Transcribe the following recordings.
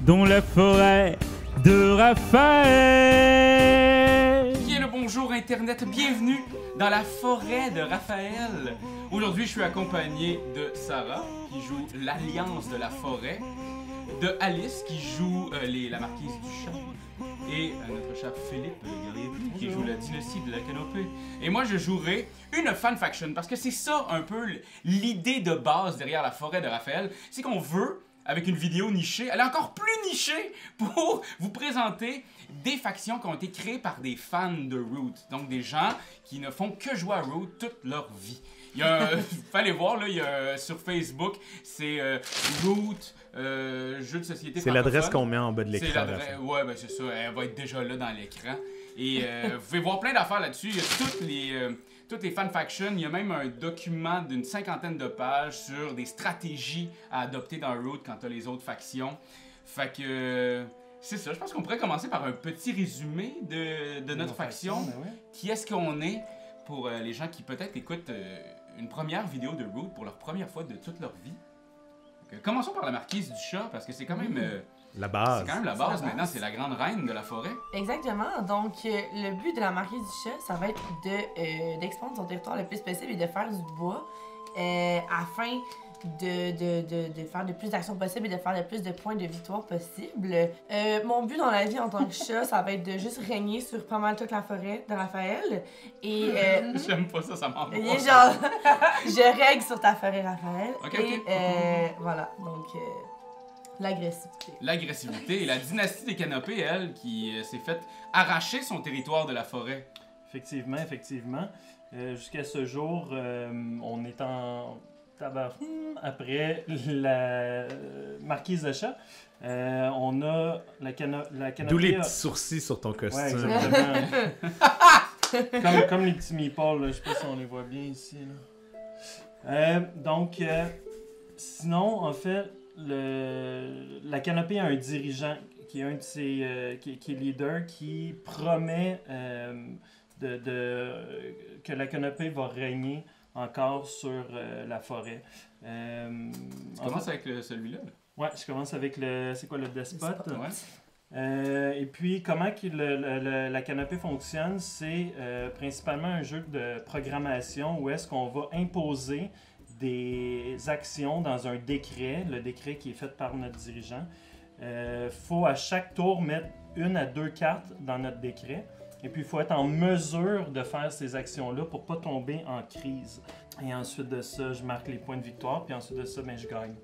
dans la forêt de Raphaël. Bien le bonjour Internet, bienvenue dans la forêt de Raphaël. Aujourd'hui, je suis accompagné de Sarah, qui joue l'Alliance de la forêt, de Alice, qui joue la marquise du chat, et notre cher Philippe, le guerrier bleu, qui joue la dynastie de la canopée. Et moi, je jouerai une fanfaction, parce que c'est ça un peu l'idée de base derrière la forêt de Raphaël, c'est qu'on veut, avec une vidéo nichée, elle est encore plus nichée pour vous présenter des factions qui ont été créées par des fans de Root. Donc des gens qui ne font que jouer à Root toute leur vie. Il y a, fallait voir, là, il y a, sur Facebook, c'est Root, jeu de société. C'est l'adresse qu'on met en bas de l'écran. C'est l'adresse, ouais, ben c'est ça, elle va être déjà là dans l'écran. Et vous pouvez voir plein d'affaires là-dessus. Il y a toutes les fanfactions. Il y a même un document d'une 50aine de pages sur des stratégies à adopter dans Root quand tu as les autres factions. Fait que c'est ça. Je pense qu'on pourrait commencer par un petit résumé de notre faction. Ben ouais. Qui est-ce qu'on est pour les gens qui peut-être écoutent une première vidéo de Root pour leur première fois de toute leur vie. Donc, commençons par la marquise du chat parce que c'est quand même... La base. C'est quand même la base. Maintenant, c'est la grande reine de la forêt. Exactement. Donc, le but de la marquise du chat, ça va être d'expandre son territoire le plus possible et de faire du bois afin de faire le plus d'actions possibles et de faire le plus de points de victoire possible. Mon but dans la vie en tant que chat, ça va être de juste régner sur pas mal toute la forêt de Raphaël. Et J'aime pas ça, ça m'envoie. et genre, je règle sur ta forêt, Raphaël. Ok, et ok. voilà, donc l'agressivité. L'agressivité et la dynastie des canopées, elle, qui s'est faite arracher son territoire de la forêt. Effectivement, effectivement. Jusqu'à ce jour, on est en tabac après la marquise de chat. On a la canopée. D'où les petits sourcils sur ton costume. Ouais, exactement. comme les petits meeples, là. Je sais pas si on les voit bien ici. Là. Donc, sinon, en fait, la canopée a un dirigeant qui est un de ses, qui est leader, qui promet que la canopée va régner encore sur la forêt. Tu commences avec celui-là. Ouais, je commence avec c'est quoi le despote? Ouais. Et puis, comment la canopée fonctionne, c'est principalement un jeu de programmation où est-ce qu'on va imposer des actions dans un décret, le décret qui est fait par notre dirigeant. Faut à chaque tour mettre 1 à 2 cartes dans notre décret. Et puis, il faut être en mesure de faire ces actions-là pour ne pas tomber en crise. Et ensuite de ça, je marque les points de victoire. Puis ensuite de ça, ben, je gagne.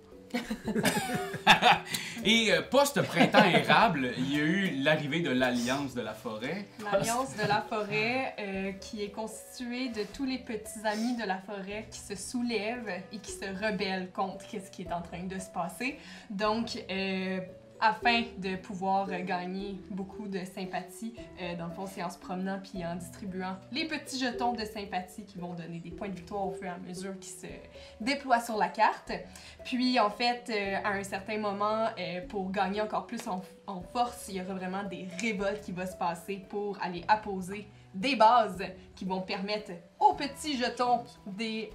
Et post-printemps érable, il y a eu l'arrivée de l'Alliance de la forêt. L'Alliance de la forêt qui est constituée de tous les petits amis de la forêt qui se soulèvent et qui se rebellent contre ce qui est en train de se passer. Donc, afin de pouvoir gagner beaucoup de sympathie, dans le fond, c'est en se promenant puis en distribuant les petits jetons de sympathie qui vont donner des points de victoire au fur et à mesure qui se déploient sur la carte. Puis, en fait, à un certain moment, pour gagner encore plus en force, il y aura vraiment des révoltes qui vont se passer pour aller apposer des bases qui vont permettre aux petits jetons des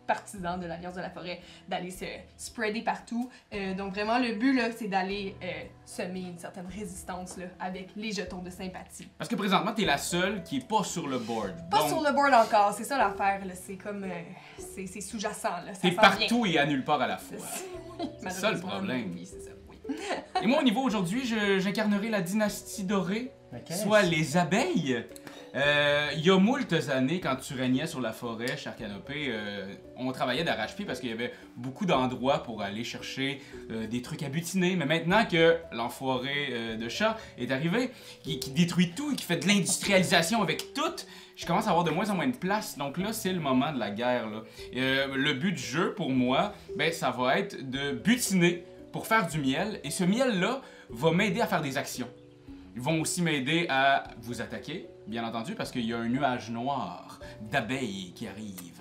partisans de l'Alliance de la forêt d'aller se spreader partout. Donc vraiment, le but, là, c'est d'aller semer une certaine résistance là, avec les jetons de sympathie. Parce que présentement, t'es la seule qui est pas sur le board. Pas Donc, sur le board encore, c'est ça l'affaire, là. C'est comme... c'est sous-jacent, là. Ça t'es s'en partout et à nulle part à la fois. vient. C'est ça le Malheureusement, problème. Oui, c'est ça, oui. Et moi, au niveau aujourd'hui, j'incarnerai la dynastie dorée, Okay. soit les abeilles. Il y a moultes années, quand tu régnais sur la forêt, cher Canopée, on travaillait d'arrache-pied parce qu'il y avait beaucoup d'endroits pour aller chercher des trucs à butiner. Mais maintenant que l'enfoiré de chat est arrivé, qui détruit tout et qui fait de l'industrialisation avec tout, je commence à avoir de moins en moins de place. Donc là, c'est le moment de la guerre. Là. Le but du jeu, pour moi, ben, ça va être de butiner pour faire du miel. Et ce miel-là va m'aider à faire des actions. Ils vont aussi m'aider à vous attaquer, bien entendu, parce qu'il y a un nuage noir d'abeilles qui arrive.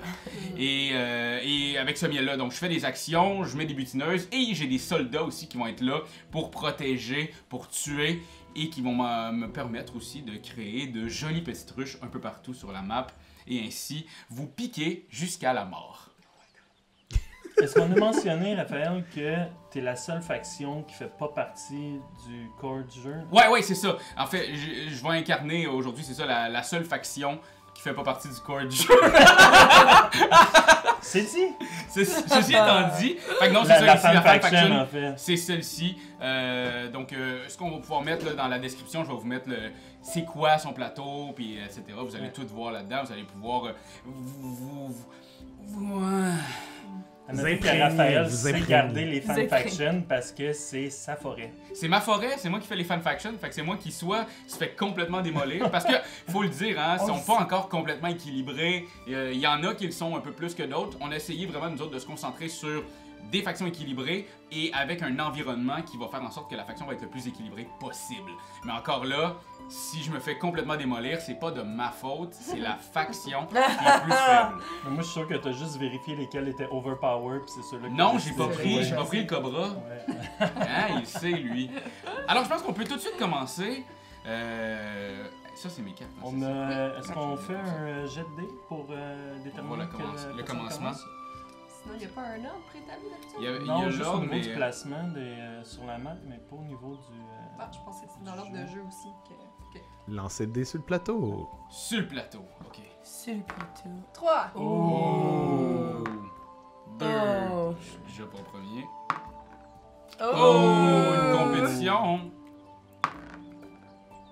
Et avec ce miel-là, donc je fais des actions, je mets des butineuses et j'ai des soldats aussi qui vont être là pour protéger, pour tuer et qui vont me permettre aussi de créer de jolies petites ruches un peu partout sur la map et ainsi vous piquer jusqu'à la mort. Est-ce qu'on a mentionné, Raphaël, que t'es la seule faction qui fait pas partie du corps du jeu? Ouais, c'est ça. En fait, je vais incarner aujourd'hui, c'est ça, la seule faction qui fait pas partie du corps du jeu. C'est dit! Ceci étant dit, fait que non, c'est La ça ici, la fan faction, faction. en fait. C'est celle-ci. Donc, ce qu'on va pouvoir mettre là, dans la description, je vais vous mettre c'est quoi son plateau, puis etc. Vous allez tout voir là-dedans. Vous allez pouvoir À noter que imprégner, Raphaël vous sait imprégner. garder les Vous imprégner. fanfactions parce que c'est sa forêt. C'est ma forêt, c'est moi qui fais les fanfactions, fait que c'est moi qui se fait complètement démolir. Parce que, faut le dire, hein, ils sont pas encore complètement équilibrés. Il y en a qui le sont un peu plus que d'autres. On a essayé vraiment, nous autres, de se concentrer sur des factions équilibrées et avec un environnement qui va faire en sorte que la faction va être le plus équilibrée possible. Mais encore là, si je me fais complètement démolir, c'est pas de ma faute, c'est la faction qui est plus faible. Mais moi, je suis sûr que t'as juste vérifié lesquels étaient overpowered, puis c'est ceux-là que Non, t'as j'ai décidé pas de pris, jouer. j'ai pas pris le cobra. Ouais. Hein, il sait, lui. Alors, je pense qu'on peut tout de suite commencer. Ça, c'est mes cartes. hein, On c'est ça. a... Est-ce qu'on fait un jet de dés pour déterminer Voilà, quelle le personne commencement. commence? Sinon, il n'y a pas un ordre préétabli d'habitude? Il y a Non, juste au l'ordre, niveau mais... du placement sur la map, mais pas au niveau du... Ah, je pensais que c'était dans l'ordre de jeu aussi. Que... Lancer le dé sur le plateau. Sur le plateau, ok. C'est le plateau. 3! Oh! 2. Oh. Je suis déjà pas premier. Oh! Une compétition!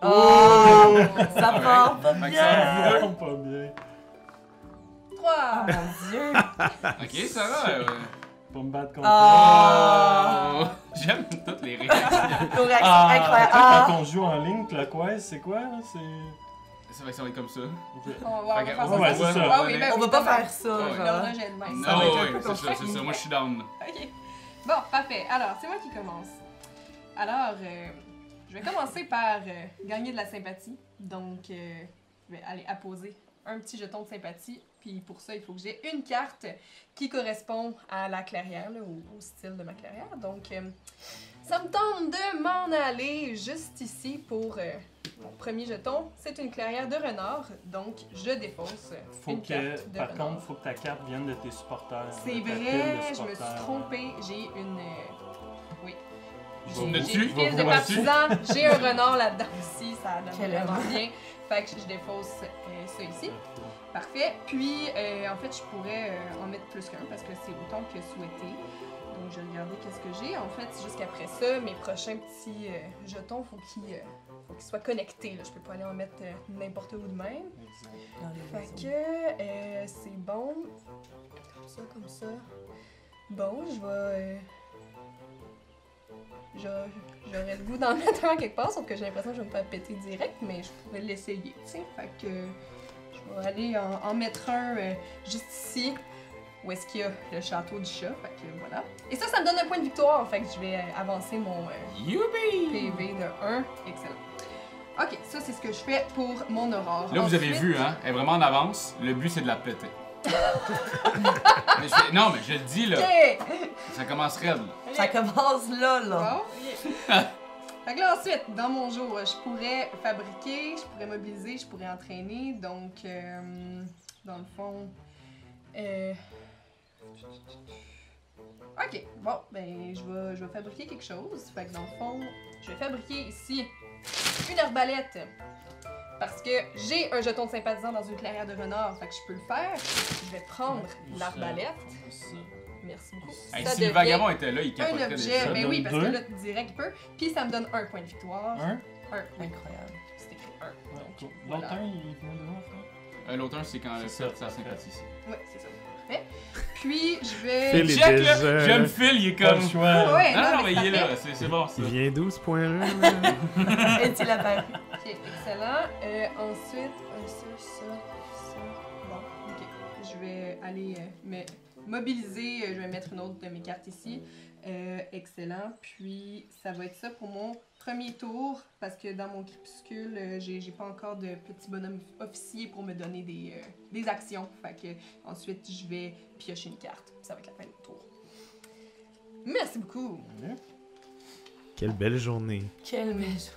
Oh! Ça part pas Fait que bien! ça- Non, pas bien. 3! Mon Dieu! Ok, ça va. Pas me battre contre Ah! Oh! J'aime toutes les réactions. Correct, Ah, incroyable. toi, Ah! quand on joue en ligne, clockwise, c'est quoi? Là? C'est... Ça va être comme ça. Ok. On va Fait que- faire ouais, ça. c'est ça. Ah oui, ben On oui, va pas demain. faire ça, Ouais. genre. L'ordre jet de même. Ça va être un peu c'est ça, compliqué. c'est ça. Moi, je suis down. Ok. Bon, parfait. Alors, c'est moi qui commence. Alors, je vais commencer par gagner de la sympathie. Donc, je vais aller apposer un petit jeton de sympathie. Puis pour ça, il faut que j'ai une carte qui correspond à la clairière, là, au style de ma clairière. Donc, ça me tente de m'en aller juste ici pour mon premier jeton. C'est une clairière de renard, donc je défausse Faut une que, carte de par renard. contre, faut que ta carte vienne de tes supporters. C'est de ta pile de vrai, je me supporters. suis trompée. J'ai une. Oui. Je vais J'ai dessus, une je vais pile de vous dessus. partisans. J'ai un renard là-dedans aussi. Ça donne Quelle vraiment horreur. bien. Fait que je défausse ça ici. Parfait. Puis, en fait, je pourrais en mettre plus qu'un parce que c'est autant que souhaité. Donc, je vais regarder qu'est-ce que j'ai. En fait, jusqu'après ça, mes prochains petits jetons, faut qu'ils soient connectés. Là. Je peux pas aller en mettre n'importe où de même. Dans les Fait réseaux. que c'est bon. Comme ça. Bon, je vais. J'aurais le goût d'en mettre un quelque part, sauf que j'ai l'impression que je vais me faire péter direct, mais je pourrais l'essayer, tu sais. Fait que je vais aller en mettre un juste ici, où est-ce qu'il y a le château du chat. Fait que voilà. Et ça me donne un point de victoire, fait que je vais avancer mon Youpi! PV de 1. Excellent. Ok, ça c'est ce que je fais pour mon aurore. Là, vous avez Ensuite- vu, hein? Elle est vraiment en avance. Le but, c'est de la péter. Non, mais je le dis, là. Ok! Ça commence raide. Ça commence là, là. Bon. Fait que là, ensuite, dans mon jour, je pourrais fabriquer, je pourrais mobiliser, je pourrais entraîner. Donc, dans le fond... Ok, bon, ben, je vais fabriquer quelque chose. Fait que dans le fond, je vais fabriquer ici une arbalète. Parce que j'ai un jeton de sympathisant dans une clairière de renard, fait que je peux le faire. Je vais prendre l'arbalète. Merci beaucoup. Hey, Ça si le devient vagabond était là, il un capoterait objet, déjà. mais donne oui, parce que deux. là, direct, il peut. Puis ça me donne un point de victoire. Un? Incroyable. C'est écrit un. Ouais, cool. Voilà. L'autre un, il venait de où, en fait? L'autre un, c'est quand elle C'est fait ça, sa sympathie ici. Ouais, c'est ça. Parfait. Puis je vais. Phil est Check, là! déjà- J'aime Phil, il est Pas comme... le choix. Ouais, Non, non, mais c'est il est parfait. là, c'est bon, ça. Il vient d'où ce point-là? là? Est-il apparu? Ok, excellent. Ensuite, ça. Bon, ok. Je vais aller me mobiliser. Je vais mettre une autre de mes cartes ici. Excellent. Puis ça va être ça pour mon premier tour. Parce que dans mon crépuscule, j'ai pas encore de petit bonhomme officier pour me donner des actions. Fait que ensuite, je vais piocher une carte. Ça va être la fin de mon tour. Merci beaucoup. Bien. Quelle belle journée. Quelle maison.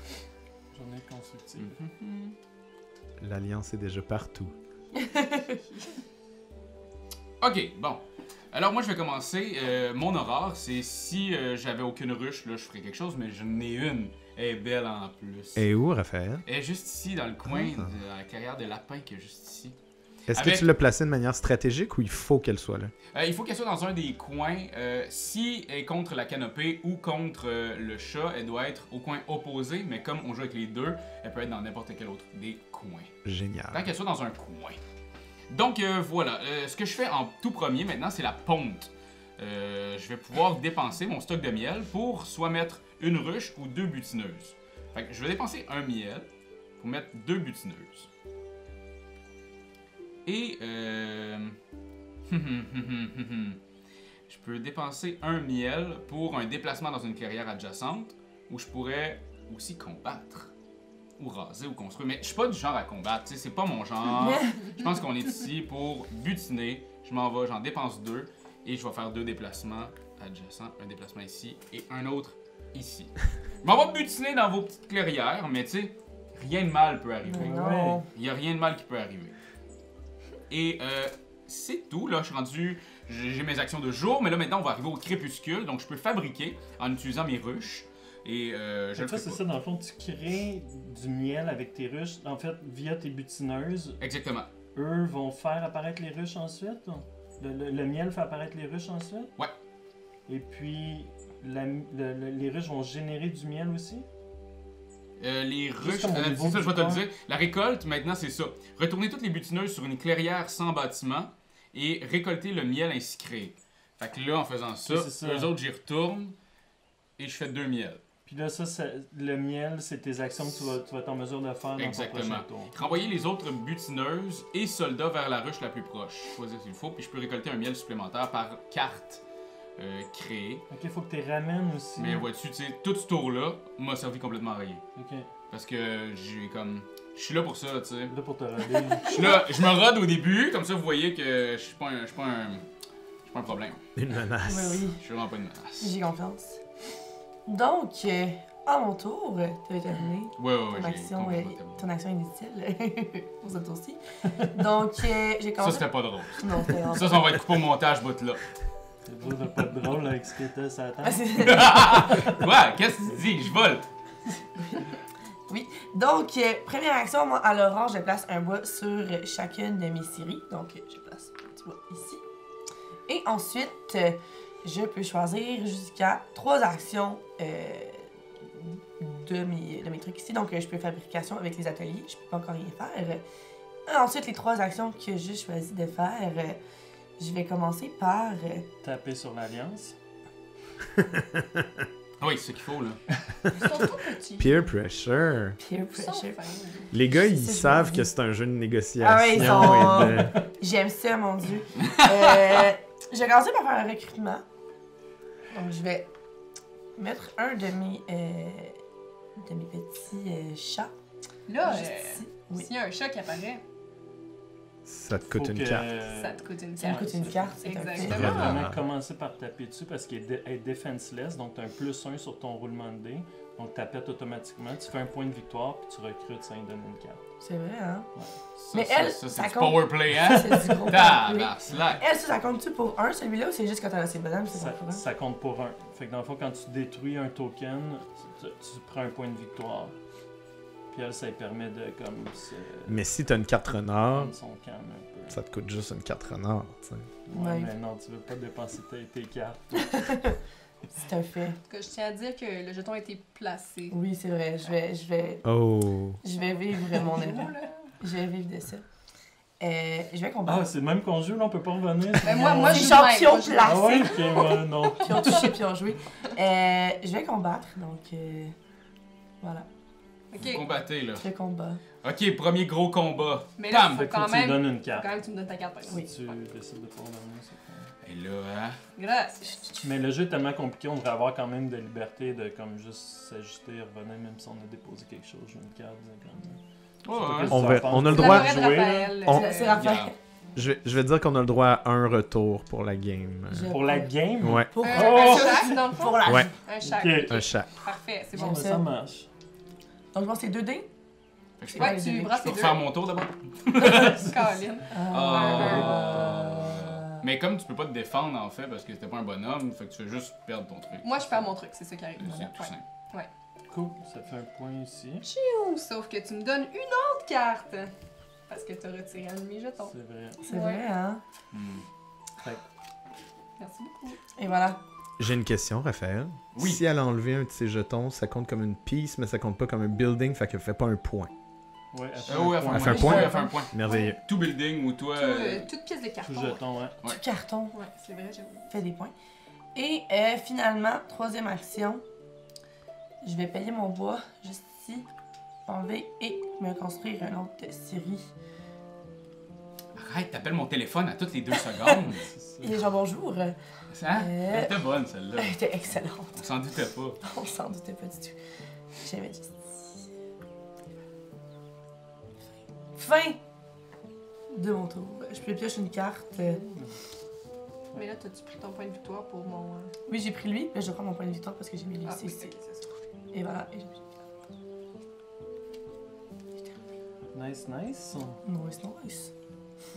Journée constructive. L'Alliance est déjà partout. Ok, bon. Alors moi je vais commencer. Mon horreur, c'est si j'avais aucune ruche, là je ferais quelque chose, mais j'en ai une. Elle est belle en plus. Et où, Raphaël? Elle est juste ici, dans le coin de la carrière de lapin qui est juste ici. Est-ce Avec- que tu l'as placée de manière stratégique ou il faut qu'elle soit là? Il faut qu'elle soit dans un des coins. Si elle est contre la canopée ou contre le chat, elle doit être au coin opposé, mais comme on joue avec les deux, elle peut être dans n'importe quel autre des coins. Tant Génial. qu'elle soit dans un coin. Donc voilà, ce que je fais en tout premier maintenant, c'est la ponte. Je vais pouvoir dépenser mon stock de miel pour soit mettre une ruche ou 2 butineuses. Fait que je vais dépenser un miel pour mettre 2 butineuses. Et je peux dépenser un miel pour un déplacement dans une clairière adjacente où je pourrais aussi combattre. Ou raser ou construire. Mais je suis pas du genre à combattre, tu sais, c'est pas mon genre. Je pense qu'on est ici pour butiner. Je m'en vais, j'en dépense 2 et je vais faire 2 déplacements adjacents. Un déplacement ici et un autre ici. Je m'en vais butiner dans vos petites clairières, mais tu sais, rien de mal peut arriver. Mais non. Il y a rien de mal qui peut arriver. Et c'est tout, là, je suis rendu... J'ai mes actions de jour, mais là maintenant on va arriver au crépuscule, donc je peux fabriquer en utilisant mes ruches. Et je le Toi, fais c'est pas. ça, dans le fond, tu crées du miel avec tes ruches. En fait, via tes butineuses, Exactement. eux vont faire apparaître les ruches ensuite. Le miel fait apparaître les ruches ensuite. Ouais. Et puis, les ruches vont générer du miel aussi. Les ruches, comme au niveau c'est ça, du je vais te le corps. dire. La récolte, maintenant, c'est ça. Retourner toutes les butineuses sur une clairière sans bâtiment et récolter le miel ainsi créé. Fait que là, en faisant ça, Oui, c'est ça. eux autres, j'y retourne et je fais 2 miels. Puis là, le miel, c'est tes actions que tu vas être en mesure de faire dans ton Exactement. prochain tour. Renvoyer les autres butineuses et soldats vers la ruche la plus proche. Choisir s'il faut, puis je peux récolter un miel supplémentaire par carte créée. Ok, il faut que tu les ramènes aussi. Mais vois-tu, tu sais, tout ce tour-là m'a servi complètement à rien. Ok, Parce que j'ai comme... Je suis là pour ça, tu sais. là pour te roder. Je suis là, je me rode au début, comme ça vous voyez que je suis pas un problème. Une menace. Oui, oui. Je suis vraiment pas une menace. J'ai confiance. Donc, à mon tour, tu as terminé. Ouais, Ton j'ai action, complètement terminé. ton action inutile. Pour ça aussi. Donc, j'ai Ça, commencé. c'était pas drôle. Non, c'était vraiment Ça, on va être coupé au montage, bout là. C'est dur de pas être drôle avec ce qui était sur la Ah, table. c'est- Quoi? Qu'est-ce que tu dis? Je vole! Donc, première action, moi, à l'orange, je place un bois sur chacune de mes scieries. Donc, je place un petit bois ici. Et ensuite, je peux choisir jusqu'à 3 actions de mes trucs ici. Donc, je peux fabrication avec les ateliers. Je peux pas encore rien faire. Ensuite, les 3 actions que j'ai choisi de faire, je vais commencer par... Taper sur l'alliance. Oui, c'est ce qu'il faut, là. Ils sont tout petits. Peer pressure. peer Ils sont pressure. fins. Les gars, ils Ça, je savent me dis. que c'est un jeu de négociation. Ah ouais, ils sont- et de- J'aime ça, mon Dieu. Je vais commencer par faire un recrutement. Donc, je vais mettre un de mes petits chats. Là, Juste ici. Oui. s'il y a un chat qui apparaît, Ça te coûte Faut une que- carte. ça te coûte une Ça me carte. coûte une carte, c'est un Exactement. Tu fait. vas Vraiment. vraiment commencer par taper dessus parce qu'elle est defenseless, donc tu as un +1 sur ton roulement de dés. Donc tu pètes automatiquement, tu fais un point de victoire, puis tu recrutes, ça lui donne une carte. C'est vrai, hein? Ça, Mais ça, elle, ça, ça c'est du compte. powerplay, hein? C'est du gros Ah, powerplay. bah, slack. Elle, ça compte-tu pour un, celui-là, ou c'est juste quand t'as assez bonhomme, c'est Ça, pas pour un? ça compte pour un. Fait que dans le fond, quand tu détruis un token, tu prends un point de victoire. Puis elle, ça lui permet de comme se Mais si t'as une carte renard, prendre son calme un peu. ça te coûte juste une carte renard, tu sais. Ouais, Ouais. mais non, tu veux pas dépenser tes cartes. C'est un fait. En tout cas, je tiens à dire que le jeton a été placé. Oui, c'est vrai. Oh. Je vais vivre mon Gros, événement. là. Je vais vivre de ça. Je vais combattre. Ah, c'est le même qu'on joue, là, on peut pas revenir. Ben, moi, Les je joue champions même, moi, je- placés. Ah ouais, ok, moi, non. Puis ont touché, puis ont joué. Je vais combattre, donc voilà. Ok, Combattez, là. Je combat. Ok, premier gros combat. mais là, Bam! faut Fait que faut quand que tu lui même... donnes une Faut carte. quand même que tu me donnes ta carte, par exemple. Oui. Si tu décides de pas revenir, c'est pas... Et là, hein? Grâce. Mais le jeu est tellement compliqué, on devrait avoir quand même de liberté de comme juste s'ajuster et revenir, même si on a déposé quelque chose, jouer une carte. Comme... Ouais, ouais. On a le C'est droit- la forêt de jouer, là. Raphaël. On- C'est Raphaël. Regarde. Je vais te dire qu'on a le droit à un retour pour la game. Je- Pour la game? Ouais, Pour, Un Oh! chaque, dans le fond? pour la Ouais. Un chaque. Ok. ok. un chat. Parfait, c'est Bon, bon. J'aime ben, ça marche. Donc, je pense que c'est 2 dés. Fait que je Ouais, tu brasses peux les deux. faire mon tour d'abord? Caroline. Ah. Mais comme tu peux pas te défendre en fait parce que t'es pas un bonhomme, fait que tu fais juste perdre ton truc. Moi, je perds mon truc, c'est ça qui arrive. C'est tout Ouais. simple. Cool, ça fait un point ici. Sauf que tu me donnes une autre carte. Parce que t'as retiré un de mes jetons. C'est vrai. C'est Ouais. vrai, hein? Merci beaucoup. Et voilà. J'ai une question, Raphaël. Oui. Si elle a enlevé un de ses jetons, ça compte comme une piece, mais ça compte pas comme un building, fait qu'elle fait pas un point. Ouais, elle fait Oui, un elle point. fait un point? Elle fait un point. Merveilleux. Tout building ou toi. Toute pièce de carton. Tout jeton, ouais. Ouais. Tout carton Ouais, c'est vrai, j'ai oublié. fait des points. Et finalement, troisième action, je vais payer mon bois juste ici, enlever et me construire un autre de Siri. Arrête, t'appelles mon téléphone à toutes les 2 secondes. C'est Et ça. genre bonjour. Ça? Elle était bonne celle-là. Elle était excellente. On s'en doutait pas. On s'en doutait pas du tout. J'avais juste ici. Fin de mon tour. Je peux piocher une carte. Mais là, t'as-tu pris ton point de victoire pour mon. Oui, j'ai pris lui, mais je prends mon point de victoire parce que j'ai mis lui Ah, ici. oui, ici. ok, c'est ça. Et voilà. Et Nice, nice. nice, nice.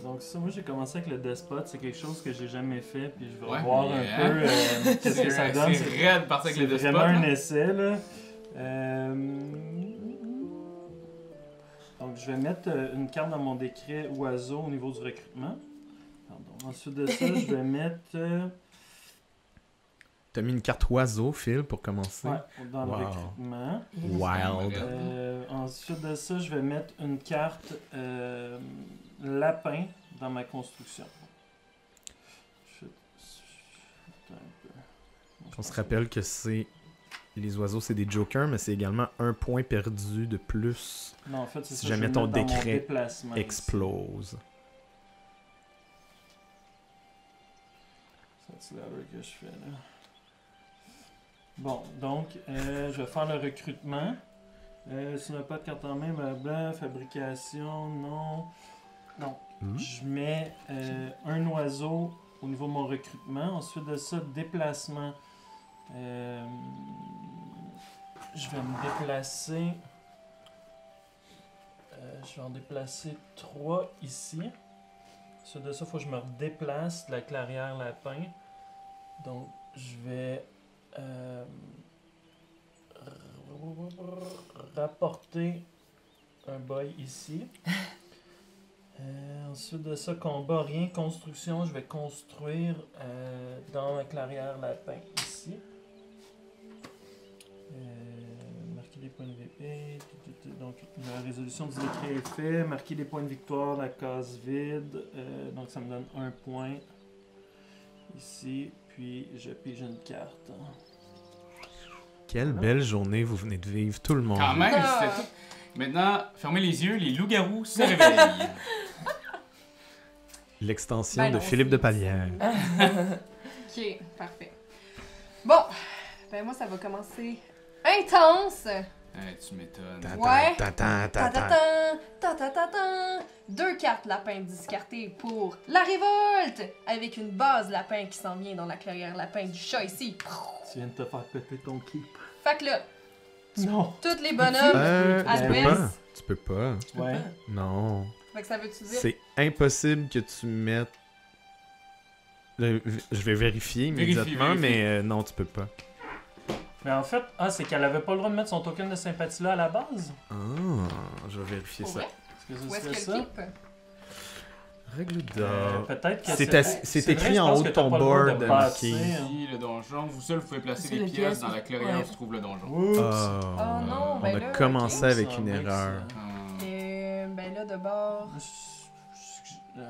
Donc ça, moi j'ai commencé avec le Despot, c'est quelque chose que j'ai jamais fait, puis je vais Ouais. voir Yeah. un peu qu'est-ce que ça donne. C'est raide de partir avec C'est les deux spots. vraiment un là. essai, là. Donc, je vais mettre une carte dans mon décret oiseau au niveau du recrutement. Pardon. Ensuite de ça, je vais mettre T'as mis une carte oiseau, Phil, pour commencer. ouais, dans le Wow. recrutement. Wild. Ensuite de ça, je vais mettre une carte lapin dans ma construction. Attends un peu. On se rappelle que c'est... Les oiseaux, c'est des jokers, mais c'est également un point perdu de plus Non, en fait, c'est si ça, jamais je vais ton mettre dans mon décret déplacement ici. explose. C'est l'erreur que je fais là. Bon, donc, je vais faire le recrutement. Si on n'a pas de carte en main, blablabla, fabrication, non. Non. Hmm. Je mets un oiseau au niveau de mon recrutement. Ensuite de ça, déplacement. Je vais me déplacer. Je vais en déplacer 3 ici. Ensuite de ça, il faut que je me redéplace de la clairière lapin. Donc, je vais rapporter un boy ici. Ensuite de ça, combat, rien. Construction, je vais construire dans la clairière lapin ici. Marquer des points de VP. Donc, la résolution du décret est faite. Marquer des points de victoire, la case vide. Donc, ça me donne un point ici. Puis, je pige une carte. Quelle belle journée vous venez de vivre, tout le monde. Quand même, Ah. c'était tout. Maintenant, fermez les yeux, les loups-garous se réveillent. L'extension Ben de non, Philippe c'est- de Palière. Ok, parfait. Bon, ben moi, ça va commencer intense. Tu m'étonnes. Ouais. Ta-ta-ta-ta. Ta-ta-tan, 2 cartes lapin discartées pour la révolte, avec une base lapin qui s'en vient dans la clairière lapin du chat ici. Tu viens de te faire péter ton keep. Fait que là, Non! tous les bonhommes Tu peux adverses. pas. Tu peux pas. Ouais. Non. Fait que ça veut-tu dire? C'est impossible que tu mettes... Je vais vérifier immédiatement, vérifie. mais non, tu peux pas. Mais en fait, c'est qu'elle avait pas le droit de mettre son token de sympathie là à la base. Ah, je vais vérifier Pour ça. vrai? Est-ce que Où ce est-ce serait que ça? le keep? Règle d'or. Peut-être que C'est vrai, écrit je en pense haut que de t'as ton pas le droit de board, bâtir. Ici, le donjon, vous seul, vous pouvez placer C'est des les pièces pièces. dans la clairière Ouais. où se trouve le donjon. Oups! Oh, non, ben on a là, commencé ok. avec Ça une make erreur. sense. Ben là, de bord. Ouais.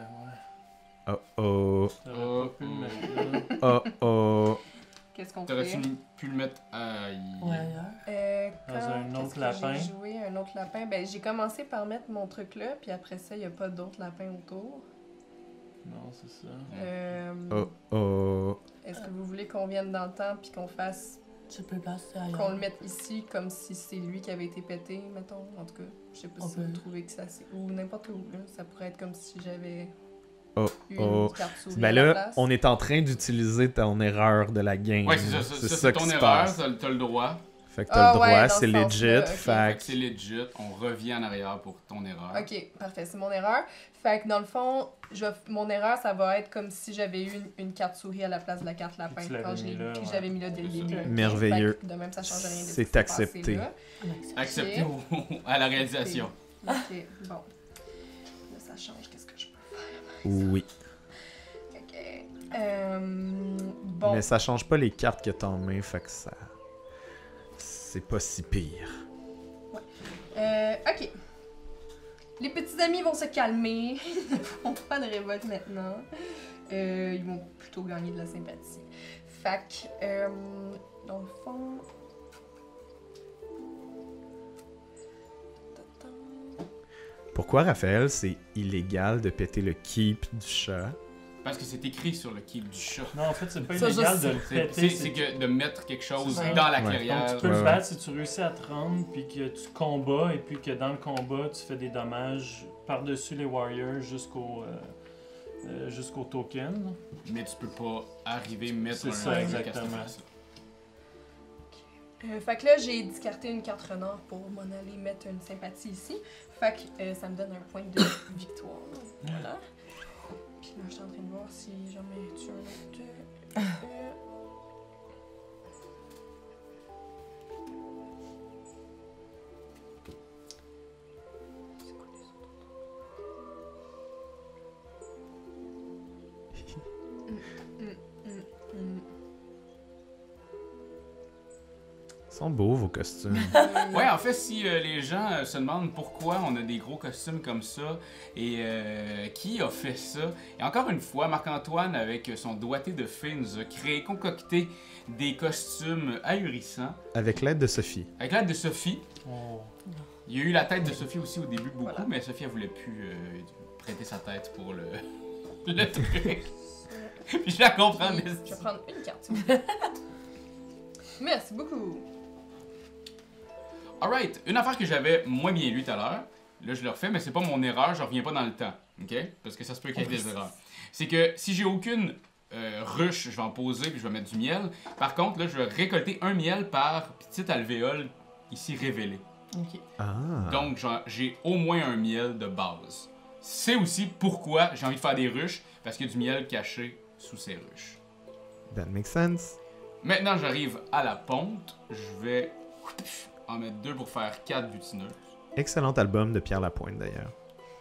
Oh oh, J'aurais pas pu le mettre là. oh oh. Qu'est-ce qu'on T'aurais-tu fait? pu le mettre ailleurs? Ouais, ailleurs. Dans un Qu'est-ce autre que lapin. j'ai joué? Un autre lapin? Ben, j'ai commencé par mettre mon truc là, puis après ça, il n'y a pas d'autres lapins autour. Non, c'est ça. Oh oh. Est-ce que vous voulez qu'on vienne dans le temps puis qu'on fasse, Tu peux passer qu'on ailleurs. le mette ici comme si c'est lui qui avait été pété, mettons? En tout cas, je sais pas On si peut. vous trouvez que ça c'est. Ou n'importe où, là. Ça pourrait être comme si j'avais Oh, eu oh. une carte souris Ben à la là, place. on est en train d'utiliser ton erreur de la game. Ouais, c'est ça. C'est ton qui se erreur, passe. t'as le droit. Fait que t'as le droit, ouais, dans c'est ce sens-là, legit. ok. Fait Fait que c'est legit, on revient en arrière pour ton erreur. Ok, parfait, c'est mon erreur. Fait que dans le fond, mon erreur, ça va être comme si j'avais eu une carte souris à la place de la carte lapin. Puis tu l'avais Quand je mis là, que ouais. je l'avais mis là dès le C'est ça. début. ok? Merveilleux. Fait que de même, ça change rien de ce qui C'est s'est passé accepté. là. Accepté à la réalisation. Ok, bon. Là, ça change, qu'est-ce que je peux faire? oui. Ok. Bon. Mais ça change pas les cartes que t'as en main, fait que ça. C'est pas si pire. Ok. Les petits amis vont se calmer. Ils ne font pas de révolte maintenant. Ils vont plutôt gagner de la sympathie. Fait que, dans le fond... Pourquoi, Raphaël, c'est illégal de péter le keep du chat? Parce que c'est écrit sur le keep du chat. Non, en fait, c'est pas Ça, illégal je de le C'est péter. c'est que de mettre quelque chose Ouais. dans la Ouais. clairière. Donc, tu peux Ouais, le ouais. battre si tu réussis à te rendre, puis que tu combats, et puis que dans le combat, tu fais des dommages par-dessus les warriors jusqu'au token. Mais tu peux pas arriver mettre C'est un ça, truc à exactement. cette place-là. Fait que là, j'ai discarté une carte renard pour m'en aller mettre une sympathie ici. Fait que ça me donne un point de victoire. Voilà. Puis là, je suis en train de voir si j'en mets un autre. C'est quoi les autres? Ils sont beaux, vos costumes. Ouais, en fait, si les gens se demandent pourquoi on a des gros costumes comme ça et qui a fait ça, et encore une fois, Marc-Antoine, avec son doigté de fée, nous a concocté des costumes ahurissants Avec l'aide de Sophie. avec l'aide de Sophie. Oh. Il y a eu la tête de Sophie aussi au début, beaucoup, Voilà. mais Sophie, elle voulait plus prêter sa tête pour le truc. Puis je la comprends, mais Je vais prendre une carte. s'il vous plaît. Merci beaucoup. Alright, une affaire que j'avais moins bien lue tout à l'heure, là je le refais, mais c'est pas mon erreur, je reviens pas dans le temps, ok? Parce que ça se peut qu'il y ait des erreurs. C'est que si j'ai aucune ruche, je vais en poser puis je vais mettre du miel. Par contre, là je vais récolter un miel par petite alvéole ici révélée. Ok. Ah. Donc j'ai au moins un miel de base. C'est aussi pourquoi j'ai envie de faire des ruches, parce qu'il y a du miel caché sous ces ruches. That makes sense. Maintenant j'arrive à la ponte, je vais en mettre 2 pour faire 4 butineuses. Excellent album de Pierre Lapointe, d'ailleurs.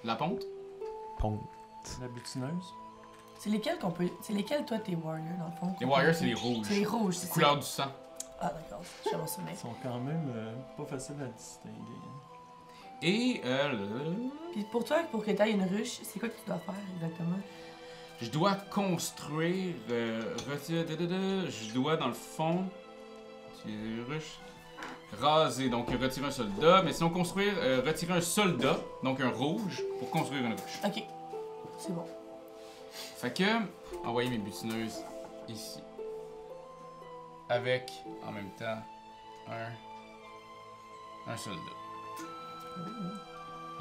La ponte? Ponte. La butineuse. C'est lesquels qu'on peut. C'est lesquels, toi, tes warriors, dans le fond? Les warriors, c'est les rouges. C'est les rouges, c'est ça. Couleur du sang. Ah, d'accord. Je vais m'en souvenir. Ils sont quand même pas faciles à distinguer. Et Puis pour toi, pour que tu aies une ruche, c'est quoi que tu dois faire exactement? je dois construire, retirer, je dois dans le fond, raser, donc retirer un soldat, mais sinon construire, retirer un soldat, donc un rouge, pour construire une ruche. Ok. C'est bon. Fait que, envoyer mes butineuses ici. Avec, en même temps, un soldat.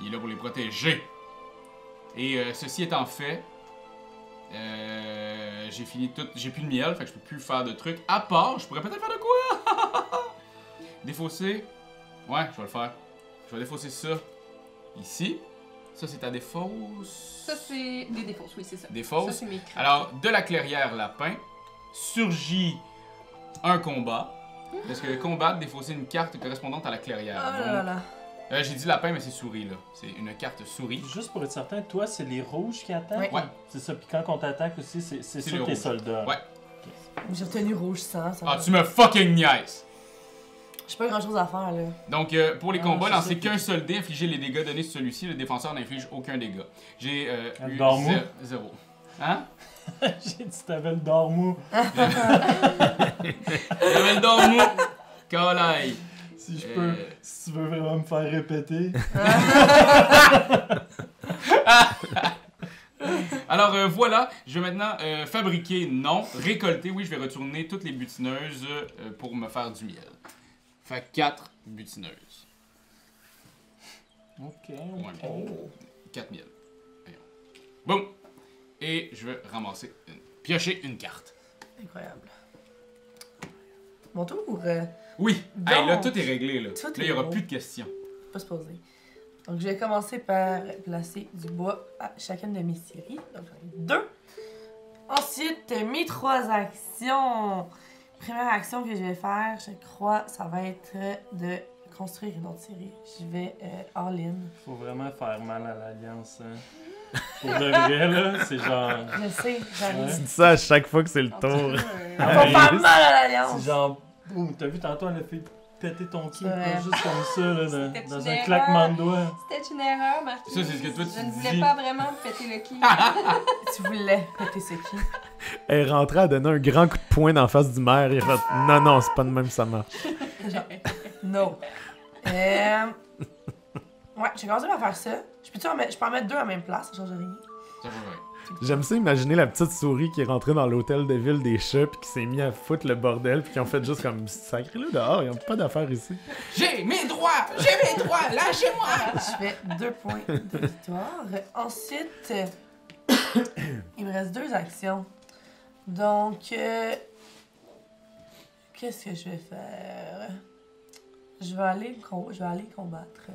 Il est là pour les protéger. Et ceci étant fait, j'ai fini tout. J'ai plus de miel, fait que je peux plus faire de trucs. À part, je pourrais peut-être faire de quoi? Défausser. Ouais, je vais le faire. Je vais défausser ça ici. Ça, c'est ta défausse. Ça, c'est des défausses, oui, c'est ça. Défausse. Ça, c'est mes crêpes. Alors, de la clairière lapin, surgit un combat. Parce que combattre, défausser une carte correspondante à la clairière. Oh là là. Donc, j'ai dit lapin, mais c'est souris, là. C'est une carte souris. Juste pour être certain, toi, c'est les rouges qui attaquent? Ouais. C'est ça, puis quand on t'attaque aussi, c'est C'est ça les tes rouges. soldats. Ouais. J'ai retenu rouge sang. Ça Ah, va. tu me fucking niaises! J'ai pas grand chose à faire, là. Donc, pour les Ah, combats, c'est lancer ça qui- qu'un seul dé, infliger les dégâts donnés sur celui-ci, le défenseur n'inflige aucun dégât. J'ai eu Dormou. 0. Hein? J'ai dit t'avais le dormou. J'avais le dormou! Colaille! Si je peux, si tu veux vraiment me faire répéter. Alors voilà, je vais maintenant fabriquer, non, récolter, oui, je vais retourner toutes les butineuses pour me faire du miel. Fait 4 butineuses. Ok, Ouais, ok. 4 miel. Voyons. Boum! Et je vais ramasser, piocher une carte. Incroyable. Mon tour. Oui! Donc, Hey, là, tout est réglé, là. tout Là, est il n'y aura beau. plus de questions. Pas se poser. Donc, je vais commencer par placer du bois à chacune de mes séries. Donc, j'en ai 2. Ensuite, mes 3 actions. Première action que je vais faire, je crois, ça va être de construire une autre série. Je vais all-in. Faut vraiment faire mal à l'Alliance. Hein. Pour de vrai, là, c'est genre. Je sais, j'arrive. Ouais. Tu dis ça à chaque fois que c'est le tour. On va faire mal à C'est l'Alliance! genre. Boum, t'as vu tantôt, elle a fait péter ton ki, Ouais. juste comme ça, là, C'était dans une un erreur. claquement de doigts. C'était une erreur, Marquis. Ça, c'est ce que toi, Je tu ne voulais dis. pas vraiment péter le ki. Tu voulais péter ce qui? Elle est rentrée à donner un grand coup de poing dans la face du maire. Il a fait non, c'est pas de même ça marche. No. Ouais, j'ai commencé par faire ça. Je peux en mettre 2 à la même place, ça change rien. Ça va, ouais. J'aime ça imaginer la petite souris qui est rentrée dans l'hôtel de ville des chats puis qui s'est mis à foutre le bordel puis qui ont fait juste comme sacré-le dehors, ils ont pas d'affaires ici. J'ai mes droits! J'ai mes droits! Lâchez-moi! Je fais 2 points de victoire. Ensuite, il me reste 2 actions. Donc, qu'est-ce que je vais faire? Je vais aller combattre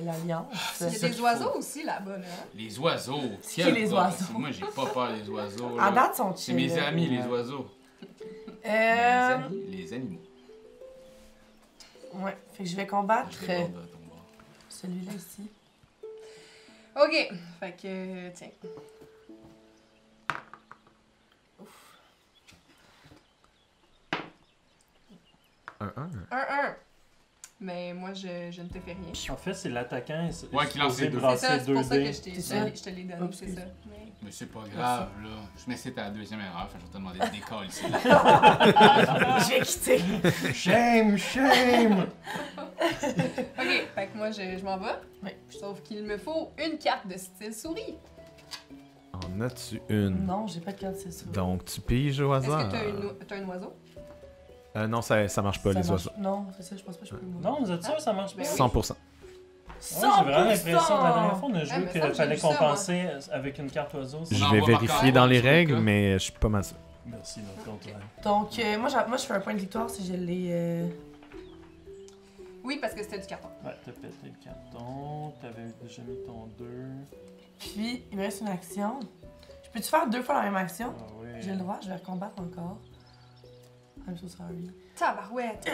l'Alliance. Il y a des oiseaux aussi là-bas, là. Les oiseaux. C'est qui Quel les gars. oiseaux? Moi, j'ai pas peur des oiseaux. À Là. date, sont C'est chill. mes là. amis, les oiseaux. Les Euh, amis, les animaux. ouais, fait que je vais combattre Je les garde à ton bord. celui-là ici. Ok, fait que, tiens. Un. 1-1. Mais moi, je ne te fais rien. En fait, c'est l'attaquant Ouais, qui lance les deux. C'est brasser ça, c'est pour ça que 2 je C'est ça. te l'ai donné, Oups, c'est ça. Mais- Mais c'est pas grave, là. Mais c'est ta deuxième erreur, fait que je vais te demander de décoller ici. Je vais quitter. Shame, shame! Ok, fait que moi, je m'en vais. Oui. Sauf qu'il me faut une carte de style souris. En as-tu une? Non, j'ai pas de carte, c'est ça. Donc tu piges au Est-ce hasard. que t'as un oiseau? Non, ça marche pas, Ça les marche- oiseaux. Non, c'est ça, je pense pas que je peux. Non, vous êtes sûr, ça marche pas? Ben oui. 100%. Ouais, j'ai vraiment l'impression, la dernière fois, on a Ah, joué mais ça, qu'il j'ai fallait vu ça, compenser avec une carte oiseau. Je On vais envoie vérifier Marc-André dans les sur le règles, cas. mais je suis pas mal sûr. Merci, notre comptoir. Donc, moi, je fais un point de victoire si je l'ai. Oui, parce que c'était du carton. Ouais, t'as pété le carton, t'avais déjà mis ton 2. Puis, il me reste une action. Je peux-tu faire 2 fois la même action? Ah oui. J'ai le droit, je vais recombattre encore. I'm so sorry. Tabarouette!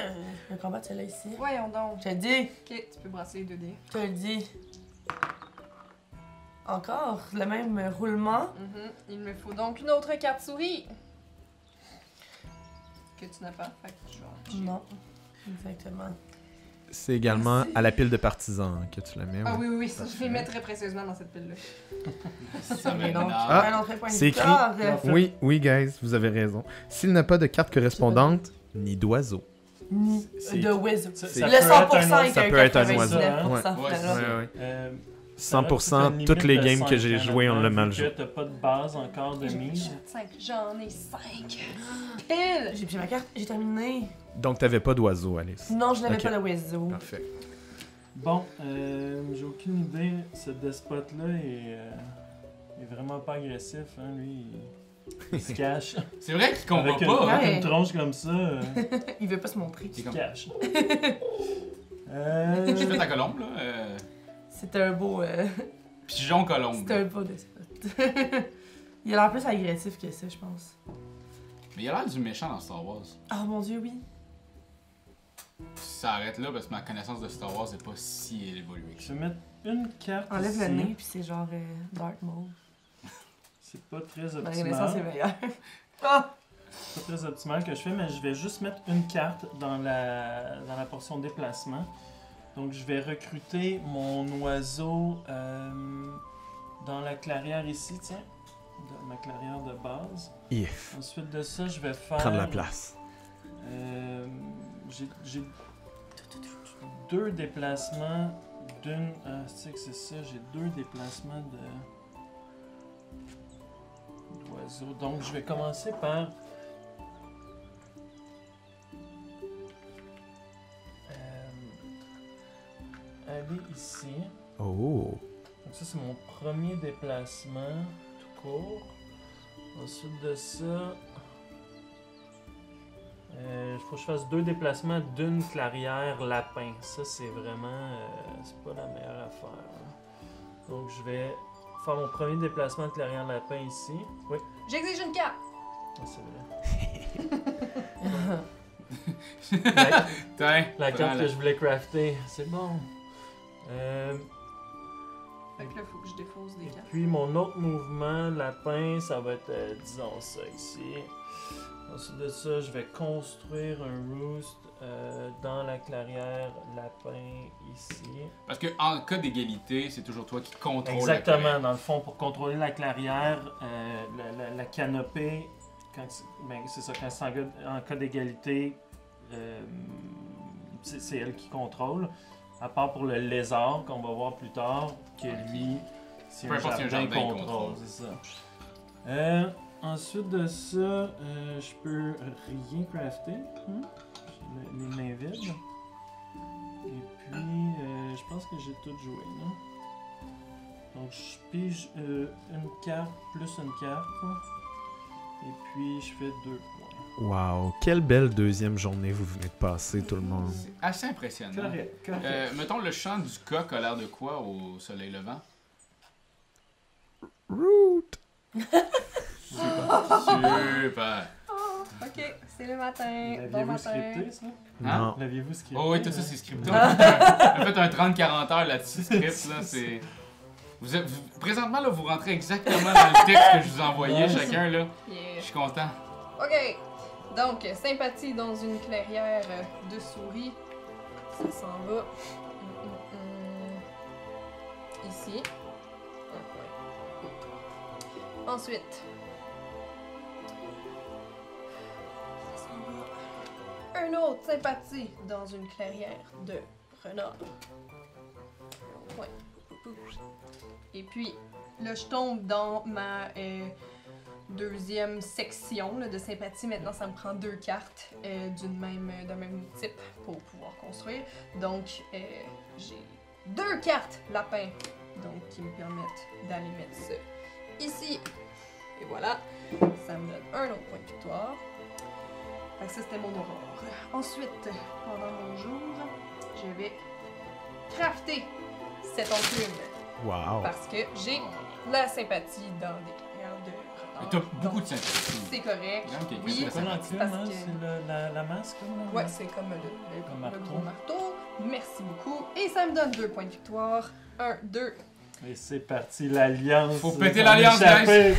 Je vais combattre celle-là ici. Voyons donc. Je te le dis, Ok, tu peux brasser les 2 dés. je te le dis. Encore le même roulement. Mhm. Il me faut donc une autre carte souris. Que tu n'as pas. Fait que je vais en chier. Non, exactement. C'est également Merci. à la pile de partisans que tu la mets. Ah ouais. oui, ça, je les mets très précieusement dans cette pile-là. Ça Et donc, m'énerve. Ah, un autre point de c'est écrit. victoire. Oui, guys, vous avez raison. S'il n'a pas de carte correspondante, ni d'oiseau. Ni C'est- de whiz. Ça- C'est- ça Le peut être 100% un est autre- ça un peut être un 99%, oiseau, hein. frère. Ouais, Ouais. Euh, 100%, toutes les games que j'ai jouées, on l'a mal joué. Que t'as pas de base encore de mise. 5, j'en ai 5. Pile! J'ai pris ma carte, j'ai terminé. Donc t'avais pas d'oiseau, Alice. Non, je n'avais Ok. pas le whizzo. Parfait. Bon, j'ai aucune idée. Ce despote-là est vraiment pas agressif. Hein, lui, il se cache. C'est vrai qu'il combat Avec, pas. Ouais. avec une tronche comme ça, Il veut pas se montrer. C'est il se comme. cache. Je fais ta colombe, là. C'était un beau. Pigeon colombe. C'était un beau despote. Il a l'air plus agressif que ça, je pense. Mais il a l'air du méchant dans Star Wars. Oh mon dieu, oui. Ça arrête là parce que ma connaissance de Star Wars n'est pas si évoluée. Je vais mettre une carte Enlève ici. le nez, puis c'est genre Dark Mode. C'est pas très La renaissance est optimal. meilleure. Ah! C'est pas très optimal que je fais, mais je vais juste mettre une carte dans la portion déplacement. Donc je vais recruter mon oiseau dans la clairière ici, tiens. Dans ma clairière de base. If. Ensuite de ça, je vais faire... Prendre la place. J'ai 2 déplacements d'une... Ah, c'est que c'est ça, j'ai 2 déplacements d'oiseaux. Donc je vais commencer par... aller ici. Oh. Donc ça c'est mon premier déplacement tout court. Ensuite de ça, Faut que je fasse 2 déplacements d'une clairière lapin. Ça, c'est vraiment... c'est pas la meilleure affaire. Hein. Donc, je vais faire mon premier déplacement de clairière lapin ici. Oui, J'exige une carte! ah, c'est vrai. Tiens, La prends carte la- que je voulais crafter, c'est bon. Fait que là, faut que je défausse des Et cartes. puis mon autre mouvement, lapin, ça va être, disons ça ici. Ensuite de ça, je vais construire un roost dans la clairière lapin ici. Parce que en cas d'égalité, c'est toujours toi qui contrôle. Exactement, dans le fond, pour contrôler la clairière, la canopée, c'est ça, quand c'est en cas d'égalité, c'est elle qui contrôle. À part pour le lézard, qu'on va voir plus tard, que lui, c'est Peu un importe si un jardin jardin contrôle, contrôle. c'est ça. Ensuite de ça, je peux rien crafter. J'ai les mains vides. Et puis, je pense que j'ai tout joué, non? Donc, je pige une carte plus une carte. Et puis, je fais 2 points. Wow, quelle belle deuxième journée vous venez de passer, tout le monde. C'est assez impressionnant. Correct. Mettons, le chant du coq a l'air de quoi au soleil levant? Root! Super! Ok, c'est le matin. Bon L'aviez-vous matin. scripté, ça? Non. L'aviez-vous scripté? Oh oui, tout ça c'est scripté. On a fait un 30-40 heures là-dessus, script, là, c'est... Présentement, là, vous rentrez exactement dans le texte que je vous envoyais, chacun, là. Je Yeah. suis content. Ok, donc sympathie dans une clairière de souris. Ça s'en va. Ici. Ensuite. Ça s'en va. Une autre sympathie dans une clairière de renard. Ouais. Et puis, là, je tombe dans ma deuxième section là, de sympathie. Maintenant, ça me prend 2 cartes d'un même type pour pouvoir construire. Donc, j'ai 2 cartes lapin, donc qui me permettent d'aller mettre ça ici. Et voilà, ça me donne un autre point de victoire. Fait que ça, c'était mon aurore. Ensuite, pendant mon jour, je vais crafter cette enclume. Wow. Parce que j'ai la sympathie dans des clairières de renard. Mais t'as beaucoup Donc, de sympathie. c'est correct. Ok, Oui, c'est C'est quoi l'enclume, parce hein? que- C'est la masque, là? Ouais, c'est comme le marteau. gros marteau. Merci beaucoup. Et ça me donne 2 points de victoire. 1, 2. Et c'est parti, l'alliance. Faut péter va l'alliance, m'échapper.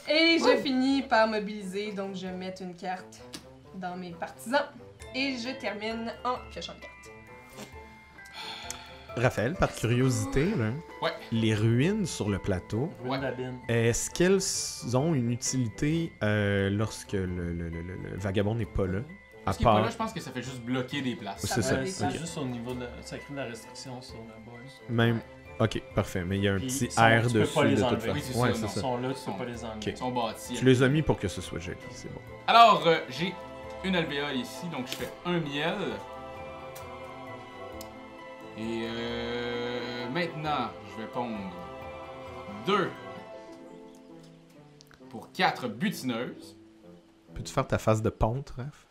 Et je finis par mobiliser, donc je vais mettre une carte dans mes partisans. Et je termine en piochant une carte. Raphaël, par curiosité, là, Ouais. les ruines sur le plateau, Ouais. Ruine est-ce qu'elles ont une utilité lorsque le vagabond n'est pas là? À Parce qu'il est pas part... là, je pense que ça fait juste bloquer des places. C'est ça, des C'est places. juste au niveau de... Ça crée de la restriction sur la board. Même... Ok, parfait, mais il y a un Puis petit ils sont- air tu peux dessus pas les de toute enlever. façon. Oui, c'est Ouais, ça, c'est non. Ils ça. sont là, tu peux pas les enlever. Ok. Ils sont bâtis. Tu les as mis pour que ce soit joli, c'est bon. Alors, j'ai une alvéole ici, donc je fais un miel. Et maintenant, je vais pondre 2 pour 4 butineuses. Peux-tu faire ta face de ponte, Raph?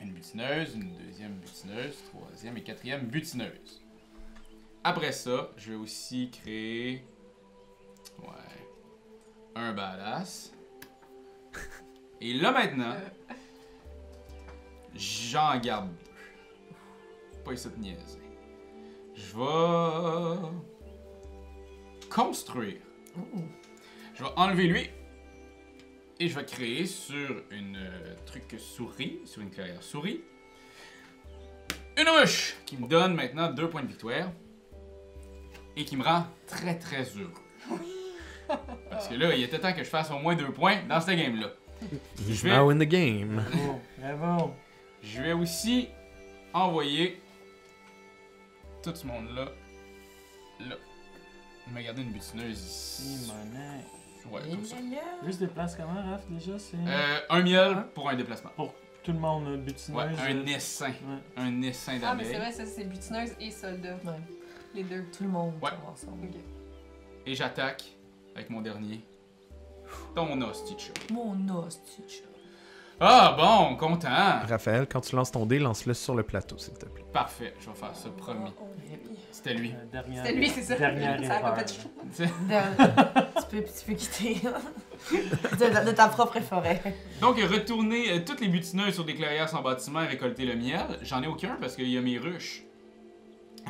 Une butineuse, une deuxième butineuse, troisième et quatrième butineuse. Après ça, je vais aussi créer un badass. Et là maintenant, j'en garde 2. Pas essayer de niaiser. Je vais construire. Je vais enlever lui. Et je vais créer sur une truc souris, sur une clairière souris, une ruche qui me donne maintenant 2 points de victoire et qui me rend très très heureux. Parce que là, il était temps que je fasse au moins 2 points dans cette game-là. He's Je vais- now in the game. Bravo, bravo. Je vais aussi envoyer tout ce monde-là là. Je vais garder une butineuse ici. Simonet. Ouais, comme ça. Lui se déplace comment, Raph, déjà? C'est Un miel pour un déplacement. tout le monde, butineuse. Ouais, un essaim. Ouais. Un essaim Ah, mais c'est d'abeilles. vrai, ça c'est butineuse et soldat. Ouais. Les deux. Tout le monde Ouais. ensemble. Ok. Et j'attaque avec mon dernier. ton hostie de chat. Mon hostie de chat. Ah bon, content. Raphaël, quand tu lances ton dé, lance-le sur le plateau, s'il te plaît. Parfait, je vais faire ça, promis. Oh, oui. C'était lui. C'était lui, c'est ça. Dernière Ça a erreur. pas fait chaud. Tu peux quitter de ta propre forêt. Donc, retourner toutes les butineuses sur des clairières sans bâtiment et récolter le miel. J'en ai aucun parce qu'il y a mes ruches.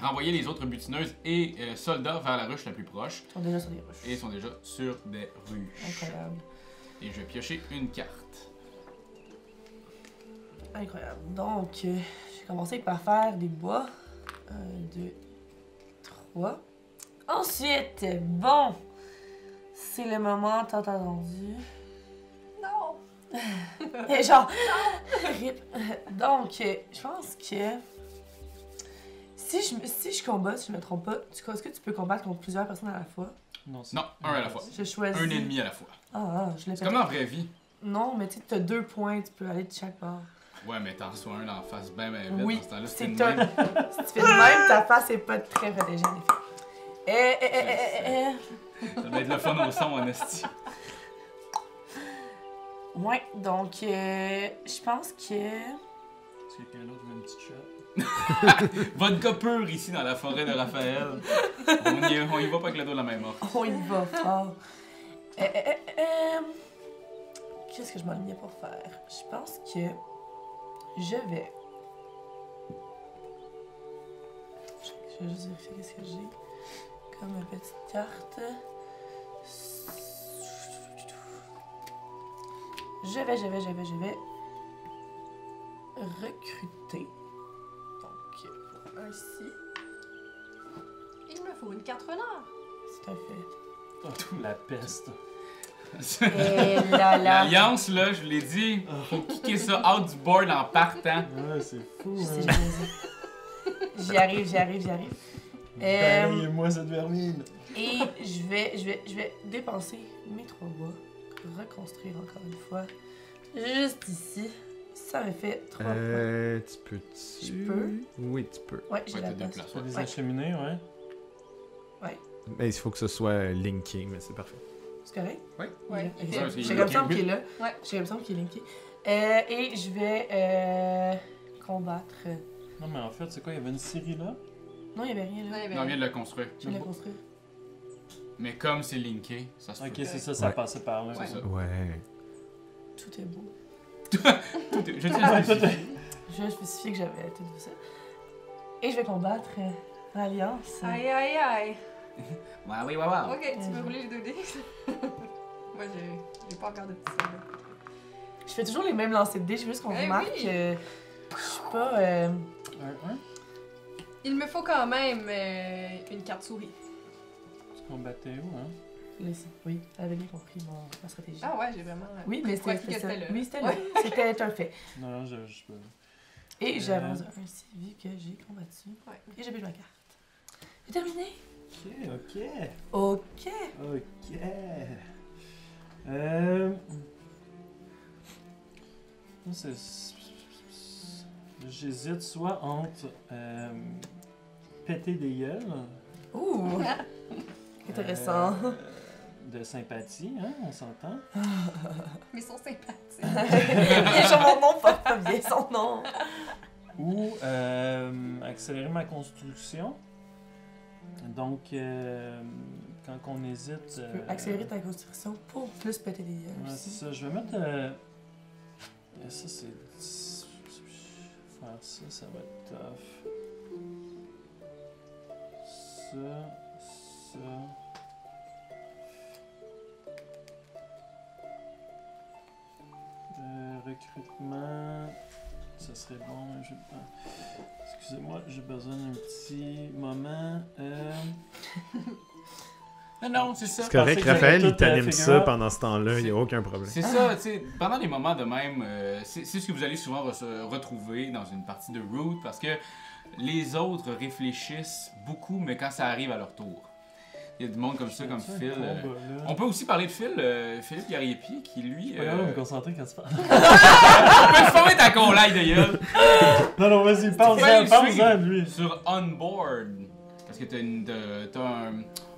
Renvoyer les autres butineuses et soldats vers la ruche la plus proche. Ils sont déjà sur des ruches. Et ils sont déjà sur des ruches. Incroyable. Et je vais piocher une carte. Incroyable. Donc, j'ai commencé par faire des bois. 1, 2, 3. Ensuite, bon, c'est le moment tant attendu. Non! Et genre, rip. Donc, je pense que si je combat, si je me trompe pas, est-ce que tu peux combattre contre plusieurs personnes à la fois? Non, Non, un à la fois. Je choisis. Un ennemi à la fois. Je l'ai C'est fait. comme dans la vraie vie. Non, mais tu sais, t'as 2 points, tu peux aller de chaque part. Ouais, mais t'en reçois un en face ben vite. Oui, dans ce temps-là, c'est une un. même. Si tu fais de même, ta face est pas très protégée, en effet. Ça va être le fun au son, en esti. Ouais, donc, je pense que. Est-ce que quelqu'un d'autre veut une petite shot? Vodka pur ici dans la forêt de Raphaël. On y va pas avec le dos de la même offre. On y va fort. Qu'est-ce que je m'alignais pour faire? Je pense que je vais. Je vais juste vérifier qu'est-ce que j'ai comme une petite carte. Je vais recruter. Donc, ainsi, Il me faut une carte renard. c'est un fait. Oh, la peste. Et là là. L'alliance, là, je vous l'ai dit, faut kicker ça out du board en partant. Ouais, c'est fou. Je sais, Hein. je sais. J'y arrive. Balayez-moi cette vermine. Et je vais dépenser mes 3 bois, reconstruire encore une fois, juste ici. Ça me fait 3 points. Tu peux. Je peux? Oui, tu peux. Ouais, j'ai Ouais, la t'as deux place. places. Tu peux les Ouais. acheminer, ouais. Mais il faut que ce soit linké, mais c'est parfait. C'est correct? Oui. Ouais. Ok. Ouais, parce qu'il J'ai est comme ça linké. qu'il est là. Ouais. J'ai comme ça qu'il est linké. Et je vais combattre. Non, mais en fait, c'est quoi? Il y avait une série là? Non, il n'y avait rien là. Ouais, Non, on vient de le construire. Je vais la construire. Mais comme c'est linké, ça se Ok, fait. c'est ça, ça Ouais. passait par là. C'est ça. Ouais. Tout est beau. Tout est- Je tiens à Ouais, spécifier. Je vais spécifier que j'avais tout ça. Et je vais combattre l'Alliance. Aïe, aïe, aïe. Ouais, oui, ouais, ouais. Ok, tu peux rouler les 2 dés. Moi, j'ai pas encore de petits là. Je fais toujours les mêmes lancers de dés, je veux juste qu'on Eh remarque oui. que je suis pas. Un. Il me faut quand même une carte souris. Tu combattais où, hein? Laissez. Oui, t'avais bien compris ma stratégie. Ah ouais, j'ai vraiment. Oui, mais Ouais, c'était que ça. c'était là. Oui, c'était là. Ouais. C'était un fait. Non, je peux. Et j'avance ainsi, vu que j'ai combattu. Ouais. Et j'ai pris ma carte. C'est terminé. Ok. Ok. Moi, j'hésite soit entre péter des gueules. Ouh. Intéressant. De sympathie, hein, on s'entend. Mais ils sont sympathiques. Bien sûr, mon nom porte pas bien son nom. Ou accélérer ma construction. Donc, quand on hésite. Tu peux accélérer ta construction pour plus péter des gueules Ouais, aussi. c'est ça. Je vais mettre. Ça, c'est. Faire ça, ça va être tough. Ça. Recrutement. Ça serait bon. Excusez-moi, j'ai besoin d'un petit moment. Non, c'est ça. C'est correct, pensais que Raphaël, j'avais il tout, t'anime figure ça out. pendant ce temps-là, il n'y a aucun problème. C'est ça, tu sais, pendant les moments de même, c'est ce que vous allez souvent retrouver dans une partie de Root parce que les autres réfléchissent beaucoup, mais quand ça arrive à leur tour. Il y a du monde comme ça, comme Phil. On peut aussi parler de Phil, Philippe Guerrier-Pied, qui lui. Je vais me concentrer quand tu parles. On peut te former ta colaille de gueule Non, vas-y, peux aller le parle-en, suivre. lui. sur Onboard. Parce que t'as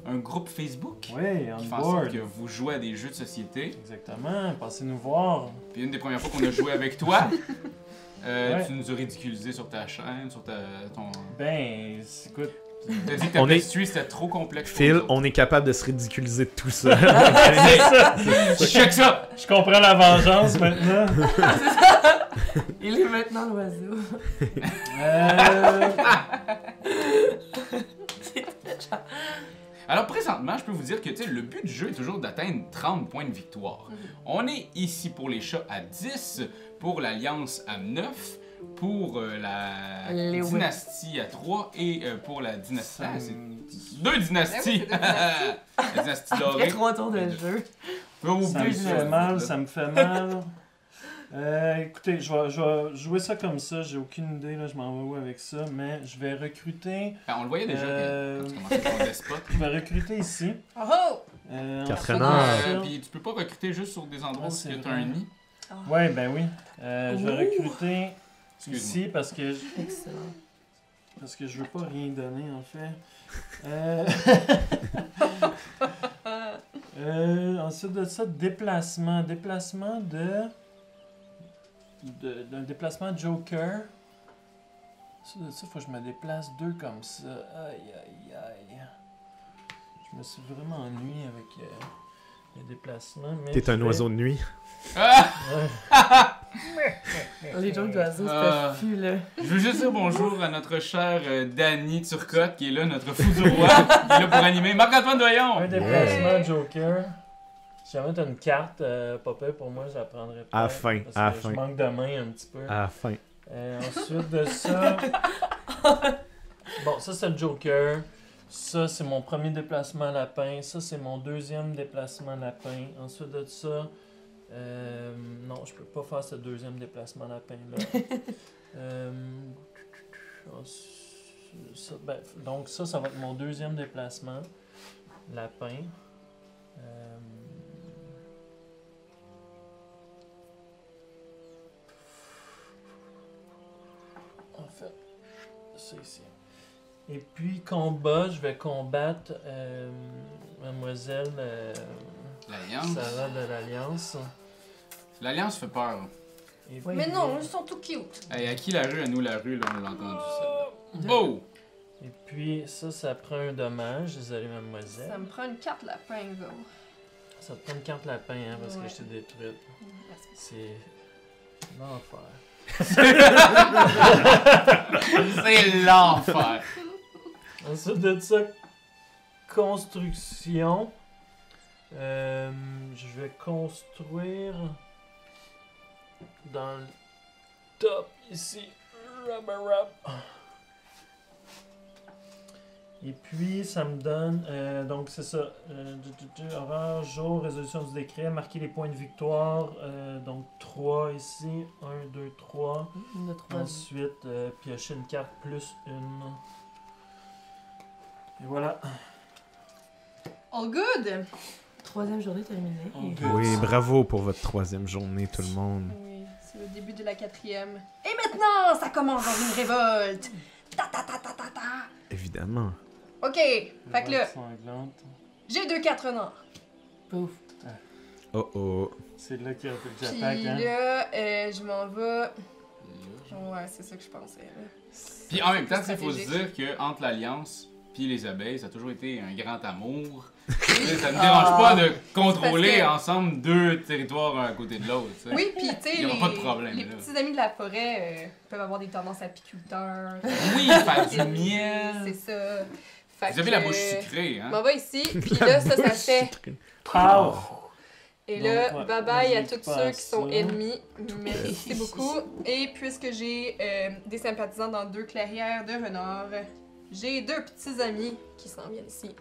un groupe Facebook Oui, on qui fait en sorte board. que vous jouez à des jeux de société. Exactement, passez nous voir. Puis une des premières fois qu'on a joué avec toi, Ouais. tu nous as ridiculisé sur ta chaîne, sur ton... Ben, écoute, T'as dit que ta On est- PS3 c'était trop complexe pour Phil, nous autres. on est capable de se ridiculiser de tout ça. Check ça! je comprends la vengeance maintenant. Il est maintenant l'oiseau. Alors présentement, je peux vous dire que tu sais, le but du jeu est toujours d'atteindre 30 points de victoire. On est ici pour les chats à 10, pour l'Alliance à 9, pour la Les dynastie à 3 et pour la dynastie... Ah, c'est deux Ben oui, dynasties! c'est deux dynasties. La dynastie Après dorée. 3 tours de jeu. Oh, Ça me oui, fait mal, ça me fait mal. Écoutez, je vais jouer ça comme ça, j'ai aucune idée, là, je m'en vais où avec ça, mais je vais recruter. Ah, on le voyait déjà Euh, quand tu commençais ton despote. Je vais recruter ici. Oh oh! Quatre ensuite renards. de ça- Puis tu peux pas recruter juste sur des endroits Ah, où c'est tu as vrai. un nid. Ouais, ben oui. Je vais Ouh. recruter Excuse-moi. ici parce que Excellent. je veux pas rien donner en fait. Ensuite de ça, déplacement. Déplacement d'un déplacement Joker. Ensuite de ça, faut que je me déplace 2 comme ça. Aïe aïe aïe. Je me suis vraiment ennuyé avec les déplacements. mais T'es je un vais- oiseau de nuit. Ah! Ouais. Les jokes d'oiseaux, Ah. c'était fou, là. Je veux juste dire bonjour à notre cher Danny Turcotte qui est là, notre fou du roi, qui est là pour animer. Marc-Antoine Doyon! Un déplacement Joker. Si jamais t'as une carte, pas peur pour moi, je la prendrais pas. À la fin, parce à la que fin. Je manque de main un petit peu. À la fin. Ensuite de ça. Bon, ça c'est le Joker. Ça c'est mon premier déplacement lapin. Ça c'est mon deuxième déplacement lapin. Ensuite de ça. Non, je peux pas faire ce deuxième déplacement lapin là. Donc ça va être mon deuxième déplacement lapin. En fait, c'est ici. Et puis combat, je vais combattre Mademoiselle L'Alliance. Sarah de l'Alliance. L'Alliance fait peur. Et Oui. Mais non, ils sont tout cute. Hey, à qui la rue? À nous la rue, là, on l'a entendu ça. Oh! Et puis ça prend un dommage, désolé mademoiselle. Ça me prend une carte lapin, là. Ça te prend une carte lapin, hein, parce Ouais. que je t'ai détruite. C'est l'enfer. C'est l'enfer! Ensuite de ça, construction. Je vais construire dans le top ici. Et puis ça me donne, donc c'est ça, horaire, jour, résolution du décret, marquer les points de victoire, donc 3 ici, 1, 2, 3. Il y en a 3. Ensuite, piocher une carte plus une. Et voilà. All good! 3e journée terminée. Ok. Oui, bravo pour votre 3e journée, tout le monde. Oui, c'est le début de la 4e. Et maintenant, ça commence dans une révolte! Ta ta ta ta ta ta! Évidemment. Ok, fait que là, Sanglante. j'ai 2 4 renards. Pouf. Oh oh. C'est là qu'il y a que Puis j'attaque, hein. là, je m'en vais. Ouais, c'est ça que je pensais. Là. Puis en même temps, il faut se Stratégique. dire qu'entre l'Alliance puis les abeilles, ça a toujours été un grand amour. Ça ne dérange pas de contrôler Parce que- ensemble 2 territoires un à côté de l'autre. tu sais. Oui, puis tu sais, Il y aura pas de problème, les là. petits amis de la forêt peuvent avoir des tendances apiculteurs. Oui, faire du C'est miel. ça. Fait Vous avez que, la bouche sucrée, Je hein? m'en vais ici, puis là, ça fait. Pow! Et là, Donc, ouais, bye bye à n'hésite tous pas ceux à qui sont ça. ennemis. Merci beaucoup. Et puisque j'ai des sympathisants dans 2 clairières de renards, j'ai 2 petits amis qui s'en viennent ici.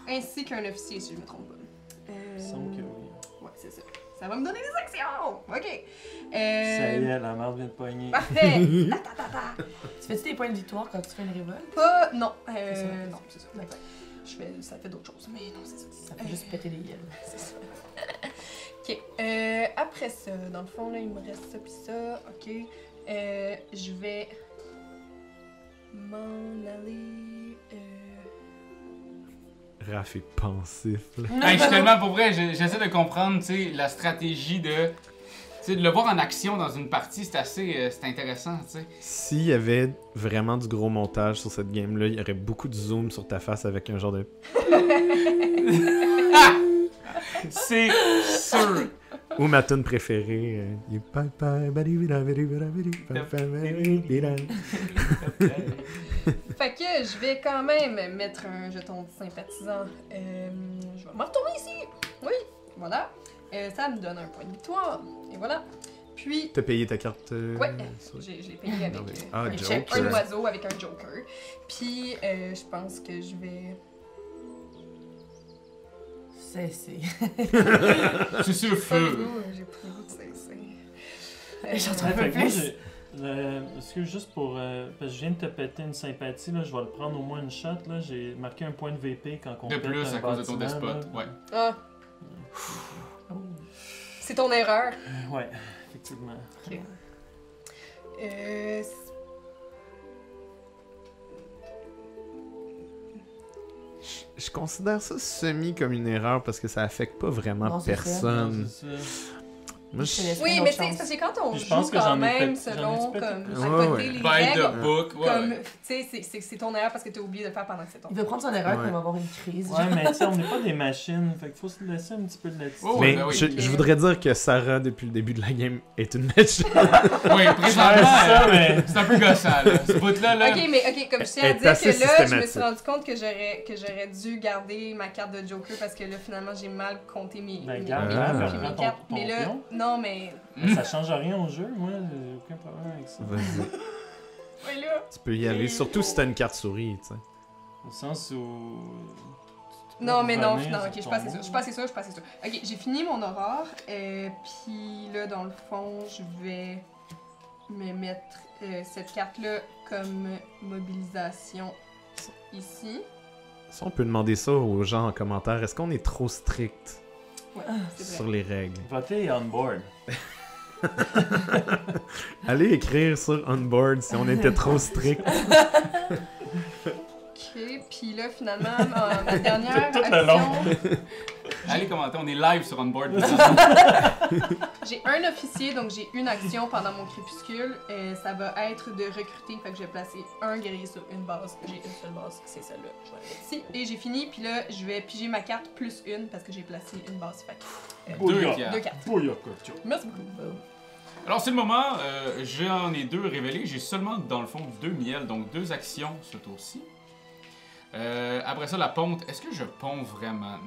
Ainsi qu'un officier, si je me trompe pas. Il semble que oui. Ouais, c'est ça. Ça va me donner des actions! Ok. Ça y est, la merde vient de pogner. Parfait! Ta, ta, ta, ta. Tu fais-tu des points de victoire quand tu fais une révolte? Pas. Non. C'est ça. Non, c'est ça. D'accord. Ça fait d'autres choses, mais non, c'est ça. Ça fait juste péter les gueules. C'est ça. Ok. Après ça, dans le fond, là, il me reste ça puis ça. Ok. Je vais m'en aller. Raph est pensif, là. Hey, je suis tellement pour vrai, j'essaie de comprendre, tu sais, la stratégie de... Tu sais, de le voir en action dans une partie, c'est assez... c'est intéressant, tu sais. S'il y avait vraiment du gros montage sur cette game-là, il y aurait beaucoup de zoom sur ta face avec un genre de... C'est sûr! Ou ma tune préférée. Fait que je vais quand même mettre un jeton de sympathisant. Je vais me retourner ici. Oui, voilà. Ça me donne un point de victoire. Et voilà. Puis, T'as payé ta carte? ouais, sur- je l'ai payé avec Ah, un Joker. oiseau avec un joker. Puis, je pense que je vais... C'est. C'est sur le Pas le feu! goût, j'ai pas le goût de cesser. J'entends Ouais, un peu fait que moi, plus. excuse, juste pour. Parce que je viens de te péter une sympathie, là, je vais le prendre au moins une shot. Là. J'ai marqué un point de VP quand on De pète plus, un à cause de ton bâtiment, despote, là. ouais. Ah, c'est ton erreur. Ouais, effectivement. Euh, Je considère ça semi comme une erreur parce que ça affecte pas vraiment Non, c'est personne. Non, c'est ça. Moi, Je te je... laisse Oui, une mais autre tu sais, chance. parce que quand on Puis je joue pense que quand j'en ai même peut-être- selon j'en ai peut-être comme plus. à Ouais, côté ouais. les By règles, the book, ouais. comme, tu sais, c'est ton erreur parce que t'as oublié de le faire pendant que c'est ton Il veut prendre son erreur Ouais. qu'on va avoir une crise. Ouais, mais tu sais, on n'est pas des machines, fait qu'il faut se laisser un petit peu de latitude. Oh, Mais ben oui. je voudrais dire que Sarah, depuis le début de la game, est une machine. Oui, Ouais, présentement, c'est ça, mais. c'est un peu gossant, là. Ce bout-là, là. Ok, mais ok, comme je tiens à Elle est dire assez que là, je me systématique. suis rendu compte que j'aurais dû garder ma carte de Joker parce que là, finalement, j'ai mal compté mes Ben, cartes. garde, Ah. Mes cartes. ton Mais là, pion. non, mais. Ça change rien au jeu, moi, j'ai aucun problème avec ça. Vas-y, Mais là. tu peux y aller, surtout si t'as une carte souris, tu sais. Au sens où. Non, mais non, revenir non, sur ok, je suis ton pas assez mot. sûre, je suis pas assez sûre, je suis pas assez sûre. Ok, j'ai fini mon aurore, puis là, dans le fond, je vais me mettre cette carte-là comme mobilisation ici. Si on peut demander ça aux gens en commentaire, est-ce qu'on est trop strict Ouais, c'est sur vrai. les règles? Votez on board. Allez écrire sur Onboard si on était trop strict. Ok, puis là, finalement, ma dernière Tout le long. action, Allez commenter, on est live sur Onboard. j'ai un officier, donc j'ai une action pendant mon crépuscule. Ça va être de recruter, fait que je vais placer un guerrier sur une base. J'ai une seule base, c'est celle-là. Je vais la mettre ici. Et j'ai fini, puis là, je vais piger ma carte plus une parce que j'ai placé une base. Fait que, Deux Bouillard. cartes. deux cartes. Bouillard, coach. Merci beaucoup. Alors, c'est le moment. J'en ai deux révélés. J'ai seulement, dans le fond, 2 miels, donc 2 actions ce tour-ci. Après ça, la ponte. Est-ce que je ponds vraiment?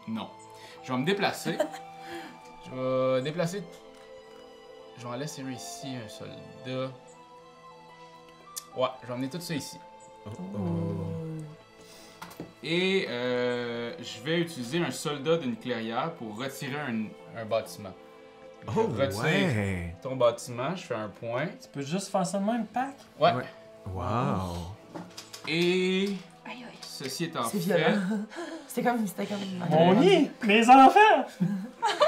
Non. Je vais me déplacer. Je vais déplacer. Je vais en laisser un ici, un soldat. Ouais, je vais emmener tout ça ici. Et je vais utiliser un soldat d'une clairière pour retirer un bâtiment. Je Oh, retire ouais! ton bâtiment, je fais un point. Tu peux juste faire ça de même, pack? Ouais. Ouais. Wow! Et Aïe aïe. ceci étant C'est fait. violent. C'était comme. Mon nid! Mes enfants!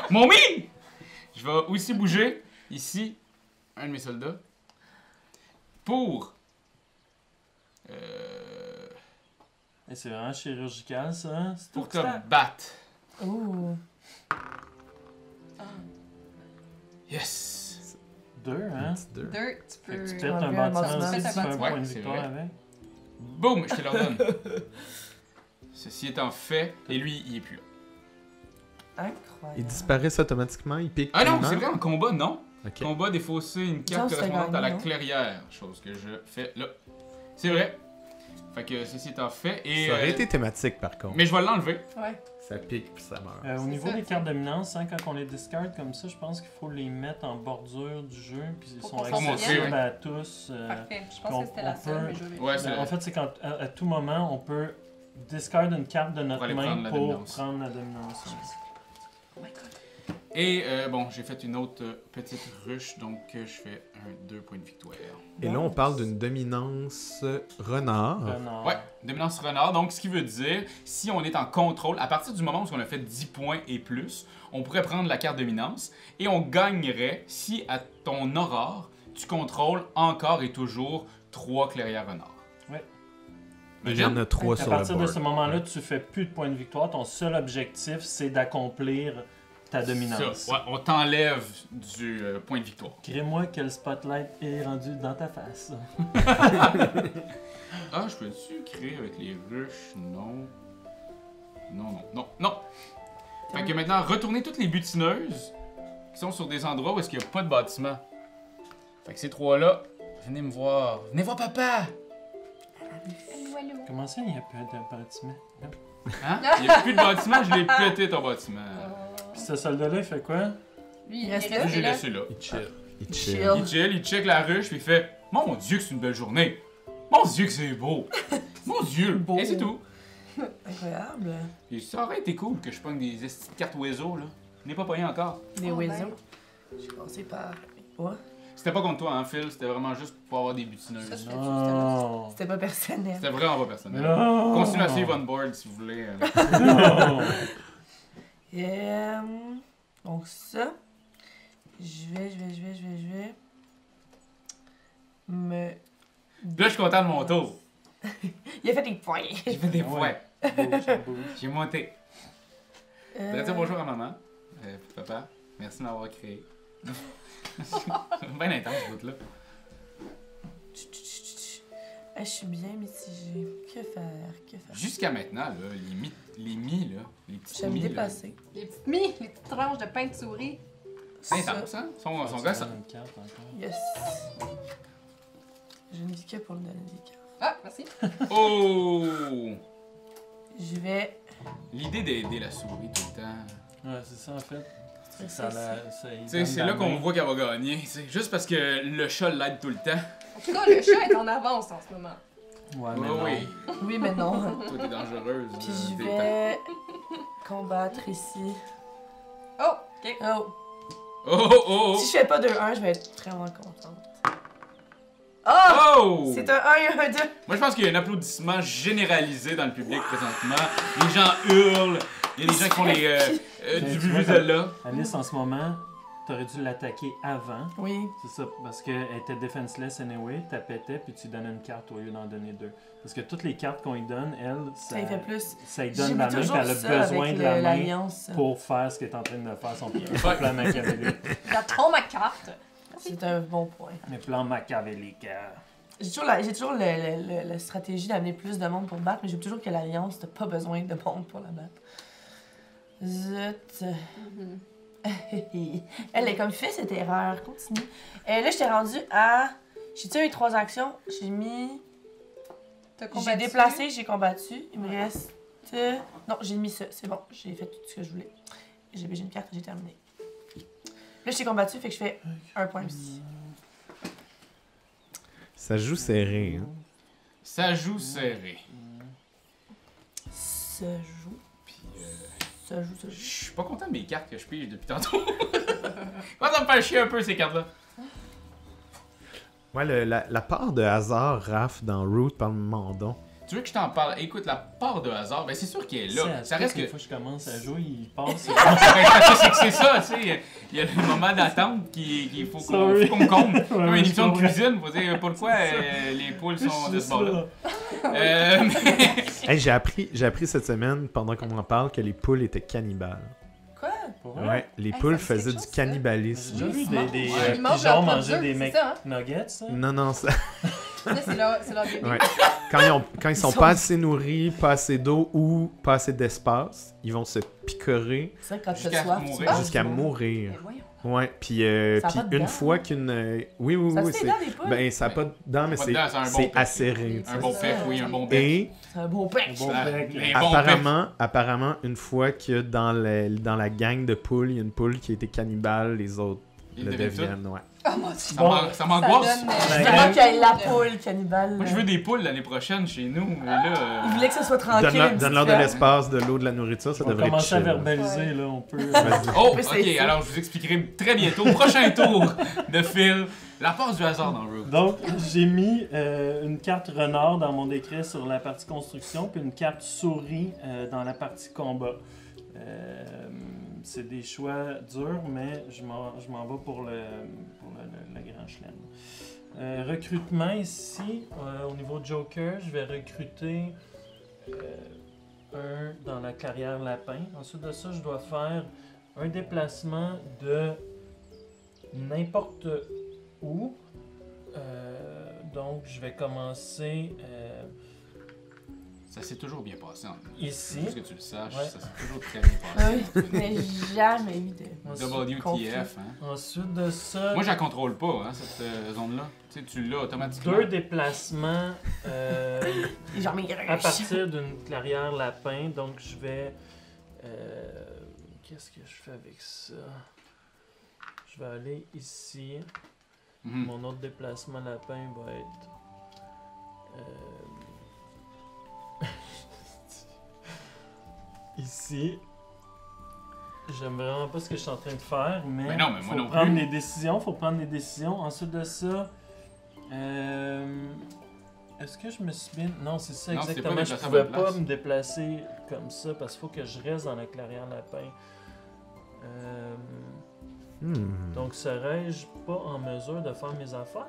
Mon mi! Je vais aussi bouger ici un de mes soldats pour. Et c'est vraiment chirurgical, ça. Hein? C'est Pour tout te ça. battre. Ouh. Yes! 2, hein? Deux, tu Fait peux. que tu pètes enlever un un bâtiment bâtiment. aussi, tu fais un Ouais, point de c'est victoire vrai. avec. Boum! Je te le redonne. Ceci étant fait, et lui, il est plus là. Incroyable. Il disparaît automatiquement, il pique. Ah non, tout le c'est monde? vrai, en combat, non. Ok. Combat, défausser une carte Ça, c'est correspondante à la gagné, non? clairière. Chose que je fais là. C'est vrai. Fait que ceci étant fait, et. Ça aurait été thématique par contre. Mais je vais l'enlever. Ouais. Ça pique puis ça meurt. Au C'est niveau ça, des c'est- cartes dominance, hein, quand on les discard comme ça, je pense qu'il faut les mettre en bordure du jeu, puis ils Pour sont qu'on s'en accessibles souvienne. à tous. Parfait. Je pense on- que c'était la on seule, peut- mais je vais. Ouais, c'est En fait, c'est quand à tout moment, on peut discard une carte de notre aller main prendre la pour dominance. prendre la dominance. Oh my god. Et bon, j'ai fait une autre petite ruche, donc je fais 2 points de victoire. Et là, on parle d'une dominance renard. Renard. Ouais, dominance renard. Donc, ce qui veut dire, si on est en contrôle, à partir du moment où on a fait 10 points et plus, on pourrait prendre la carte dominance et on gagnerait si à ton aurore, tu contrôles encore et toujours 3 clairières renards. Il y en a 3 À sur le partir de board. ce moment-là, tu fais plus de points de victoire. Ton seul objectif, c'est d'accomplir ta dominance. Ça, ouais, on t'enlève du point de victoire. Crée-moi que le spotlight est rendu dans ta face. Ah, je peux-tu créer avec les ruches? Non. Non. Fait que maintenant, retournez toutes les butineuses qui sont sur des endroits où est-ce qu'il n'y a pas de bâtiment. Fait que ces 3-là, venez me voir. Venez voir papa! Voilà. Comment ça, il y a peu de bâtiment? Hein? Il n'y a plus de bâtiment, je l'ai pété ton bâtiment. Puis ce soldat-là, il fait quoi? Lui, Il il reste est là. là. J'ai laissé là. Il chill. Il Chill. chill. Il chill, il check la ruche, puis il fait Mon Dieu, que c'est une belle journée! Mon Dieu, que c'est beau! Mon Dieu! Beau. Et c'est tout. Incroyable. Puis ça aurait été cool que je pogne des esti de cartes oiseaux, là. Je n'ai pas pogné encore. Des Oh, oiseaux. ben. J'ai commencé par. Quoi? C'était pas contre toi, hein, Phil, c'était vraiment juste pour avoir des Ça, butineuses. je- Non! C'était pas personnel. C'était vraiment pas personnel. Non! Continuez à suivre on board si vous voulez. Non! Donc ça. Je vais. Me. Là, je suis content de mon tour. Il a fait des points. J'ai fait des Ouais. points. Bouge. J'ai monté. Je voudrais dire bonjour à maman. Papa, merci de m'avoir créé. Bien intense, ce bout-là. Je suis bien mitigée. Que faire? Jusqu'à maintenant, là, les mi, là, les petites Je vais me mi, là, déplacer. Les petites mie, les petites tranches de pain de souris. c'est Ça. intense, hein? Son Tu gars, ça... donnes une carte encore. Yes. Je ne vis que pour le donner des cartes. Ah, merci. Oh! Je vais. L'idée d'aider la souris tout le temps. Ouais, c'est ça en fait. C'est Ça, ça. Tu sais, c'est là qu'on voit qu'elle va gagner. C'est juste parce que le chat l'aide tout le temps. En tout cas, le chat est en avance en ce moment. Ouais, mais Oui, non. oui. Oui, mais non. Toi, t'es dangereuse. Puis je t'es- vais combattre ici. Oh, ok. Oh. Oh! Si je fais pas 2-1, je vais être vraiment contente. Oh! Oh! C'est un 1 et un 2. Moi, je pense qu'il y a un applaudissement généralisé dans le public présentement. Les gens hurlent. Il y a des gens qui font du Tu vois, Vuvuzela. Alice, en ce moment, t'aurais dû l'attaquer avant. Oui. C'est ça, parce qu'elle était defenseless anyway, t'as pété, puis tu donnais une carte au lieu d'en donner 2. Parce que toutes les cartes qu'on lui donne, elle, Ça lui fait plus. ça lui J'ai donne vu la main, puis toujours elle a ça besoin avec de la main l'alliance. pour faire ce qu'elle est en train de faire, son plan machiavélique. J'attends ma carte. C'est un bon point. Le plan machiavélique. J'ai toujours la stratégie d'amener plus de monde pour battre, mais j'ai toujours que l'alliance, t'as pas besoin de monde pour la battre. Zut. Elle est comme fait cette erreur. Continue. Là, j'étais rendue à. J'ai-tu eu 3 actions? J'ai mis. T'as J'ai combattu. déplacé, j'ai combattu. Il me reste. Non, j'ai mis ça. C'est bon. J'ai fait tout ce que je voulais. J'ai une carte, j'ai terminé. Là, j'ai combattu, fait que je fais un point aussi. Ça joue serré, hein. Ça joue serré. Ça joue. Puis, Ça joue. je suis pas content de mes cartes que je pige depuis tantôt. Moi, ça me fait chier un peu, ces cartes-là. Ouais, la part de hasard, Raph, dans Root, parle-moi donc. Tu veux que je t'en parle? Écoute, la part de hasard, ben c'est sûr qu'elle est là. Ça reste que... Une fois que je commence à jouer, il passe. c'est ça, tu sais. Il y a le moment d'attente qu'il faut Sorry. qu'on compte. Ouais, Comme une je émission de comprends. cuisine, faut dire pourquoi les poules sont de ce bord-là. Ça. Mais- Hey, j'ai appris cette semaine, pendant qu'on en parle, que les poules étaient cannibales. Quoi? Pour vrai? Ouais, les Hey, poules ça me dit faisaient quelque du chose, ça. J'ai cannibalisme. déjà vu des Ouais. Ils mangent pigeons leur manger propre des œuf, c'est ça, hein? McNuggets, ça? Non, non, ça... Ça, c'est leur bébé. Ouais. Quand ils sont pas assez nourris, pas assez d'eau ou pas assez d'espace, ils vont se picorer C'est vrai que quand Jusqu'à t'as soif, mourir. tu manges jusqu'à du monde. mourir. Mais voyons. Ouais, puis Ça a pas de une dents, fois qu'une... oui, Ça oui, se fait c'est... dans des poules? Ben, ça a pas de dents, mais Pas de dents, c'est un bon c'est bec. acéré. tu Un sais. bon bec, oui, un bon bec. Et C'est un beau bec. Un bon Ah, bec. mais bon apparemment, une fois que dans la gang de poules, il y a une poule qui a été cannibale, les autres Ils le deviennent deviennent, ouais. Oh mon dieu. Ça m'angoisse. donne, La Vraiment gang- qu'il y ait la poule cannibale. Moi, je veux des poules l'année prochaine chez nous, mais là... Il voulait que ça soit tranquille. Donne-leur une donne-leur de petite l'espace, de l'eau, de la nourriture, ça On va devrait être commencer à chill. verbaliser, Ouais. là, on peut... Vas-y. Oh, Mais ok, c'est ça. alors je vous expliquerai très bientôt. Prochain tour de Phil. La part du hasard dans Root. Donc, j'ai mis une carte renard dans mon décret sur la partie construction, puis une carte souris dans la partie combat. C'est des choix durs, mais je m'en vais pour le grand chelem. Recrutement ici, au niveau Joker, je vais recruter un dans la carrière lapin. Ensuite de ça, je dois faire un déplacement de n'importe où. Donc, je vais commencer Ça s'est toujours bien passé en ici. Juste que tu le saches, Ouais. ça s'est toujours très bien passé. Oui, mais jamais eu de. WTF, hein. Ensuite de ça, Moi, je la contrôle pas, hein, cette zone-là. Tu sais, tu l'as automatiquement. 2 déplacements Genre mes à gruges. partir d'une clairière lapin. Donc, je vais... Qu'est-ce que je fais avec ça? Je vais aller ici. Mhm. Mon autre déplacement lapin va être... ici. J'aime vraiment pas ce que je suis en train de faire, mais, Mais non, mais moi faut non prendre plus. des décisions, faut prendre des décisions. Ensuite de ça, est-ce que je me suis bien... Non, c'est ça Non, c'est exactement. pas Je déplacé à pouvais votre pas place. me déplacer comme ça parce qu'il faut que je reste dans la clairière lapin. Donc serais-je pas en mesure de faire mes affaires?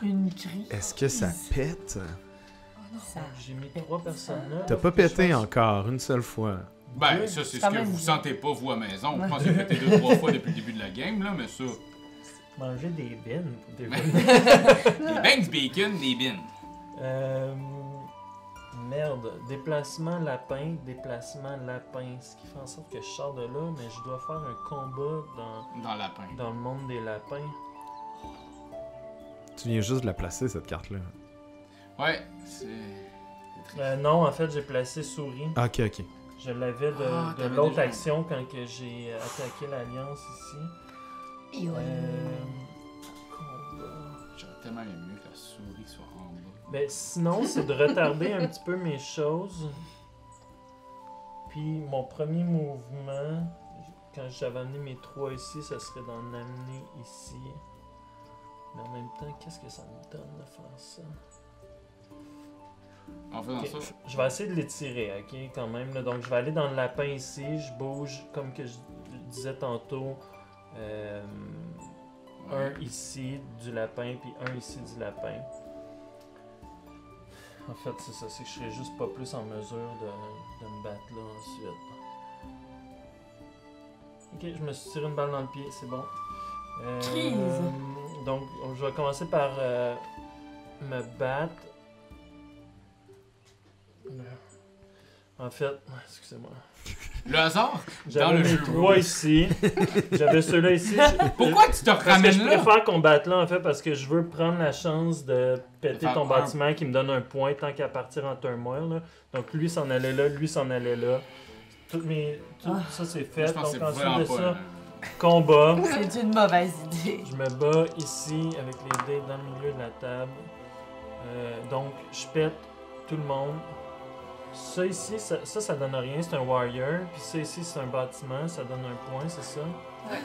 Une crise. Est-ce que ça pète? Oh non. Ça. J'ai mis 3 personnes là. T'as pas pété encore, une seule fois. Ben, Deux. ça, c'est ce Quand que même vous bien. sentez pas, vous, à maison. Vous Ouais. pensez que t'es 2-3 fois depuis le début de la game, là, mais ça... Manger des bines. Des Des bangs de bacon, des bins. Merde, déplacement lapin, ce qui fait en sorte que je sors de là, mais je dois faire un combat Dans le lapin. dans le monde des lapins. Tu viens juste de la placer, cette carte-là. Ouais, c'est... Non, en fait, j'ai placé souris. Ok, ok. Je l'avais de, Ah, de t'avais l'autre déjà- action quand que j'ai attaqué l'Alliance ici. Et ouais. Combat. J'aurais tellement aimé mieux que la souris soit en bas. Ben, sinon, c'est de retarder un petit peu mes choses. Puis mon premier mouvement, quand j'avais amené mes 3 ici, ça serait d'en amener ici. Mais en même temps, qu'est-ce que ça me donne de faire ça? En faisant Ok, ça... je vais essayer de l'étirer, ok, quand même. Là. Donc, je vais aller dans le lapin ici. Je bouge, comme que je disais tantôt, un ici du lapin, puis un ici du lapin. En fait, c'est ça, c'est que je serais juste pas plus en mesure de me battre là ensuite. Ok, je me suis tiré une balle dans le pied, c'est bon. Crise. Donc, je vais commencer par me battre. En fait, excusez-moi. Le hasard? Dans J'avais le mes jeu 3 ici. J'avais ceux-là ici. Pourquoi tu te Parce que ramènes je là? préfère qu'on batte là, en fait, parce que je veux prendre la chance de péter faire ton un. bâtiment qui me donne un point tant qu'à partir en turmoil. Là. Donc lui s'en allait là, lui s'en allait là. Tout ça c'est fait. Je pense que Donc c'est ensuite vraiment de pas... ça, combat. C'est une mauvaise idée. Je me bats ici avec les dés dans le milieu de la table. Donc je pète tout le monde. Ça ici, ça donne rien, c'est un warrior. Puis ça ici, c'est un bâtiment, ça donne un point, c'est ça? Ouais.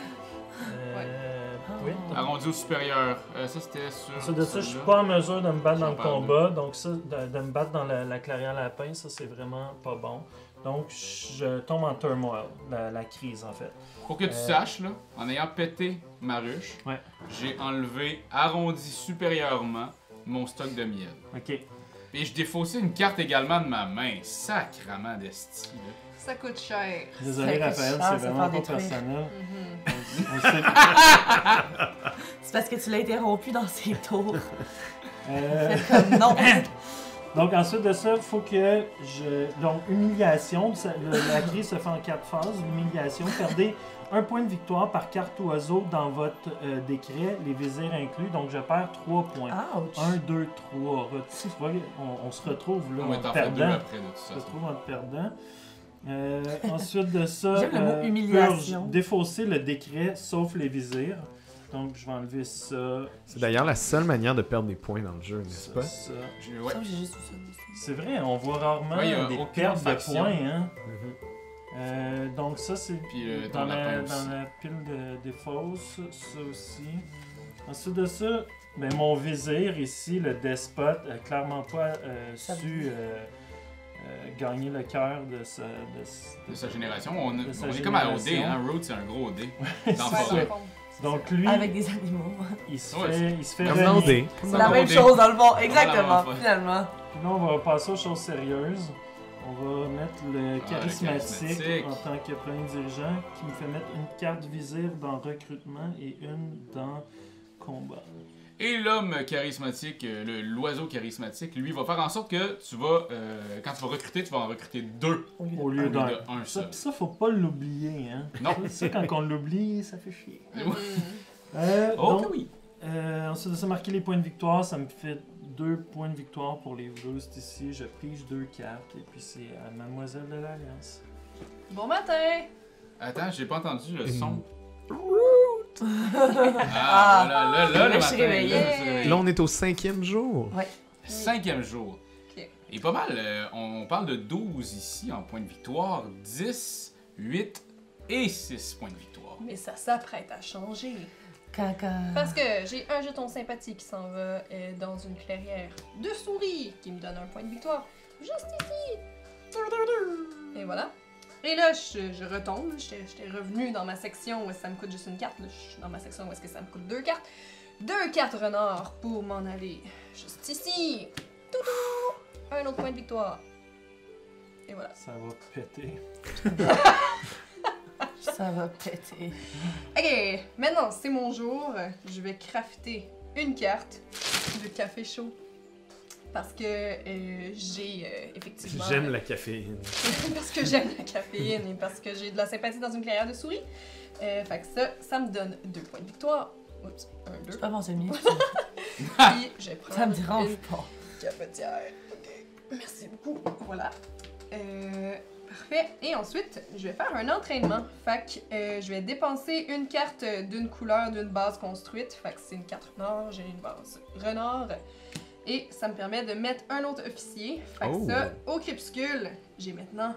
Oui. Arrondi au supérieur. Ça, c'était sur... Ensuite de ça, je suis celui-là. pas en mesure de me battre dans le J'en parle. combat. Donc ça, de me battre dans la clairière lapin, ça c'est vraiment pas bon. Donc je tombe en turmoil, la crise en fait. Pour que tu saches, là, en ayant pété ma ruche, Ouais. j'ai enlevé, arrondi supérieurement, mon stock de miel. Ok. Et je défaussais une carte également de ma main. Sacrament d'esti, là. Ça coûte cher. Désolé Ça Raphaël, coûte cher, c'est se vraiment faire pas détruire. personnel. Mhm. On sait- C'est parce que tu l'as interrompu dans ses tours. Euh, Comme non. Donc ensuite de ça, il faut que je... Donc humiliation, la crise se fait en 4 phases. L'humiliation, perdez un point de victoire par carte oiseau dans votre décret, les vizirs inclus. Donc je perds 3 points. Ouch. 1, 2, 3. Tu vois, on se retrouve là On va en t'en faire deux perdant. après, de toute On se façon. retrouve en perdant. Ensuite de ça, J'aime le mot humiliation. purge, défausser le décret sauf les vizirs. Donc je vais enlever ça. C'est d'ailleurs la seule manière de perdre des points dans le jeu, n'est-ce Ça, pas? ça. Ouais. Ça, j'ai juste vu ça aussi. C'est vrai, on voit rarement Ouais, y a des aucune pertes de faction. points. Hein? Mhm. Donc ça c'est Puis dans, ton lapin la, aussi. dans la pile des fausses, ça aussi. Ensuite de ça, ben, mon vizir ici, le despote, a clairement pas Ça su gagner le cœur de De sa génération, on De sa est comme à OD, génération. hein. Root, c'est un gros OD. C'est Dans ça. forêt. Donc lui, Avec des animaux. il se Ouais, fait Comme renier. dans D. C'est la même Dé. chose dans le fond, exactement, Voilà, ouais. finalement. Puis là, on va passer aux choses sérieuses. On va mettre le charismatique charismatique. en tant que premier dirigeant qui me fait mettre une carte visible dans recrutement et une dans combat. Et l'homme charismatique, l'oiseau charismatique, lui, va faire en sorte que tu vas, quand tu vas recruter, tu vas en recruter 2 Au lieu d'un. de un Ça, seul. ça, faut pas l'oublier, hein. Non. Ça, quand on l'oublie, ça fait chier. Oh, Donc, que oui. ensuite de ça, marquer les points de victoire, ça me fait 2 points de victoire pour les Vroust ici. Je pige 2 cartes et puis c'est à Mademoiselle de l'Alliance. Bon matin! Attends, j'ai pas entendu le Une- son. Ah. Là, Je le me matin. suis réveillée. là, je me suis réveillée. Là, on est au 5e jour. 5e jour. Ok. Et pas mal, on parle de 12 ici en points de victoire, 10, 8 et 6 points de victoire. Mais ça s'apprête à changer. Caca. Parce que j'ai un jeton sympathie qui s'en va dans une clairière de souris qui me donne un point de victoire. Juste ici! Et voilà. Et là, je retombe. J'étais revenu dans ma section où ça me coûte juste une carte. Là, je suis dans ma section où est-ce que ça me coûte 2 cartes. 2 cartes renards pour m'en aller juste ici. Toutou! Un autre point de victoire. Et voilà. Ça va péter. Ça va péter. Ok, maintenant c'est mon jour. Je vais crafter une carte de café chaud. Parce que j'ai effectivement. J'aime la caféine. Parce que j'aime la caféine et parce que j'ai de la sympathie dans une clairière de souris. Fait que ça me donne 2 points de victoire. Oups, 1, 2. C'est pas mon semi. Puis je vais prendre Ça me dérange une pas. cafetière. Ok, merci beaucoup. Voilà. Parfait. Et ensuite, je vais faire un entraînement. Fait que je vais dépenser une carte d'une couleur d'une base construite. Fait que c'est une carte renard, j'ai une base renard. Et ça me permet de mettre un autre officier. Fait que Oh. ça, au crépuscule, j'ai maintenant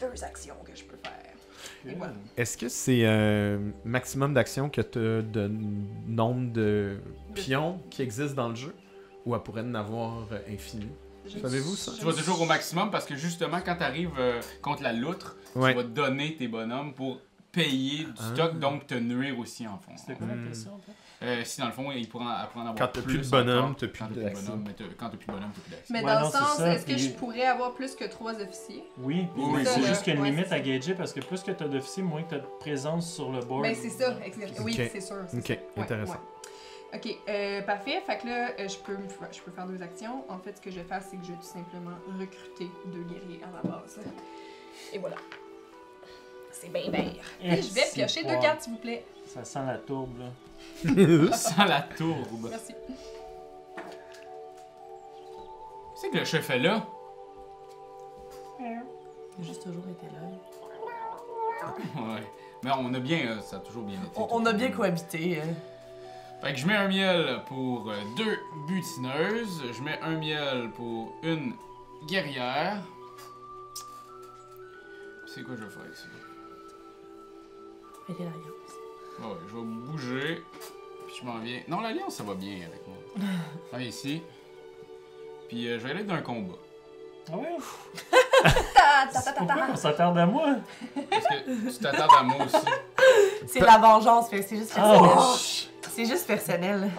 2 actions que je peux faire. Et voilà. Est-ce que c'est un maximum d'actions que tu as de nombre de pions qui existent dans le jeu? Ou elle pourrait en avoir infini? Savez-vous ça? Tu vas toujours au maximum parce que justement, quand tu arrives contre la loutre, Ouais. tu vas donner tes bonhommes pour payer du stock, donc te nuire aussi en fond. C'était quoi la question, toi? Si dans le fond, il pourra en avoir Quand t'as plus. plus de bonhomme, encore. t'as plus Quand t'as d'action. bonhomme, mais quand t'as plus de bonhomme, t'as plus d'action. Mais Ouais, dans non, le c'est sens, ça, est-ce que puis- je pourrais avoir plus que 3 officiers? Oui, puis Oui, c'est ça, juste qu'il y a une ouais, limite c'est à ça. gager parce que plus que tu as d'officiers, moins que tu as de présence sur le board. Ben c'est ça, exactement. Oui, Ok. c'est sûr. c'est Ok, ça. Ouais, intéressant. ouais. Ok, parfait. Fait que là, je peux faire 2 actions. En fait, ce que je vais faire, c'est que je vais tout simplement recruter 2 guerriers à la base. Et voilà. C'est bien vert. Et je vais piocher 2 cartes, s'il vous plaît. Ça sent la tourbe, là. Sans la tourbe. Merci. C'est que le chef est là. Il a juste toujours été là. Ouais. Mais on a bien, ça a toujours bien été. On a bien cohabité. Fait que je mets un miel pour 2 butineuses. Je mets un miel pour une guerrière. C'est quoi je vais faire avec ça? Fêter l'alliance. Ah ouais, je vais bouger. Puis je m'en viens. Non, l'alliance, ça va bien avec moi. Je m'en viens ici. Puis je vais aller d'un combat. Ah ouais? Ta ta ta ta Pourquoi ta. on s'attarde à moi? Parce que tu t'attardes à moi aussi. C'est la vengeance, fait que c'est juste personnel. C'est juste personnel.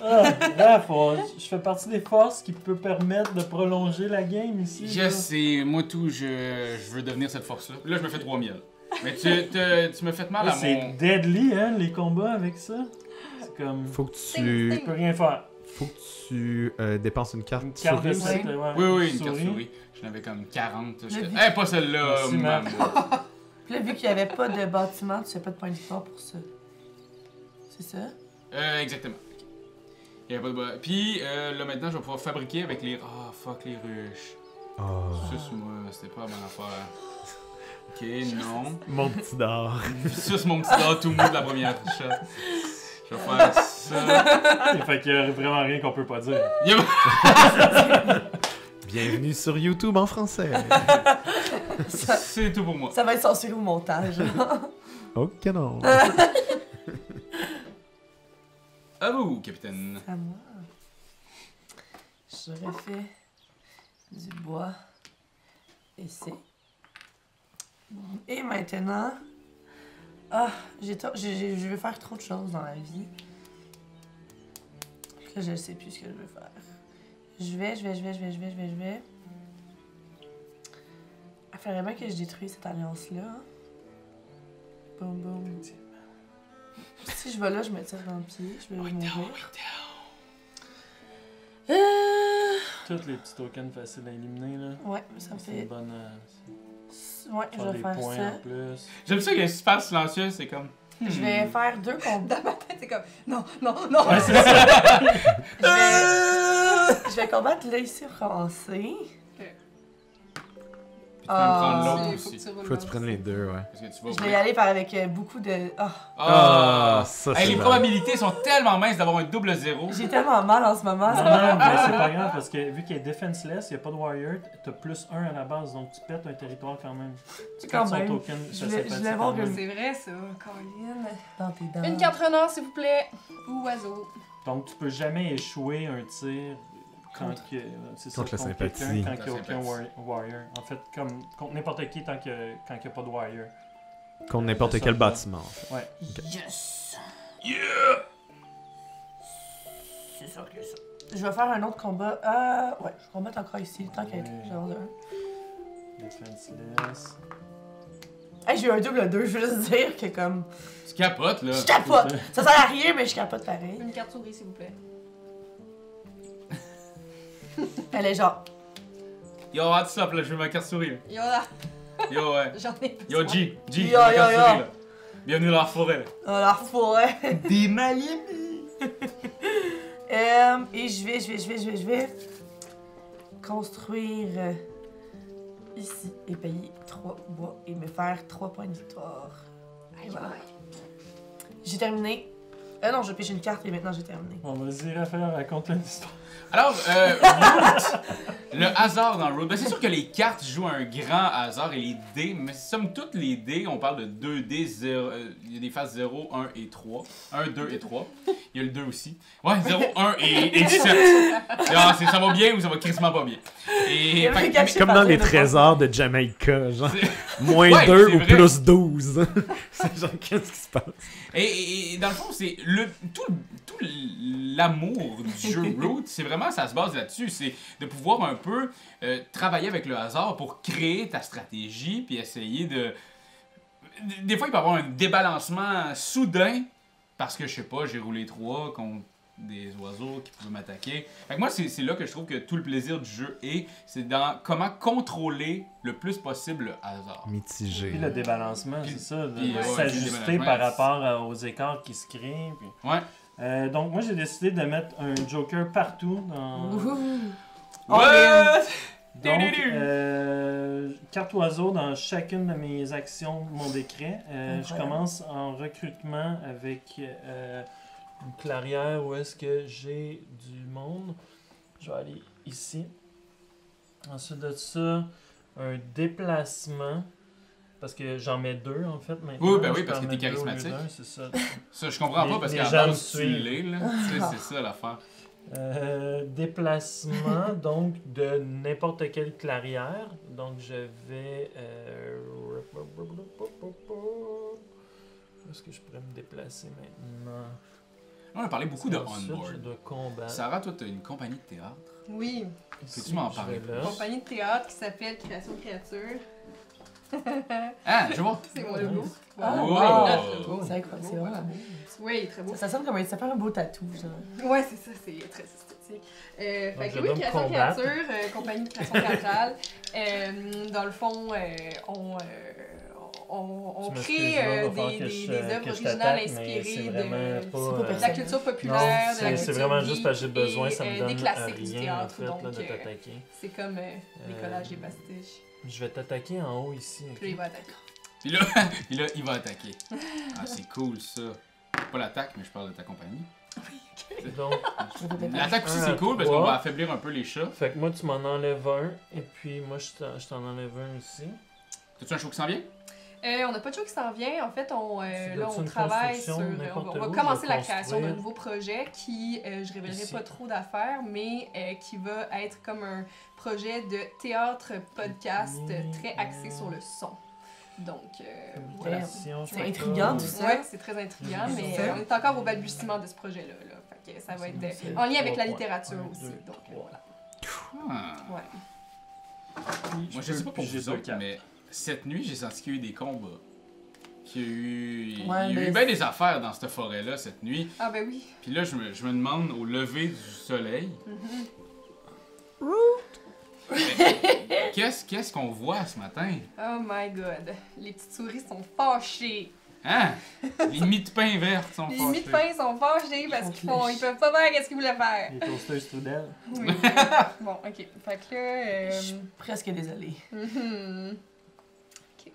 Ah, là, je fais partie des forces qui peut permettre de prolonger la game ici. Je là. sais, moi tout, je veux devenir cette force-là. Là, je me fais 3 miels. Mais tu me fais mal Ouais, à c'est mon... deadly, hein, les combats avec ça. C'est comme. Faut que Ting, tu, ting. Je peux rien faire. faut que tu dépenses une carte Une carte de souris. site, ouais. Oui, une carte souris. J'en avais comme 40. Le- Eh, pas celle-là, Merci, Matt. maman. Puis là, vu qu'il n'y avait pas de bâtiment, tu fais pas de point de victoire pour ça. C'est ça? Exactement. Il y avait pas de... Puis là maintenant, je vais pouvoir fabriquer avec les... Ah, fuck les ruches. Oh, Suce-moi, c'était pas la bonne affaire. Ok, non. mon petit dard. Suce mon petit doigt tout mou de la première shot. Je vais faire ça. Fait qu'il y a vraiment rien qu'on peut pas dire. Bienvenue sur YouTube en français. Ça, C'est tout pour moi. ça va être censuré au montage. Ok, non. À vous, capitaine. À moi. Je refais du bois. Et c'est. Et maintenant, Ah, je veux faire trop de choses dans la vie. Que je sais plus ce que je veux faire. Je vais. Il faudrait bien que je détruise cette alliance-là. Boum, boum. Si je vais là, je me tire dans le pied. Je vais mourir. Tous les petits tokens faciles à éliminer, là. Ouais, ça me C'est une fait... bonne... Ouais, je faire vais des faire points ça. en plus. J'aime ça qu'il y a un super silencieux, c'est comme. Je vais faire 2 combats. Dans ma tête, c'est comme non. Ouais, c'est ça. Je vais combattre là ici pour commencer. Puis tu peux me prendre l'autre Faut que aussi. tu roules Faut que tu prennes les deux, ouais. Parce que tu vas Je vais y aller avec beaucoup de... Ah, Ah! ça, Hey, les mal. probabilités sont tellement minces d'avoir un double 0. j'ai tellement mal en ce moment. Non, non, mais c'est pas grave parce que vu qu'il est defenseless, il n'y a pas de warrior, t'as plus 1 à la base, donc tu pètes un territoire quand même. Tu Quand pètes son même. token, Je ça voulais- sympathie je voulais voir quand même. C'est vrai, ça, Colin. Dans tes dents. Une carte renard, s'il vous plaît. Ou oiseau. Donc tu peux jamais échouer un tir quand c'est ça, Contre la sympathie. quelqu'un, quand il n'y a La aucun sympathie. warrior. En fait, comme contre n'importe qui quand il n'y a pas de warrior. Contre n'importe Ça, quel ça. bâtiment, en fait. Ouais. Yes! Yeah! C'est sûr que ça. Je vais faire un autre combat. Ouais, je vais combattre encore ici, tant qu'à être. Ouais. J'en ai un. Defenseless. Hey, j'ai eu un double 2, je veux juste dire que comme. Tu capotes, là. Je capote! Ça sert à rien, mais je capote pareil. Une carte souris, s'il vous plaît. Elle est genre. Yo, hâte stop, là, je veux ma carte souris. Là. Yo là, Yo, ouais. j'en ai Yo, besoin. G, Yo, je veux ma carte yo, souris, yo. là. Bienvenue dans la forêt, là. Dans la forêt. Des Maliens. Et je vais construire ici et payer 3 bois et me faire 3 points de victoire. Et voilà. J'ai terminé. Non, je pêche une carte et maintenant j'ai terminé. On va dire Raphaël, raconte une histoire. Alors, Root, le hasard dans Root, ben, c'est sûr que les cartes jouent un grand hasard et les dés, mais somme toute les dés, on parle de 2 dés, 0, il y a des phases 0, 1 et 3. 1, 2 et 3. Il y a le 2 aussi. Ouais, 0, 1 et 7. Ah, ça va bien ou ça va crissement pas bien. Et, Il fait- y a caché Comme dans Patrick les de trésors de Jamaïca, genre. Moins Ouais, 2 c'est ou vrai. plus 12. C'est genre, qu'est-ce qui se passe? Et dans le fond, c'est tout l'amour du jeu Root, c'est vraiment, ça se base là-dessus. C'est de pouvoir un peu travailler avec le hasard pour créer ta stratégie, puis essayer de... Des fois, il peut y avoir un débalancement soudain, parce que, je sais pas, j'ai roulé 3 contre des oiseaux qui pouvaient m'attaquer. Fait que moi, c'est là que je trouve que tout le plaisir du jeu est, c'est dans comment contrôler le plus possible le hasard. Mitigé. Puis le débalancement, Puis- c'est ça, de puis, ouais, s'ajuster puis le par débalancement, rapport aux écarts qui se créent. Puis... Ouais. Donc moi j'ai décidé de mettre un joker partout dans... What? Donc, carte oiseau dans chacune de mes actions, mon décret. Je Incroyable. commence en recrutement avec une clairière où est-ce que j'ai du monde. Je vais aller ici. Ensuite de ça, un déplacement. Parce que j'en mets 2 en fait maintenant. Oui, ben oui, Je parce peux que en t'es mettre 2 au lieu charismatique. d'un, c'est ça. Ça, je comprends Les- pas parce les qu'à gens la me base, tu suivent. l'es, là. Tu sais, c'est ça l'affaire. Déplacement, donc de n'importe quelle clairière. Donc je vais. Où est-ce que je pourrais me déplacer maintenant? On a parlé beaucoup de Ensuite, je on-board. dois combattre. Sarah, toi, t'as une compagnie de théâtre. Oui, Ici, Peux-tu m'en je parler vais là. compagnie de théâtre qui s'appelle Création Créature. Ah, je vois. C'est mon logo. Ah, Wow. wow. C'est incroyable, c'est vraiment beau. Oui, très beau. Ça sonne comme ça fait un beau tatou, genre. Ouais, c'est ça, c'est très esthétique. Fait Donc, que je oui, dois me Création combattre. Créature, compagnie de création théâtrale. Dans le fond, on Tu crée m'excuseras, va falloir des que je- œuvres que je originales t'attaque, mais inspirées c'est vraiment de pas, c'est pas la personnel. culture Non, populaire, de la c'est culture vraiment juste parce que j'ai geek besoin, ça me et donne des classiques du rien en théâtre. fait là, Donc, de t'attaquer. c'est comme les collages et pastiches. Je vais t'attaquer en haut ici. ok? Puis là, il va attaquer. Puis là, il va attaquer. Ah, c'est cool, ça. Pas l'attaque, mais je parle de ta compagnie. Donc, L'attaque aussi, Un à c'est cool parce trois. qu'on va affaiblir un peu les chats. fait que moi tu m'en enlèves un, et puis moi je t'en enlève un aussi. T'as-tu un show qui s'en vient? On n'a pas de show qui s'en vient. En fait, C'est là, on une travaille sur. construction, On n'importe va où, commencer je la vais création d'un construire. nouveau projet qui, je révélerai Ici. pas trop d'affaires, mais qui va être comme un projet de théâtre podcast très axé sur le son. Donc, Relation, C'est je sais intriguant, pas. tout ça. ouais, c'est très intriguant, mais C'est ça. on est encore au balbutiement de ce projet-là. Là. Fait que ça va être en lien avec la littérature aussi. Donc, voilà. Ah. Ouais. Moi, je sais pas pour vous autres, mais cette nuit, j'ai senti qu'il y a eu des combats. Qu'il y a eu, il y a eu bien des affaires dans cette forêt-là cette nuit. Ah ben oui. Puis là, je me demande, au lever du soleil, qu'est-ce qu'on voit ce matin? Oh my god. Les petites souris sont fâchées. Hein? Les mie-de-pain vertes sont Les fâchés. mie-de-pain sont fâchés parce qu'ils peuvent pas faire ce qu'ils voulaient faire. Les toasters strudel. Oui. Bon, ok. Fait que là... Je suis presque désolée. mhm. Ok.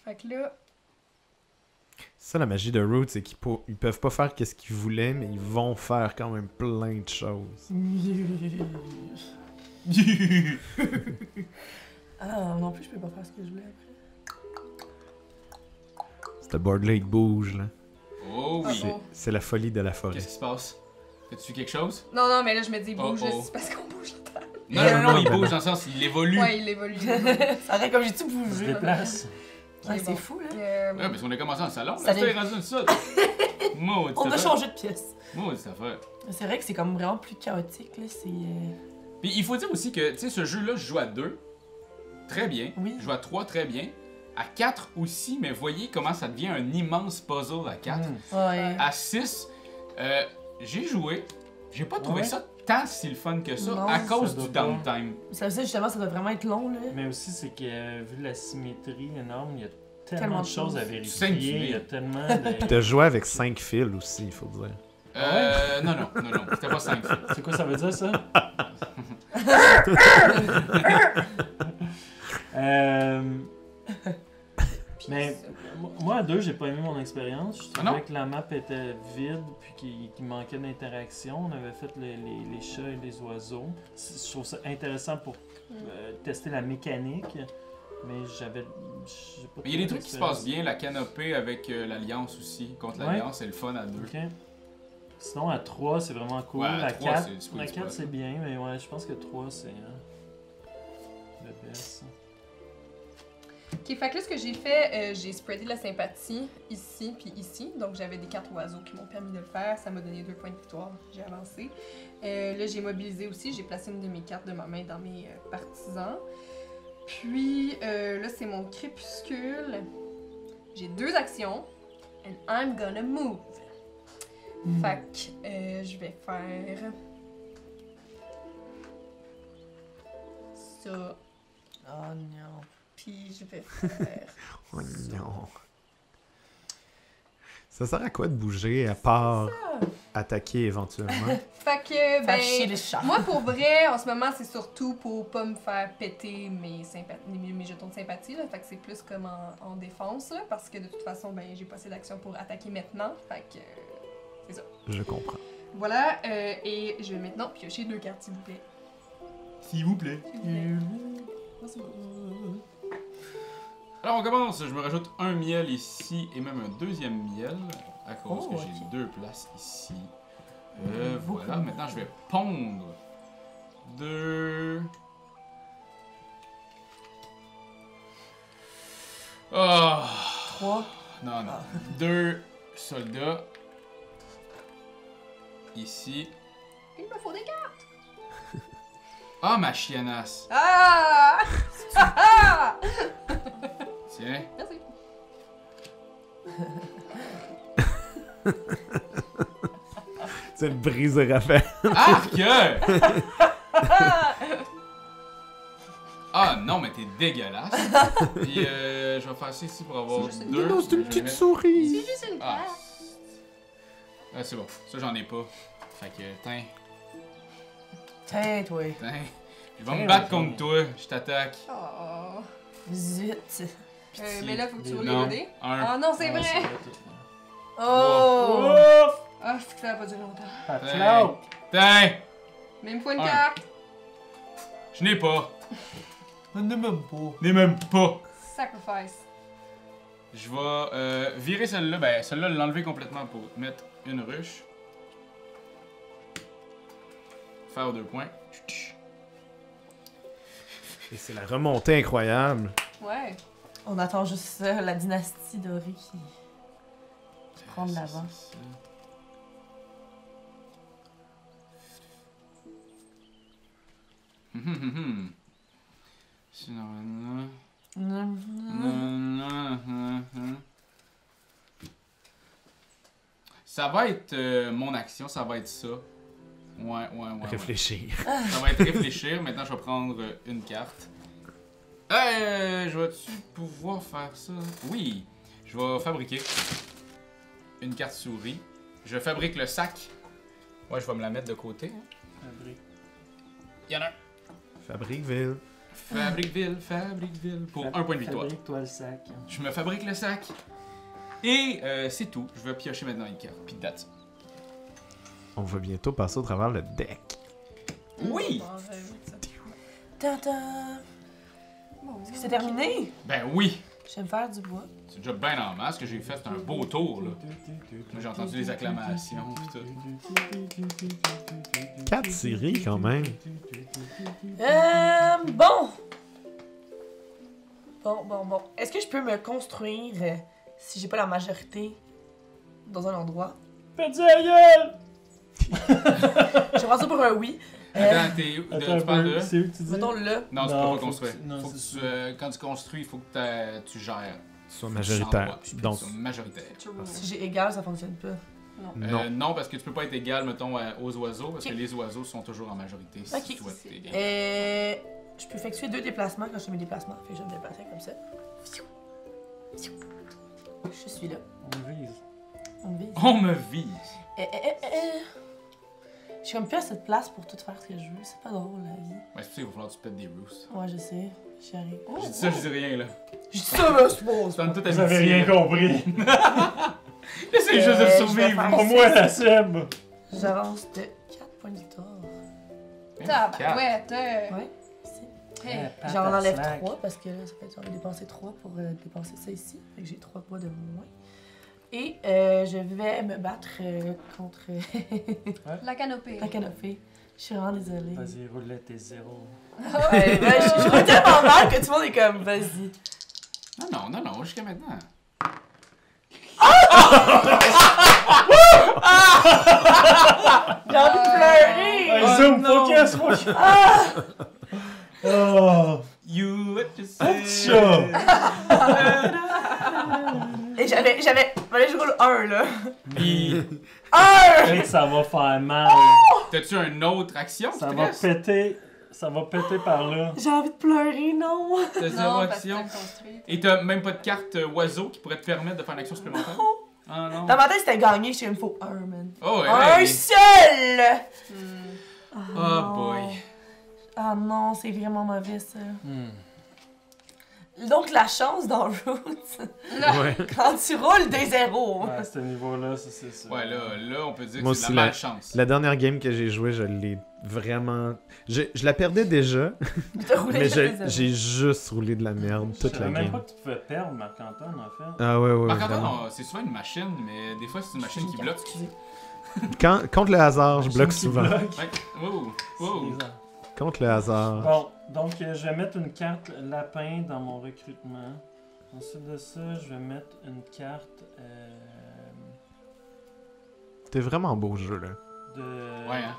Fait que là... Ça, la magie de Root, c'est qu'ils peuvent pas faire qu'est-ce qu'ils voulaient, mais ils vont faire quand même plein de choses. Ah, non plus, je peux pas faire ce que je voulais après. Ce board-là, il bouge, là. Oh oui. Oh. C'est la folie de la forêt. Qu'est-ce qui se passe? Fais-tu quelque chose? Non, mais là, je me dis bouge, Oh, là, oh. c'est parce qu'on bouge la table. Non, il bouge dans le sens, il évolue. Ouais, il évolue. Ça aurait comme j'ai tout On se bougé. déplace. Ouais, bon. c'est fou, là. Ouais, parce qu'on a commencé dans le salon, Ça là, c'était dé- rendu dans le sol. Maudite On a affaire. changé de pièce. Maudite affaire. C'est vrai que c'est comme vraiment plus chaotique, là. C'est. Puis il faut dire aussi que, tu sais, ce jeu-là, je joue à 2, très bien. Oui. Je joue à 3, très bien. À 4 aussi, mais voyez comment ça devient un immense puzzle à 4. Ouais. À 6, j'ai joué. J'ai pas trouvé Ouais. ça tant si le fun que ça Non, à ça cause doit du pas. downtime. Ça veut dire justement, ça doit vraiment être long, là. Mais aussi, c'est que vu la symétrie énorme, il y a Tellement tellement de de choses à choses. vérifier. Saignes du Il y a nez. tellement de... T'as joué avec 5 fils aussi, il faut dire. Non, c'était pas 5. C'est quoi ça veut dire, ça? Mais moi, à 2, j'ai pas aimé mon expérience. Je Ah non? trouvais que la map était vide puis qu'il manquait d'interaction. On avait fait les chats et les oiseaux. Je trouve ça intéressant pour tester la mécanique, mais j'ai pas Mais il y a des trouvé trucs qui se d'expérience. passent bien, la canopée avec l'Alliance aussi. Contre Ouais. l'Alliance, c'est le fun à 2. Ok. Sinon, à 3, c'est vraiment cool. Ouais, à à 3, 4, c'est sweet à 4 spot. c'est bien, mais ouais, je pense que 3, c'est le best. Ok, fait que là, ce que j'ai fait, j'ai spreadé la sympathie ici puis ici. Donc, j'avais des cartes oiseaux qui m'ont permis de le faire. Ça m'a donné 2 points de victoire. J'ai avancé. Là, j'ai mobilisé aussi. J'ai placé une de mes cartes de ma main dans mes partisans. Puis, là, c'est mon crépuscule. J'ai 2 actions. And I'm gonna move. Fait que je vais faire ça. Oh non. Puis je vais faire Oh non. Ça sert à quoi de bouger à part attaquer éventuellement? Fait que, Faire chier les chats. moi pour vrai, en ce moment, c'est surtout pour pas me faire péter mes jetons de sympathie, là. Fait que c'est plus comme en défense, là, parce que de toute façon, ben, j'ai pas assez d'action pour attaquer maintenant. Fait que, c'est ça. Je comprends. Voilà, et je vais maintenant piocher 2 cartes, s'il vous plaît. S'il vous plaît. S'il vous plaît. Merci beaucoup. Alors on commence, je me rajoute un miel ici et même un deuxième miel à cause Oh, que j'ai ok. 2 places ici. Beaucoup. Voilà, maintenant je vais pondre 2. Oh, 3. non, 2 soldats ici. Il me faut des cartes. Ah, ma chiennasse. Ah! Ah! Tiens. Merci. C'est le briser Raphaël. Arc! Ah non, mais t'es dégueulasse. Puis je vais faire ça ici pour avoir C'est juste 2. Non, c'est une petite souris. C'est juste une Ah, carte. ah c'est bon. Ça, j'en ai pas. Fait que, tiens, Tiens, toi. tiens. Je vais Tiens, me battre Roger. contre toi. Je t'attaque. Oh. Zut. Mais là, faut que tu roules Non. les dés. 1. Ah non, c'est vrai! Oh! Ah, c'est que ça va pas durer longtemps. Patlaut! Tiens! Mais il me faut une Un. carte. Je n'ai pas. Ne même pas. Je n'ai même pas. Sacrifice. Je vais virer celle-là. Ben, celle-là, l'enlever complètement pour mettre une ruche. Faire 2 points. Et c'est la remontée incroyable. Ouais. On attend juste ça, la dynastie dorée qui prend de l'avant. Ça va être mon action, ça va être ça. Ouais. Réfléchir. Ça va être réfléchir. Maintenant, je vais prendre une carte. Je vais-tu pouvoir faire ça? Oui. Je vais fabriquer une carte souris. Je fabrique le sac. Ouais, je vais me la mettre de côté. Il y en a un. Fabriqueville. Fabriqueville. Pour un point de victoire. Fabrique-toi le sac. Je me fabrique le sac. Et c'est tout. Je vais piocher maintenant une carte. Puis date. On va bientôt passer au travers le deck. Oui! Bon, oui, ça. Tata! Est-ce que c'est terminé? Ben oui! Je vais me faire du bois. C'est déjà bien en masse. Ce que j'ai fait, c'est un beau tour, là. Moi, j'ai entendu les acclamations pis tout. 4 séries quand même. Bon! Bon. Est-ce que je peux me construire si j'ai pas la majorité dans un endroit? Faites la gueule! Je prends ça pour un oui. Attends, tu parles de... C'est où que tu dis? Mettons là. Non, tu peux Non, pas faut construire. que tu- non, Faut que c'est quand tu construis, il faut que tu gères. Soit majoritaire. Donc, Soit majoritaire. Si j'ai égal, ça fonctionne pas. non. Non, parce que tu peux pas être égal, mettons, aux oiseaux, parce que les oiseaux sont toujours en majorité. Si Ok. toi, t'es égal. Je peux effectuer 2 déplacements quand je fais mes déplacements. Fait que je vais me déplacer comme ça. Je suis là. On vise. On me vise. On me vise! Je suis comme plus à cette place pour tout faire ce que je veux. C'est pas drôle, la vie. Ouais, c'est pour ça qu'il va falloir que tu pètes des rousses. Ouais, je sais. J'y arrive. Je dis ça, je dis rien, là. Je dis ça, mais c'est bon. Tu donnes tout à Vous avez rien compris. Laissez juste de Je vais survivre! faire- Pour moi, la Seb. J'avance de 4 points de victoire. Tabarouette! Ouais, ici. Hey. J'en enlève 3 parce que là, ça fait j'en ai dépensé 3 pour dépenser ça ici. Fait que j'ai 3 poids de moins. Et je vais me battre contre La canopée. la canopée. Je suis vraiment désolée. Vas-y, roule tes zéros. Ouais, je vois tellement mal que tout le monde est comme, vas-y. Non, jusqu'à maintenant. J'ai envie de pleurer! Hey, zoom, focus! Oh! You what you Petit say. chat! Et fallait que je roule 1 là. Pis, 1! Hey, ça va faire mal. t'as-tu une autre action qui Ça te va reste? péter. Ça va péter par là. J'ai envie de pleurer, non! T'as zéro Non, parce que action. t'as construit. Et t'as même pas de carte oiseau qui pourrait te permettre de faire une action supplémentaire? Ah non. Dans ma tête, c'était gagné, je sais, il me faut 1, man. Oh, ouais, Un hey. seul! Hmm. Oh non. boy. Ah non, c'est vraiment mauvais ça. Donc la chance dans Roots, Ouais. quand tu roules des zéros. À ce niveau-là, c'est ça. Ouais, là, on peut dire Moi que c'est de aussi, la malchance. La dernière game que j'ai jouée, je l'ai vraiment. Je la perdais déjà, T'as roulé mais juste des zéros. j'ai juste roulé de la merde Je toute savais la même pas game. que tu pouvais perdre, Marc-Antoine, en fait. Ah ouais, ouais, Par vraiment. contre, c'est souvent une machine, mais des fois, c'est une machine qui bloque. Excusez. Contre le hasard, je bloque Machine qui souvent. bloque. Ouais. Wow. Wow. Contre le hasard. Bon, donc je vais mettre une carte lapin dans mon recrutement. Ensuite de ça, je vais mettre une carte Oh. C'était vraiment beau ce jeu-là. de Ouais, hein.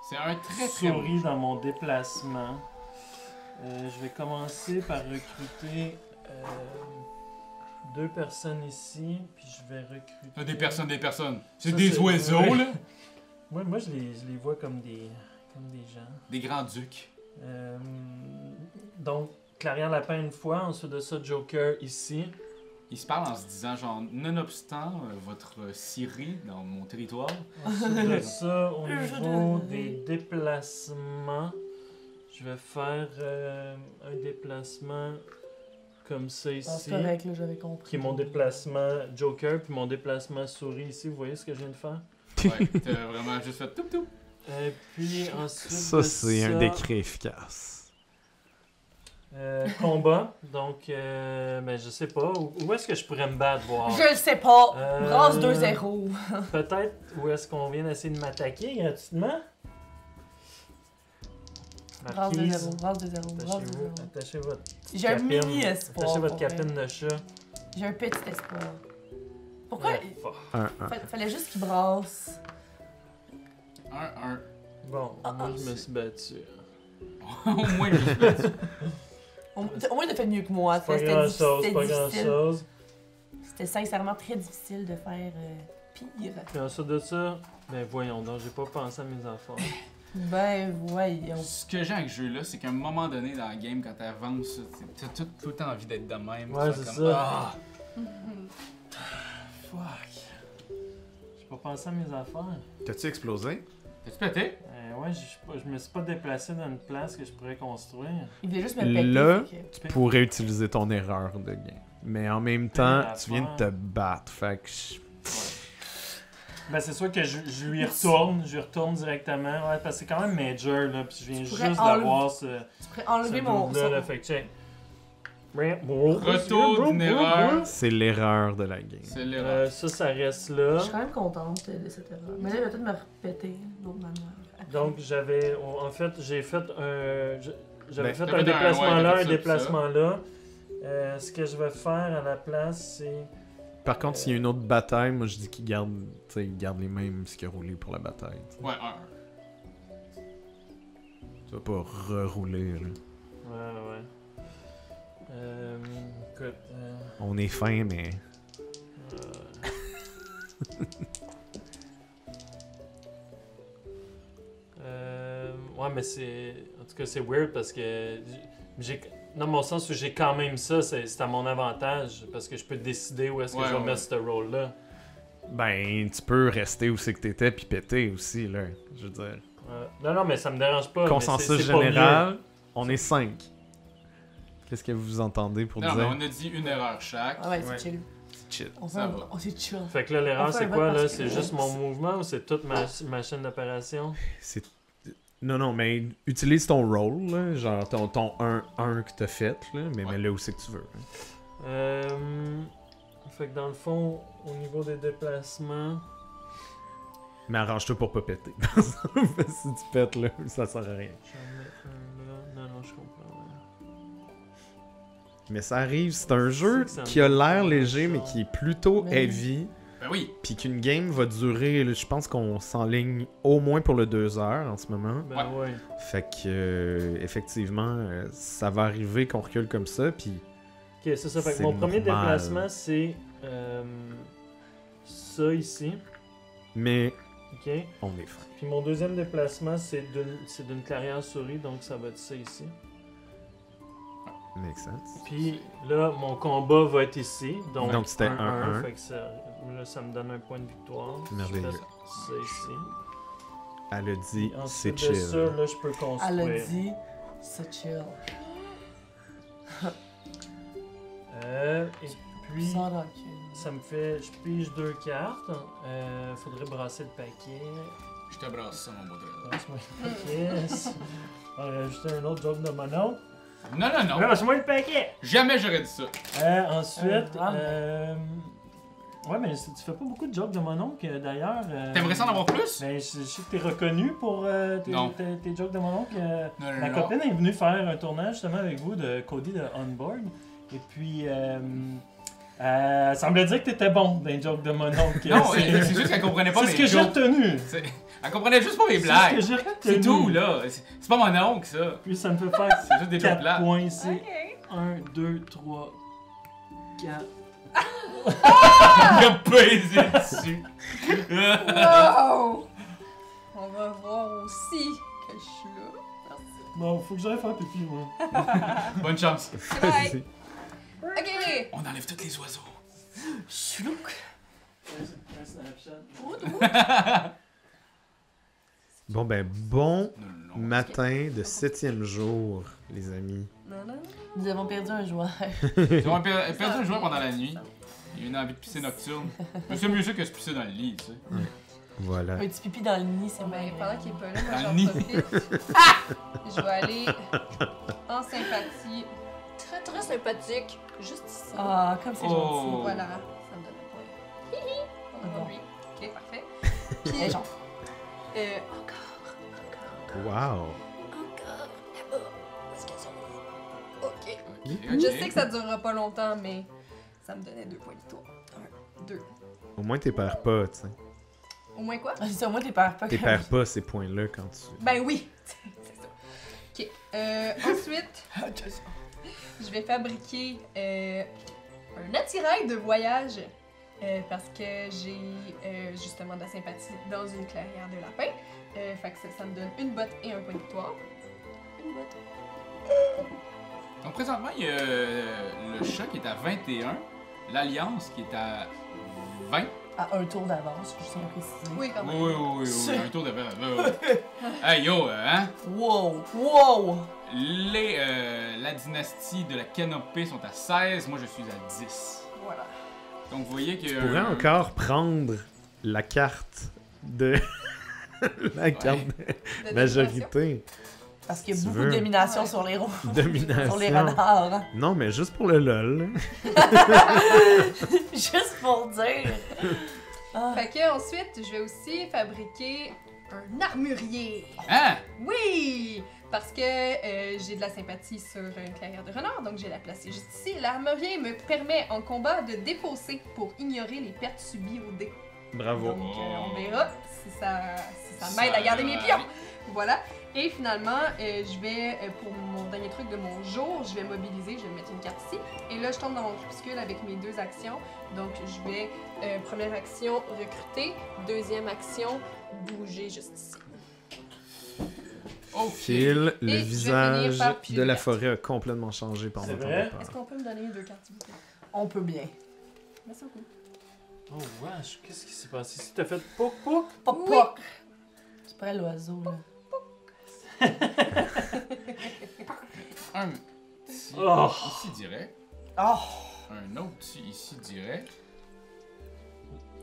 C'est un très très beau. souris dans mon déplacement. Je vais commencer par recruter 2 personnes ici, puis je vais recruter... Des personnes. C'est Ça, des c'est- oiseaux, ouais. là. Moi je les vois comme des gens. Des grands ducs. Donc, Clarion Lapin une fois, ensuite de ça, Joker ici. Ils se parlent en se disant, genre, nonobstant votre scierie dans mon territoire. Ensuite de ça, au Je niveau devrais. des déplacements, je vais faire un déplacement comme ça Ah, ici. c'est correct, là, j'avais compris. Qui est mon déplacement Joker, puis mon déplacement souris ici. Vous voyez ce que je viens de faire? Ouais, t'as vraiment juste fait tout. Et puis ensuite Ça, de c'est un ça, décret efficace. combat. Donc, ben, je sais pas. Où est-ce que je pourrais me battre, voir? Je le sais pas. Euh, Brasse 2-0. Peut-être où est-ce qu'on vient d'essayer de m'attaquer gratuitement? Brasse de Marquise, 0, brasse de 0, brasse de 0. attachez votre J'ai un capine. mini espoir. Attachez votre pour vrai. capine de chat. J'ai un petit espoir. Pourquoi Ouais, fort. fallait juste qu'il brasse? 1-1. Bon, Ah, moi ah, je me suis battu. Au moins, je suis battu. Au moins, il a fait mieux que moi. C'est pas C'était grand chose, c'était pas grand difficile. chose. C'était sincèrement très difficile de faire pire. Puis ensuite de ça, ben voyons donc, j'ai pas pensé à mes affaires. Ben, voyons. Ce que j'ai avec ce jeu-là, c'est qu'à un moment donné dans la game, quand t'avances, t'as tout le temps envie d'être de même. Ouais, Tu fais c'est comme, ça. Ah, fuck. J'ai pas pensé à mes affaires. T'as-tu explosé? T'as-tu pété? Ouais, je me suis pas déplacé dans une place que je pourrais construire. Il voulait juste me péter. Là, fait que- tu pourrais utiliser ton erreur de game. Mais en même temps, Quelle tu viens de te affaire. battre. Fait que Ben c'est sûr que je lui retourne directement. Ouais, parce que c'est quand même major là, puis je viens pourrais juste enlever- d'avoir ce. Tu pourrais enlever mon. là, là, fait que check. Retour d'une erreur. c'est l'erreur de la game. C'est l'erreur. Ça reste là. Je suis quand même contente de cette erreur. Mais là, il va peut-être me répéter d'autres manières. Donc j'avais. En fait, j'ai fait un. J'avais Ben, fait t'as un fait déplacement ouais, là, t'as fait un ça, déplacement là. Ce que je vais faire à la place, c'est. Par contre, s'il y a une autre bataille, moi je dis qu'il garde, il garde les mêmes ce qu'il a roulé pour la bataille. t'sais. Ouais, 1. Tu vas pas rerouler. Là. Ouais. Écoute. On est fin, mais. Ouais, mais c'est. En tout cas, c'est weird parce que. J'ai. Dans mon sens où j'ai quand même ça, c'est à mon avantage parce que je peux décider où est-ce que Ouais, je vais ouais. mettre ce rôle-là. Ben, tu peux rester où c'est que t'étais puis péter aussi, là. Je veux dire. Non, mais ça me dérange pas. mais Consensus c'est pas général, on est 5. Qu'est-ce que vous entendez pour Non, mais dire? on a dit une erreur chaque. Ah ouais, Ouais. c'est chill. Shit. On Ça va. on s'est chill. mieux. Fait que là, l'erreur, On fait c'est un quoi, vote là? parce C'est que- juste mon mouvement ou c'est toute ma chaîne d'opération? C'est... Non, mais utilise ton roll, là, genre ton 1-1 que t'as fait, là, mais Ouais. mets-le où c'est que tu veux. hein. Fait que dans le fond, au niveau des déplacements... Mais arrange-toi pour pas péter. Parce que si tu pètes, là, ça sert à rien. J'en mets un là. Non, je comprends. Ouais. Mais ça arrive, c'est un jeu C'est que ça qui a me l'air fait léger, ça. mais qui est plutôt Mais- heavy. Ben oui. Puis qu'une game va durer, là, je pense qu'on s'enligne au moins pour le 2 heures en ce moment. Ben ouais. Fait que, effectivement, ça va arriver qu'on recule comme ça, puis Ok, c'est ça. Fait que C'est mon premier normal. déplacement, c'est ça ici. mais Ok. on est fin. Puis mon deuxième déplacement, c'est d'une clairière souris, donc ça va être ça ici. Make sense. Puis là, mon combat va être ici. Donc c'était 1-1. Fait que là, ça me donne un point de victoire. Merveilleux. Je fais ça ici. Elle a dit, c'est Ensuite de chill. ça, là, je peux construire. Elle a dit, c'est chill. Et puis, Sans rancune. ça me fait... Je pige 2 cartes. Faudrait brasser le paquet. Je te brasse ça, mon beau drôle. Brasse-moi le paquet. On va rajouter un autre joke de mon nom. Non. Brasse-moi le paquet! Jamais j'aurais dit ça. Ensuite, Ah. ouais, mais tu fais pas beaucoup de jokes de mon oncle, d'ailleurs. T'aimerais ça en avoir plus? Ben, je sais que t'es reconnu pour Non. tes jokes de mon oncle. Non, Ma copine est venue faire un tournage justement avec vous de Cody de Onboard. Et puis, elle semblait dire que t'étais bon dans les jokes de mon oncle. Non, c'est juste qu'elle comprenait pas C'est mes ce que j'ai jokes. retenu. Elle comprenait juste pas mes C'est ce blagues. que j'ai retenu. C'est tout, là. C'est pas mon oncle, ça. Puis ça me fait faire C'est juste des jokes 4 là. points ici. Ok. 1, 2, 3, 4. Il a pesé dessus. Wow! On va voir aussi que je suis là. Merci. Bon, faut que j'aille faire pipi, moi. Bonne chance. Bye! Ok! On enlève tous les oiseaux. Chlouk. Un Snapchat. Bon, ben, bon Non. matin de 7e jour, les amis. Non. Nous avons perdu un joueur. Ils ont perdu un joueur pendant la nuit. Il a eu une envie de pisser nocturne. Mais c'est mieux ça que se pisser dans le lit, tu sais. Voilà. Un petit pipi dans le nid, c'est Ben, bien. pendant qu'il est pas là, moi Dans le j'en nid. profite. Je vais aller en sympathie. Très très sympathique. Juste ici. Ah, comme c'est Oh. gentil. Voilà, ça me donne un point. Hihi! On a Bon. lui. Ok, parfait. Eh, Puis, genre. encore. Wow. Encore. Je sais que ça durera pas longtemps, mais ça me donnait 2 points de victoire. 1, 2. Au moins, t'es perds pas, tu sais. Au moins quoi? C'est ça, moi, t'es perds pas. T'es perds pas ces points-là quand tu... Ben oui! C'est ça. Ok. Ensuite, je vais fabriquer un attirail de voyage parce que j'ai justement de la sympathie dans une clairière de lapin. Fait que ça me donne une botte et un point de victoire. Une botte. Donc présentement, il y a le chat qui est à 21, l'Alliance qui est à 20. À un tour d'avance, je tiens à préciser. Oui, quand même. Oui, un tour de 20. Hey yo, hein? Wow! La dynastie de la canopée sont à 16, moi je suis à 10. Voilà. Donc vous voyez que... Tu pourrais encore prendre la carte de... la carte de De majorité. Parce qu'il y a Tu beaucoup veux. de domination sur les roues. Domination. Sur les renards. Hein. Non, mais juste pour le lol. Juste pour dire. Ah. Fait que ensuite, je vais aussi fabriquer un armurier. Hein? Oui! Parce que j'ai de la sympathie sur une clairière de renard, donc je vais la placer juste ici. L'armurier me permet en combat de défausser pour ignorer les pertes subies au dé. Bravo. Donc on verra si ça m'aide à garder mes pions. Voilà. Et finalement, je vais, pour mon dernier truc de mon jour, je vais mobiliser, je vais mettre une carte ici. Et là, je tombe dans mon crépuscule avec mes 2 actions. Donc, je vais, première action, recruter. Deuxième action, bouger juste ici. Ok. Phil, le Et je vais visage finir par piler de la verte. forêt a complètement changé pendant C'est ton vrai? départ. Est-ce qu'on peut me donner 2 cartes, s'il vous plaît? On peut bien. Merci beaucoup. Oh, wesh, qu'est-ce qui s'est passé ici? T'as fait poc poc? Poc Oui. poc. C'est pas l'oiseau, là. Un petit Oh. ici direct. Oh! Un autre petit ici direct.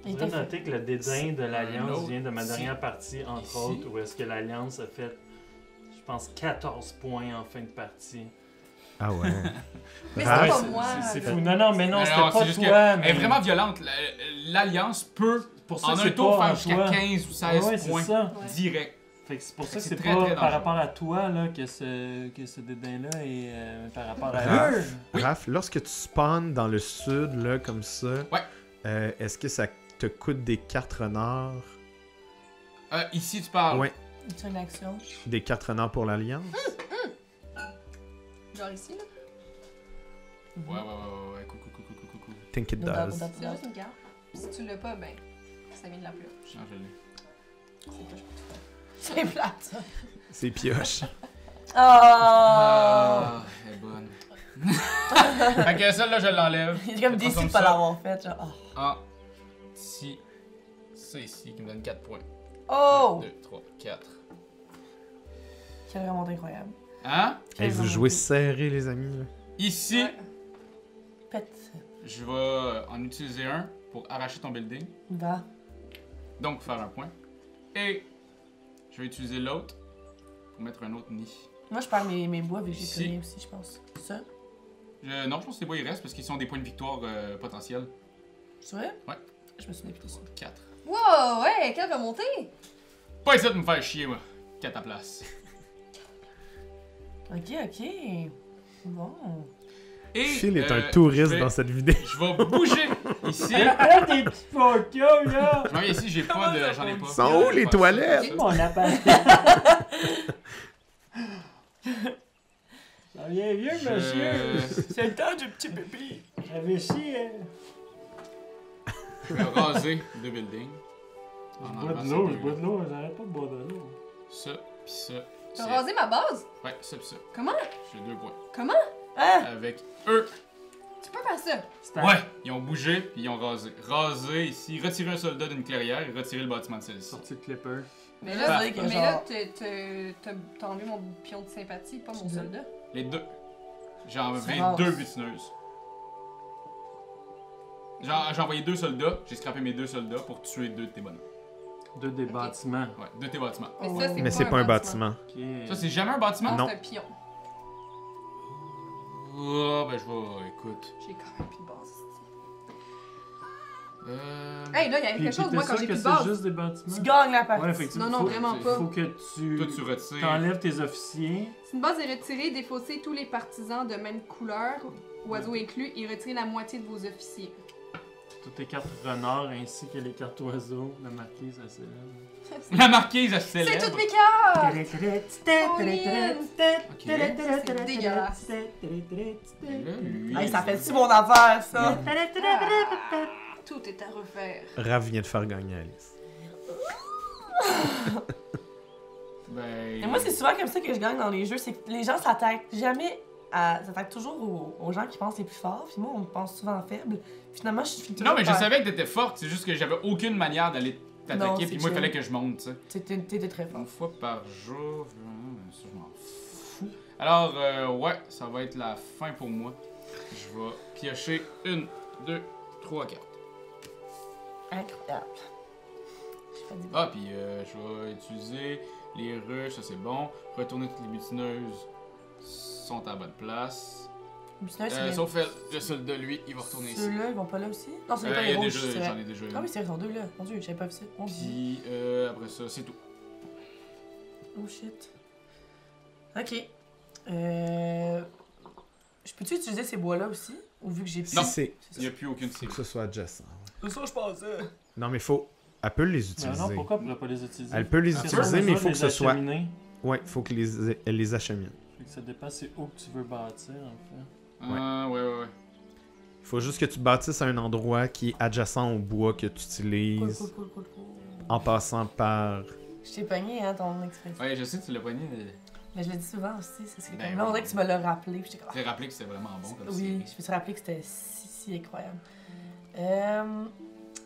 Je Il voudrais était fait. noter que le dédain de l'Alliance autre vient de ma ici. dernière partie, entre Ici. autres, où est-ce que l'Alliance a fait, je pense, 14 points en fin de partie. Ah ouais. Mais Ah, c'est pas c'est- moi. c'est là. fou. Non, mais non, Non, c'était non, pas c'est juste toi, Elle mais... est vraiment violente. L'Alliance peut, pour ça en que un c'est tour, pas faire en jusqu'à toi. 15 ou 16 Ouais, c'est points ça. Ouais. direct. Fait que c'est pour ça que C'est c'est très, pas très par dangereux. rapport à toi là, que ce dédain-là est par rapport à Raph, eux. Oui. Raph, lorsque tu spawns dans le sud, là, comme ça, Ouais. est-ce que ça te coûte des cartes renards? Ici, tu parles. Ouais, C'est une action. des cartes renards pour l'Alliance? Genre ici, là. Ouais. Coucou. Think it does. C'est juste une carte. Si tu l'as pas, ben, ça vient de la pioche. Non, je l'ai. C'est pas C'est plate, ça. C'est pioche. Oh! Ah, elle est bonne. Fait que celle-là, je l'enlève. Il est comme déçu de comme pas ça. l'avoir fait, genre. Oh. Ah, ici. Ça ici qui me donne 4 points. Oh! 2, 3, 4. Quelle remontée incroyable. Hein? Hey, vous jouez serré, les amis. Là. Ici, Pète. je vais en utiliser un pour arracher ton building. Va. Donc faire un point. Et je vais utiliser l'autre pour mettre un autre nid. Moi, je perds mes bois vu que j'ai Ici. plus rien aussi, je pense. Ça? Non, je pense que les bois ils restent parce qu'ils sont des points de victoire potentiels. C'est vrai? Ouais. Je me souviens plus de ça. 4. Wow, ouais, quelle remontée! Pas essayer de me faire chier, moi. 4 à place. Ok. Bon. Et Phil est un je touriste vais- dans cette vidéo. Je vais bouger ici. Ah, des petits photos, là! Je m'en viens ici, j'ai pas de. J'en ai pas. Sont où, les Faire toilettes? ça. Mon appareil! Ça vient vieux, monsieur! C'est le temps du petit pépi. J'avais ici, Je vais raser deux buildings. Je En bois enlevant de ces l'eau, deux-là. j'arrête pas de boire de l'eau. Ça, pis ça. T'as c'est- rasé ma base? Ouais, ça pis ça. Comment? J'ai 2 points. Comment? Hein? Avec eux. Tu peux faire ça? C'était Ouais, ils ont bougé puis ils ont rasé. Rasé ici, retirer un soldat d'une clairière et retirer le bâtiment de celle-ci. sorti de Clipper. Mais Je là, veux dire que mais genre- là t'as enlevé mon pion de sympathie, pas mon Tu soldat. Les deux. J'ai enlevé Ça rase. 2 butineuses. J'ai envoyé 2 soldats, j'ai scrappé mes 2 soldats pour tuer 2 de tes bonhommes. Deux des bâtiments. Ouais, 2 de tes bâtiments. Mais Oh. ça, Mais c'est pas un bâtiment. Ok. Ça, c'est jamais un bâtiment? Non. C'est un pion. Oh, ben je vais. Écoute. J'ai quand même plus de base. Hey, là, il y a Puis quelque chose, t'es moi, quand sûr j'ai que plus de c'est base. juste des bâtiments? Tu gagnes la partie. Ouais, effectivement. Non, non, vraiment pas. Faut que Toi, tu tu retires. t'enlèves tes officiers. Si une base est retirée, défaussez tous les partisans de même couleur, oiseaux inclus, et retirez la moitié de vos officiers. Toutes tes cartes renards ainsi que les cartes oiseaux. La marquise, elle s'élève. La marquise, elle se C'est célèbre. toutes mes cartes! Ok. C'est dégueulasse. Et là, lui, Hey, ça fait-tu mon affaire, ça? Tout est à refaire. Raph vient de faire gagner Alice. Ben... Et moi, c'est souvent comme ça que je gagne dans les jeux, c'est que les gens s'attaquent jamais à... s'attaquent toujours aux gens qui pensent les plus forts, puis moi, on me pense souvent faible. Finalement, je suis toujours... Non, mais je savais que t'étais forte, c'est juste que j'avais aucune manière d'aller Non, t'attaquer, c'est puis moi, il chill. fallait que je monte, tu sais. T'étais très fort. Une fois par jour, ça, je m'en fous. Alors, ouais, ça va être la fin pour moi. Je vais piocher 1, 2, 3 cartes. Incroyable. Je fais des... Ah, puis je vais utiliser les ruches, ça c'est bon. Retourner toutes les butineuses sont à la bonne place. Sauf elle, le seul de lui, il va retourner ici. Ceux-là, ils vont pas là aussi? Non, c'est pas Il y les a rouges, déjà, c'est vrai. j'en ai déjà Ah une. oui, c'est vrai, ils sont deux là. Mon dieu, j'avais pas vu ça. Mon dieu. Puis après ça, c'est tout. Oh shit. Ok. Je peux-tu utiliser ces bois-là aussi? Ou vu que j'ai plus... Non. C'est Il n'y a plus aucune faut cible. que ce soit adjacent. C'est ça, je pensais. Non, mais faut. Elle peut les Non, utiliser. non, pourquoi elle pourrait pas les utiliser? Elle peut les Parce que utiliser, t'as mais il besoin faut de que ce les soit. acheminer. Ouais, faut elle les achemine. Fait que ça dépend c'est où que tu veux bâtir, en fait. Ah, ouais. Il faut juste que tu bâtisses à un endroit qui est adjacent au bois que tu Cool, utilises cool. en passant par. Je t'ai pogné, hein, ton expression. Ouais, je sais que tu l'as pogné. Mais je le dis souvent aussi, c'est Ben comme là, on oui. dirait que tu me l'as rappelé, puis j'étais comme... Tu t'es rappelé que c'était vraiment bon comme Oui, série. je me suis rappelé que c'était si incroyable.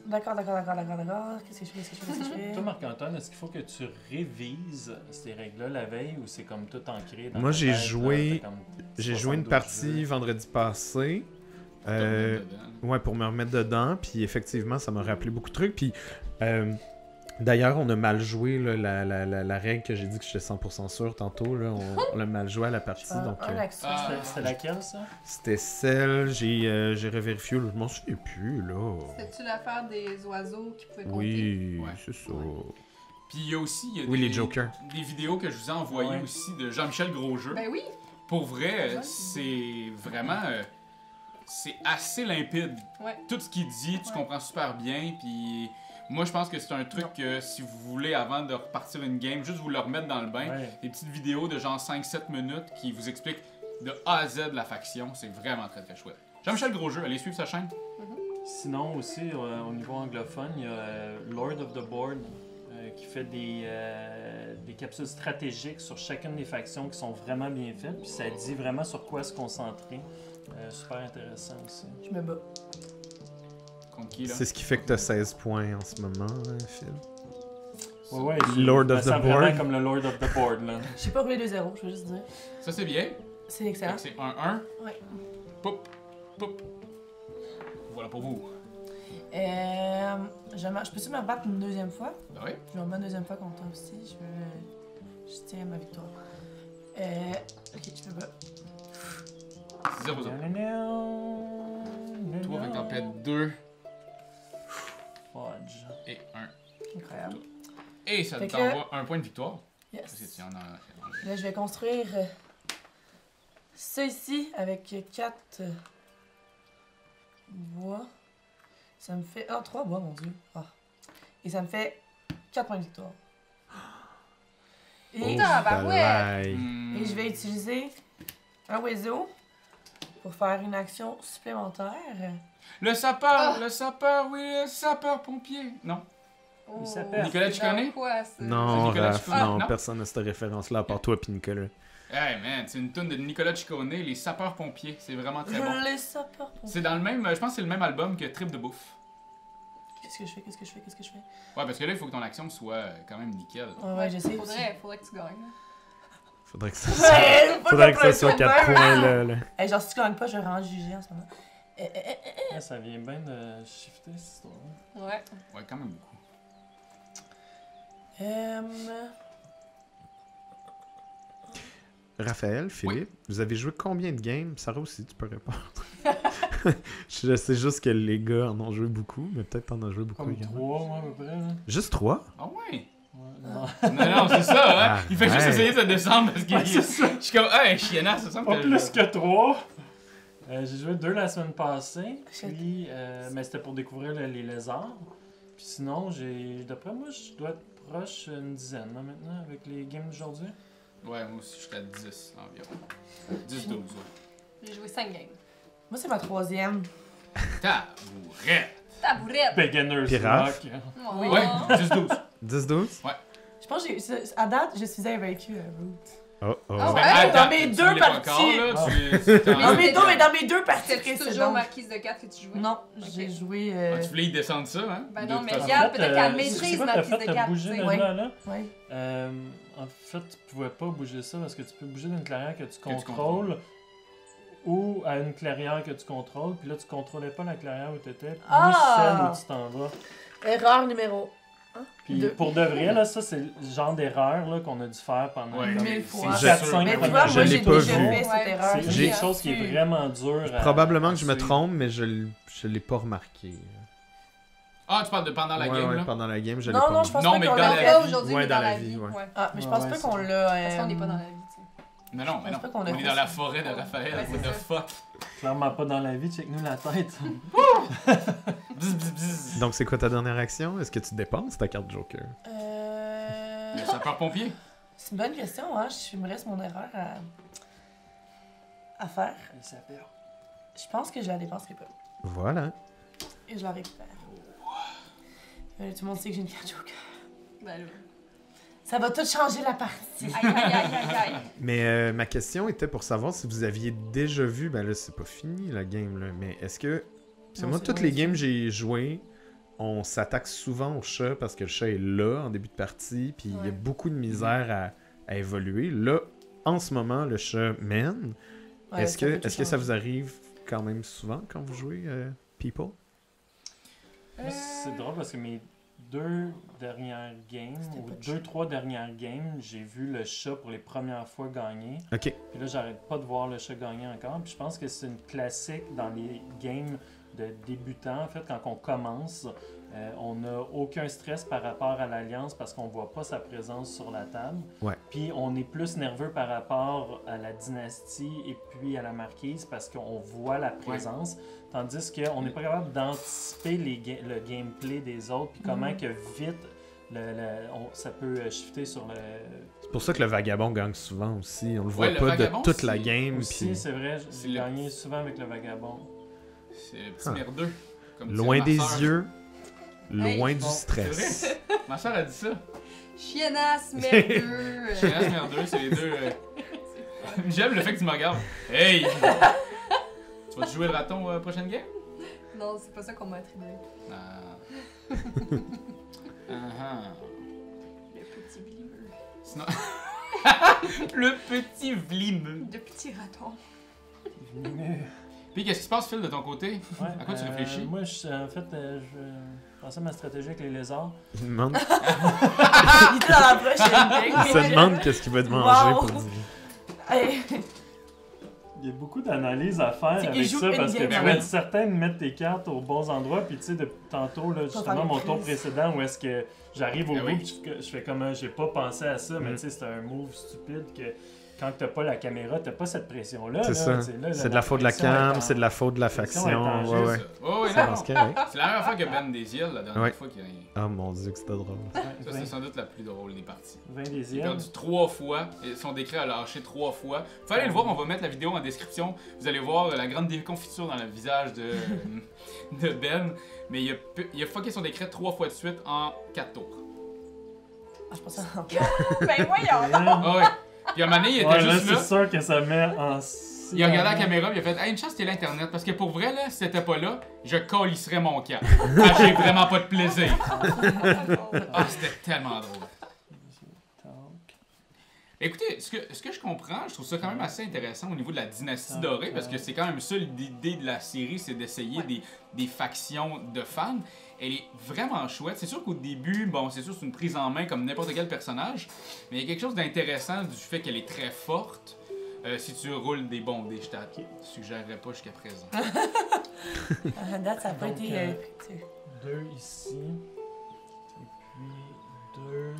D'accord. Qu'est-ce que je fais? Toi, Marc-Antoine, est-ce qu'il faut que tu révises ces règles-là la veille ou c'est comme tout ancré dans Moi, ta j'ai tête, joué- là, t'as comme J'ai joué une 72 partie jeux. vendredi passé. Ouais, pour me remettre dedans. Puis effectivement, ça m'a rappelé beaucoup de trucs. Puis d'ailleurs, on a mal joué là, la règle que j'ai dit que j'étais 100% sûr tantôt. Là, on l'a mal joué à la partie. Donc, Un action. Ah. C'était laquelle, ça? c'était celle. J'ai revérifié. Je m'en souviens plus. Là. C'est-tu l'affaire des oiseaux qui pouvaient compter? Oui, Ouais. c'est ça. Puis il y a aussi Oui, les Jokers. des vidéos que je vous ai envoyées Ouais. aussi de Jean-Michel Grosjeu. Ben oui! Pour vrai, Ouais. c'est vraiment... c'est assez limpide. Ouais. Tout ce qu'il dit, tu Ouais. comprends super bien. Puis moi, je pense que c'est un truc que si vous voulez, avant de repartir une game, juste vous le remettre dans le bain. Ouais. Des petites vidéos de genre 5-7 minutes qui vous expliquent de A à Z la faction. C'est vraiment très très chouette. Jean-Michel Grosjeu, allez suivre sa chaîne. Sinon aussi, au niveau anglophone, il y a Lord of the Board qui fait des capsules stratégiques sur chacune des factions qui sont vraiment bien faites. Puis ça dit vraiment sur quoi se concentrer. Super intéressant aussi. Je me bats. Contre qui là? C'est ce qui fait que t'as 16 points en ce moment, Phil. Ouais, Lord je me of the sens vraiment Board. comme le Lord of the Board, là. J'ai pas roulé 2-0, je veux juste dire. Ça c'est bien. C'est excellent. Fait que c'est 1-1. Ouais. Poup, poup. Voilà pour vous. Je peux-tu me rebattre une deuxième fois? Ben oui. Je vais me battre une deuxième fois contre toi aussi. Je tiens à ma victoire. Ok, je me bats. 0-0. Toi, fait que t'en perds 2 Fudge. et 1. Incroyable. Et ça Fait que- t'envoie un point de victoire. Yes. Parce que tu en as... Là, je vais construire ça ici avec 4 bois. Ça me fait... Ah, 3 bois, mon dieu. Ah. Et ça me fait 4 points de victoire. Et, Tabarouette! Hmm. et je vais utiliser un oiseau pour faire une action supplémentaire. Le sapeur, le sapeur-pompier. Non. Oh, Il s'appelle Nicolas c'est Ciccone? dans quoi, ça? Non, Nicolas Raph, Ciccone? non, Non? personne n'a cette référence-là à part toi et Nicolas. Hey man, c'est une tune de Nicolas Ciccone, les sapeurs-pompiers. C'est vraiment très bon. Les sapeurs pompiers. C'est dans le même, je pense que c'est le même album que Trip de bouffe. Qu'est-ce que je fais? Ouais, parce que là, il faut que ton action soit quand même nickel. Ouais, je sais. Faudrait que tu gagnes. Faudrait que ça, Ouais, faudrait que ça soit 4 points là. Hey, genre, si tu gagnes pas, je vais vraiment juger en ce moment. Ça vient bien de shifter cette histoire-là. Ouais. Ouais, quand même beaucoup. Raphaël, Philippe, vous avez joué combien de games? Sarah aussi, tu peux répondre. Je sais juste que les gars en ont joué beaucoup, mais peut-être t'en as joué beaucoup Comme également. 3, moi, à peu près. Là. Juste 3? Ah ouais? Ouais, non. Non, c'est ça, hein? Ah, Il fait juste ouais. essayer de se descendre parce qu'il Ouais, c'est ça. je suis comme, hey, chiennas, ça semble Pas que- plus que 3. J'ai joué 2 la semaine passée, Shit. puis, mais c'était pour découvrir les lézards. Puis sinon, d'après moi, je dois être proche une dizaine là, maintenant avec les games d'aujourd'hui. Ouais, moi aussi, j'étais à 10 environ. 10-12, ouais. J'ai joué 5 games. Moi, c'est ma 3e. Tabourette! Tabourette! Beginner's Pirate. Luck. Oh. Ouais, 10-12. 10-12? Je pense que à date, je suis invaincue à Root. Oh, oh. Ah ouais? Ben, dans mes tu deux l'es pas parties. encore, là, Ah. tu Dans Mais mes, dans mes deux parties C'était toujours précédentes. Marquise de 4 que tu jouais? Non, j'ai joué. Ah, tu voulais y descendre ça, hein? Ben De non, toute mais façon. regarde, peut-être qu'elle c'est maîtrise quoi Marquise t'as de fait? T'as 4. bougé tu sais. de Ouais. là? Ouais. En fait, tu pouvais pas bouger ça parce que tu peux bouger d'une clairière que tu tu contrôles ou à une clairière que tu contrôles, puis là tu contrôlais pas la clairière où tu étais, ni Ah! celle où tu t'en vas. Erreur numéro. Puis Deux. pour de vrai, là, ça c'est le genre d'erreur là, qu'on a dû faire pendant Ouais, comme mille fois. c'est 4, sûr. 5 Mais tu premières vois, Je moi, l'ai j'ai pas déjà vu. fait cette Ouais. erreur. C'est J'ai quelque chose qui est su. vraiment dur à... Probablement que je me suivre. trompe, mais je l'ai pas remarqué. Ah, tu parles de pendant la Ouais, game, ouais, là? pendant la game, je l'ai Non, pas non, remarqué. je pense Non, pas mais qu'on dans l'a la fait. Pas aujourd'hui, Ouais, mais dans dans la la vie, vie. ouais. Ouais. Ah, mais je Ouais, pense ouais, pas c'est- qu'on l'a. Parce qu'on n'est pas dans la vie, tu sais. Mais non, mais non. pense pas qu'on On a est fait dans ça. la forêt de Raphaël, Ouais, what c'est the ça. fuck? Clairement pas dans la vie, check-nous la tête. Bzz, bzz, bzz. Donc, c'est quoi ta dernière action? Est-ce que tu dépenses ta carte Joker? Le sapeur-pompier? C'est une bonne question, hein. Il me reste mon erreur à faire. Elle s'appelle. Je pense que je la dépenserai pas. Voilà. Et je la récupère. Tout le monde sait que j'ai une carte Joker. Ben là. Ça va tout changer la partie. Aïe, aïe, aïe, aïe, aïe. Mais ma question était pour savoir si vous aviez déjà vu, ben là c'est pas fini la game là, mais est-ce que, parce que Non, moi c'est toutes vrai, les games j'ai joué, on s'attaque souvent au chat parce que le chat est là en début de partie, puis il y a Ouais. beaucoup de misère à évoluer. Là, en ce moment, le chat mène. Ouais, est-ce ça peut que, tout est-ce que ça changer. vous arrive quand même souvent quand vous jouez People? Moi, c'est drôle parce que mes 2 dernières games, C'était ou pas de 2-3 dernières games, j'ai vu le chat pour les premières fois gagner. Ok. Puis là, j'arrête pas de voir le chat gagner encore. Puis je pense que c'est une classique dans les games de débutants. En fait, quand on commence, on n'a aucun stress par rapport à l'Alliance parce qu'on voit pas sa présence sur la table. Ouais. Puis on est plus nerveux par rapport à la dynastie et puis à la marquise parce qu'on voit la présence. Tandis qu'on n'est pas capable d'anticiper le gameplay des autres puis comment que vite ça peut shifter sur le... C'est pour ça que le vagabond gagne souvent aussi. On le voit Ouais, le pas de vagabond, toute la c'est- game. Aussi, Puis c'est vrai, c'est j'ai le- gagné souvent avec le vagabond. C'est le petit Ah. merdeux. comme loin disait des ma sœur. yeux, loin Hey, du bon, stress. Ma soeur a dit ça. Chiennasse, merdeux. Chiennasse merdeux, c'est les deux. J'aime le fait que tu me regardes. Hey! Tu vas-tu jouer le raton prochaine game? Non, c'est pas ça qu'on m'a attribué. Ah. Ah. Le petit vlimeux. Sinon... le petit vlimeux. De petits ratons. Puis qu'est-ce qui se passe, Phil, de ton côté? Ouais, À quoi tu réfléchis? Moi, en fait, je pensais à ma stratégie avec les lézards. Il demande, Il était dans la prochaine il game. se demande qu'est-ce qu'il va te manger Wow. pour dire. Hey, Il y a beaucoup d'analyses à faire C'est qu'il avec joue ça une parce que game tu à vas la être certain de mettre tes cartes aux bons endroits. Puis tu sais, depuis tantôt, là, justement, faire mon les tour prises. précédent où est-ce que j'arrive au Ah bout, oui. puis je fais comme j'ai pas pensé à ça, mais Mm. tu sais, c'est un move stupide que quand t'as pas la caméra, t'as pas cette pression-là. C'est là, ça. tu sais, là, C'est de la faute de la pression est cam, en- c'est de la faute de la pression faction. est en Ouais, jeu, ouais. Oh, oui, Ça non. passe correct. C'est la même fois que Ben des îles, la dernière Ouais. fois qu'il y a... Oh mon dieu, que c'était drôle. Ouais, Ça, c'est sans doute la plus drôle des parties. 20 des Il a îles. perdu 3 fois, et son décret a lâché 3 fois. Faut aller le voir, on va mettre la vidéo en description. Vous allez voir la grande déconfiture dans le visage de Ben. Mais il a fucké son décret 3 fois de suite en 4 tours. Ah, je pensais en Ben voyons! Ah ouais. Puis à un moment donné, il était Ouais, là, juste c'est là. sûr que ça met en... Il a regardé la caméra et il a fait hey, une chance, t'es là Internet. Parce que pour vrai, là, si t'étais pas là, je calisserais mon camp. Ah, j'ai vraiment pas de plaisir. Ah, c'était tellement drôle. Écoutez, ce que je comprends, je trouve ça quand même assez intéressant au niveau de la dynastie dorée, parce que c'est quand même ça l'idée de la série, c'est d'essayer des factions de fans. Elle est vraiment chouette. C'est sûr qu'au début, bon, c'est sûr c'est une prise en main comme n'importe quel personnage, mais il y a quelque chose d'intéressant du fait qu'elle est très forte. Si tu roules des bons dés, je ne suggérerais pas jusqu'à présent. À date, ça n'a pas Donc, été. 2 ici. Et puis 2.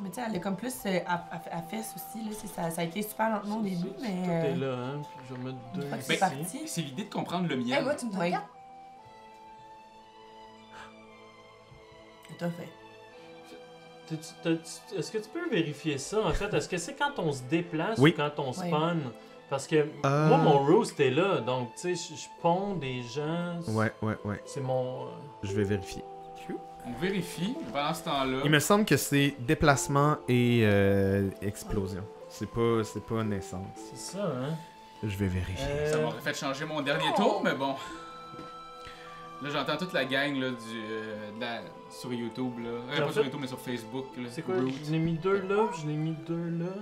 Mais tu sais, elle est comme plus à fesse aussi. Là, ça a été super lentement au début, mais. Tout est là, hein. Puis je vais mettre 2 une fois que ici. c'est parti. C'est l'idée de comprendre le Hey, miel. moi, tu me donnes Oui. 4. Tout à fait. Est-ce que tu peux vérifier ça, en fait? Est-ce que c'est quand on se déplace Oui. ou quand on Oui. spawn? Parce que moi, mon roost est là, donc tu sais, je ponds des gens. Ouais. C'est mon... Je vais vérifier. On vérifie pendant ce temps-là. Il me semble que c'est déplacement et explosion. C'est pas naissance. C'est ça, hein? Je vais vérifier. Ça m'aurait fait changer mon dernier tour, mais bon. Là, j'entends toute la gang là, sur YouTube. Là. En Pas fait, sur YouTube, mais sur Facebook. Là. C'est quoi? Root. Je l'ai mis 2 là, puis je l'ai mis 2 là.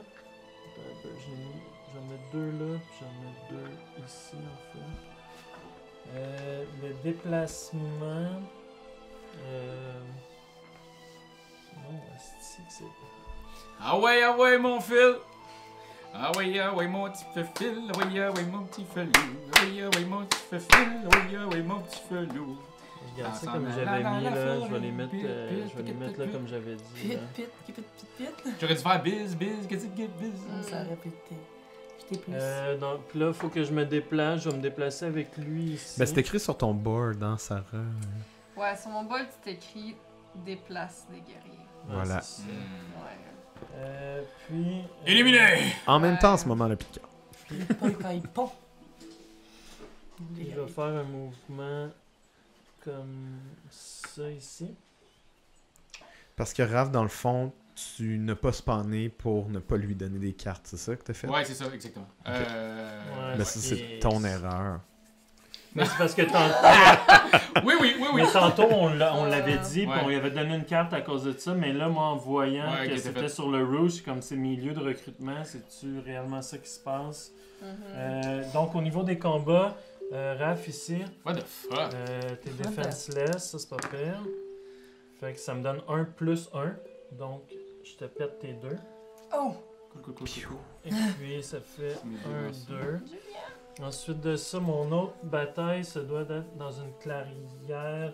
J'en mets 2 là, puis j'en mets 2 ici, en fait. Le déplacement... Non, c'est... Ah ouais, mon fil! Ah ouais, mon petit fil! Ah ouais, mon petit felou! Ah ouais, mon petit fil! Ah ouais, mon petit felou! Je garde ça comme j'avais mis là, je vais les mettre là comme j'avais dit. Là. Pit. J'aurais dû faire biz, qu'est-ce que biz? Ça aurait pu te plus. Donc là, faut que je me déplace, je vais me déplacer avec lui ici. Ben, c'est écrit sur ton board, hein, Sarah. Ouais, sur mon bol, c'est écrit déplace des guerriers. Ouais, Voilà. c'est ça. Ouais. Puis... Éliminé! En même temps, en ce moment, le piquant. Pas quand il pond. Puis je vais faire un mouvement comme ça ici. Parce que Raph, dans le fond, tu n'as pas spawné pour ne pas lui donner des cartes, c'est ça que t'as fait? Ouais, c'est ça, exactement. Ouais, Mais ça, c'est ton erreur. Mais c'est parce que tantôt, Oui. mais tantôt on l'avait dit, Ouais. puis on lui avait donné une carte à cause de ça, mais là, moi, en voyant Ouais, que ok, c'était fait. sur le rouge, comme c'est milieu de recrutement, c'est-tu réellement ça qui se passe? Donc, au niveau des combats, Raph ici, What the fuck? t'es defenseless, ça c'est pas pire. Fait que ça me donne 1 plus 1, donc je te pète tes 2. Oh! Cool. Et puis ça fait Mes 1, deux 2. Ensuite de ça, mon autre bataille, ça doit être dans une clairière.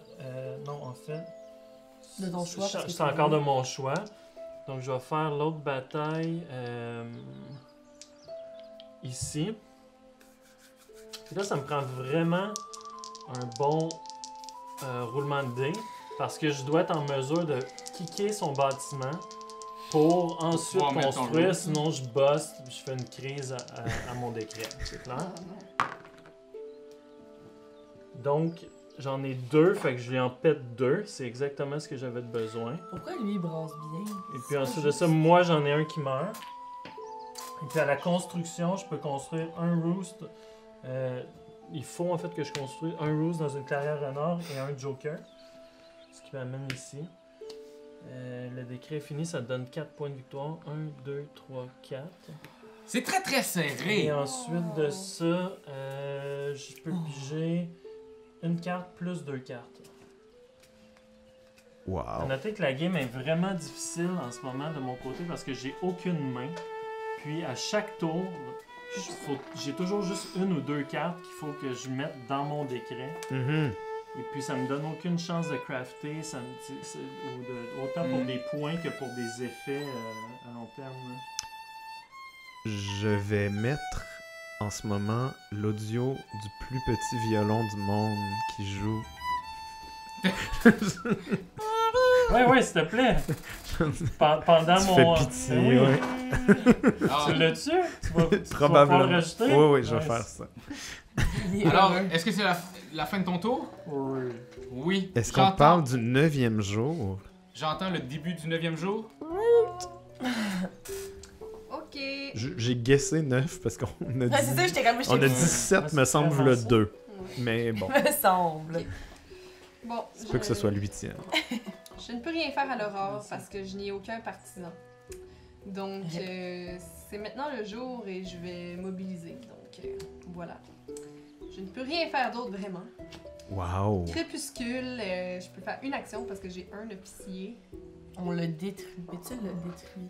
Non, en fait. De ton choix, parce que C'est encore de mon choix. Donc, je vais faire l'autre bataille ici. Puis là, ça me prend vraiment un bon roulement de dés. Parce que je dois être en mesure de kicker son bâtiment pour ensuite pouvoir mettre ton construire. route. Sinon, je bosse, je fais une crise à mon décret. C'est clair? Donc, j'en ai 2, fait que je lui en pète 2. C'est exactement ce que j'avais besoin. Pourquoi lui, il brasse bien? Et puis ensuite de ça, moi, j'en ai un qui meurt. Et puis à la construction, je peux construire un roost. Il faut en fait que je construise un roost dans une clairière renard et un joker. Ce qui m'amène ici. Le décret est fini, ça te donne 4 points de victoire. 1, 2, 3, 4. C'est très serré! Et ensuite de ça, je peux piger une carte plus 2 cartes. Wow. Notez que la game est vraiment difficile en ce moment de mon côté parce que j'ai aucune main. Puis à chaque tour, j'ai toujours juste une ou 2 cartes qu'il faut que je mette dans mon décret. Mhm. Et puis ça me donne aucune chance de crafter, autant pour des points que pour des effets à long terme. Je vais mettre en ce moment l'audio du plus petit violon du monde qui joue. Ouais, s'il te plaît. Pendant Tu mon... fais pitié, Ben oui. ouais. Ah. Tu l'as-tu? Tu vas Probablement. pouvoir le rajouter? Oui, je vais Nice. faire ça. Alors, est-ce que c'est la fin de ton tour? Oui. Oui. Est-ce qu'on parle du 9e jour? J'entends le début du 9e jour. Ok. J'ai guessé 9 parce qu'on a Ouais, c'est ça, dit... j'étais comme. On a dit Ouais, 7, c'est me semble, vraiment le ça. 2. Mais bon, Me semble. Bon, c'est pas que ce soit le 8e. Je ne peux rien faire à l'aurore parce que je n'ai aucun partisan. Donc, c'est maintenant le jour et je vais mobiliser. Donc, voilà. Je ne peux rien faire d'autre vraiment. Wow. Crépuscule, je peux faire une action parce que j'ai un officier. On l'a détruit. Mais tu le détruit.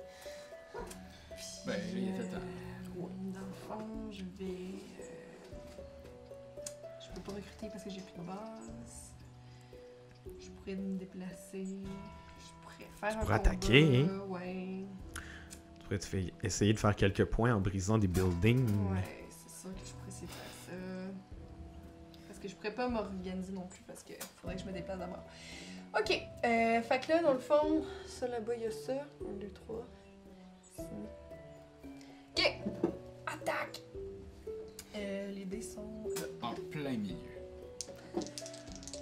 Ben, il a fait Dans le fond, je vais. Je peux pas recruter parce que j'ai plus de base. Je pourrais me déplacer. Je pourrais faire un pourrais combat, attaquer, hein? Ouais. Tu pourrais essayer de faire quelques points en brisant des buildings. Ouais, c'est sûr que je pourrais essayer de faire ça. Parce que je pourrais pas m'organiser non plus parce que faudrait que je me déplace d'abord. Ok, fait que là, dans le fond, ça là-bas, il y a ça. 1, 2, 3. Ok, attaque! Les dés sont là. En plein milieu.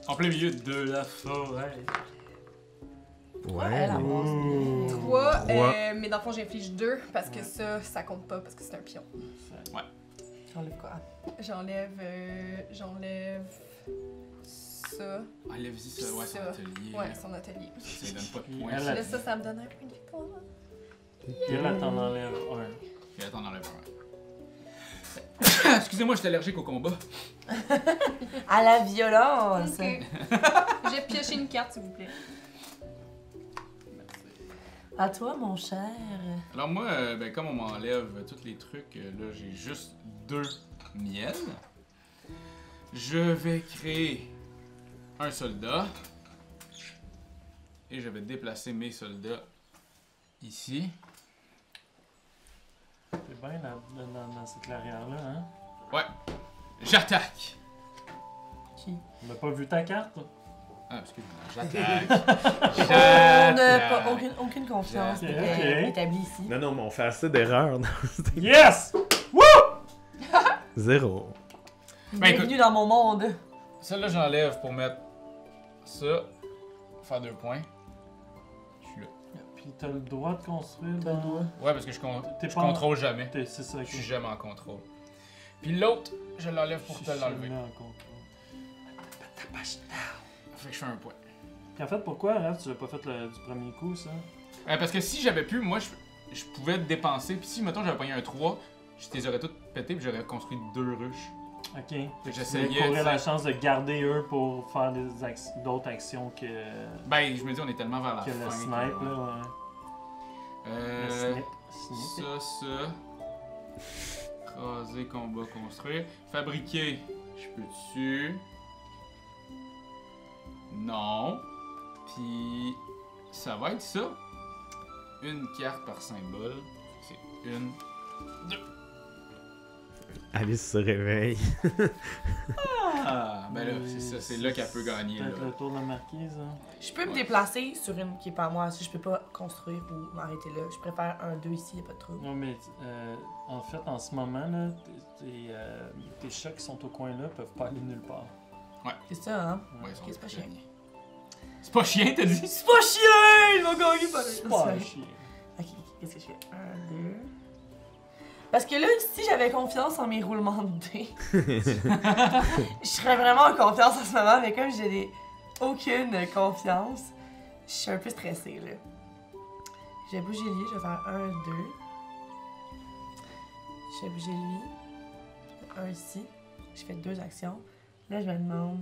En plein milieu de la forêt. Ouais. Elle avance bien. 3, Trois. mais dans le fond, j'inflige 2 parce que ça compte pas parce que c'est un pion. J'enlève quoi? J'enlève ça. Enlève-y ça, ouais, son Ça. atelier. Ouais, son atelier. Ça lui donne pas de Puis points. elle, ça. Là, ça me donne un point de victoire. Et là, t'en enlèves un. Puis là, t'en enlèves un. Excusez-moi, je suis allergique au combat. À la violence! Ok. J'ai pioché une carte, s'il vous plaît. À toi, mon cher. Alors moi, ben, comme on m'enlève tous les trucs, là, j'ai juste 2 miels. Je vais créer un soldat. Et je vais déplacer mes soldats ici. C'est bien dans cette clairière-là, hein? Ouais. J'attaque. Qui? On n'a pas vu ta carte? Ah, excuse-moi. J'attaque. On n'a pas aucune confiance Ok, établie ici. Non, non, mais on fait assez d'erreurs. Yes! Zéro. Ben, Bienvenue dans mon monde. Celle-là, j'enlève pour mettre ça. Faire 2 points. Je suis là. Puis t'as le droit de construire T'as le dans... droit. Ouais, parce que je T'es pas- contrôle jamais. C'est ça, Je suis jamais en contrôle. Puis l'autre, je l'enlève pour te l'enlever. Fait que je fais un point. Puis en fait, pourquoi, Raph, tu l'as pas fait du premier coup, ça? Parce que si j'avais pu, moi, je pouvais dépenser. Puis si, mettons, j'avais pogné un 3, je les aurais toutes pétées puis j'aurais construit 2 ruches. Ok. Fait que Tu j'essayais. aurais la tu sais. chance de garder eux pour faire d'autres actions que Ben, je me dis, on est tellement vers la le fin. snipe, que- là, ouais. Le snip. Ça. Raser, combat, construire. Fabriquer, je peux dessus. Non. Puis, ça va être ça. Une carte par symbole. C'est 1. Alice se réveille. Ah, ben là, c'est ça. C'est là qu'elle peut gagner. Peut-être Là. le tour de la marquise, hein. Je peux me déplacer sur une qui est pas à moi. Si je peux pas construire ou m'arrêter là, je préfère un 2 ici, y'a pas de trouble. Non, mais en fait, en ce moment, là, tes chats qui sont au coin là peuvent pas aller nulle part. C'est ça, hein? Ouais, ils sont Ok, c'est pas très chien. bien. C'est pas chien, t'as dit? C'est pas chien! Il va gagner pareil. C'est pas un chien. Ok, qu'est-ce que je fais? 1, 2. Parce que là, si j'avais confiance en mes roulements de dés, je serais vraiment en confiance en ce moment, mais comme aucune confiance, je suis un peu stressée, là. Je vais bouger lui, je vais faire 1, 2. Je vais bouger lui. Un ici. Je fais 2 actions. Là, je me demande...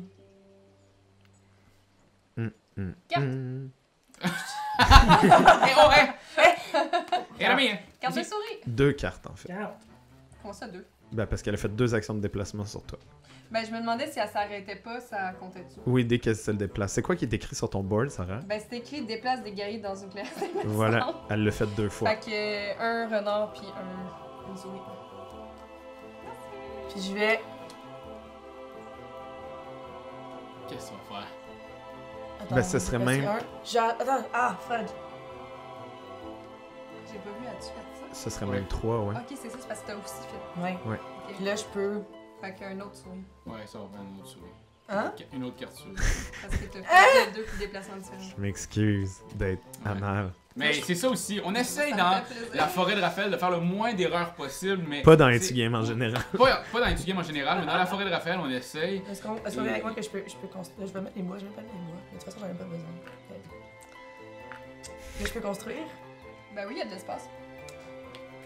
Carte. Eh oh, eh! Et la mienne! Carte de souris! 2 cartes, en fait. Carte. Comment ça, 2? Ben, parce qu'elle a fait 2 actions de déplacement sur toi. Ben, je me demandais si elle s'arrêtait pas, ça comptait dessus. Oui, dès qu'elle se déplace. C'est quoi qui est écrit sur ton board, Sarah? Ben, c'est écrit déplace des guerriers dans une classe. Voilà, elle l'a fait 2 fois. Fait que un renard puis une souris. Puis je vais... Qu'est-ce qu'on va faire? Attends, Ben, ce serait là, même- c'est un. Attends, Fred. J'ai pas vu, as-tu fait ça? Ce serait Ouais. même 3, ouais. Ok, c'est ça, c'est parce que t'as aussi fait. Ouais. Ouais. Ok. Puis là, je peux... Fait qu'un autre souris. Ouais, ça va prendre une autre souris. Hein? Une autre carte souris. Parce que t'as fait deux déplacements différents. Je m'excuse d'être Ouais. amal. Mais c'est ça aussi. On essaye Ça me dans fait plaisir. la forêt de Raphaël de faire le moins d'erreurs possible, mais. Pas dans les c'est- game en général. Pas dans les game en général, mais dans la forêt de Raphaël, on essaye. Est-ce qu'on est avec moi que je peux construire? Là, je vais mettre les bois, je vais pas mettre les bois. Mais de toute façon, j'en ai pas besoin. Là, je peux construire. Ben oui, il y a de l'espace.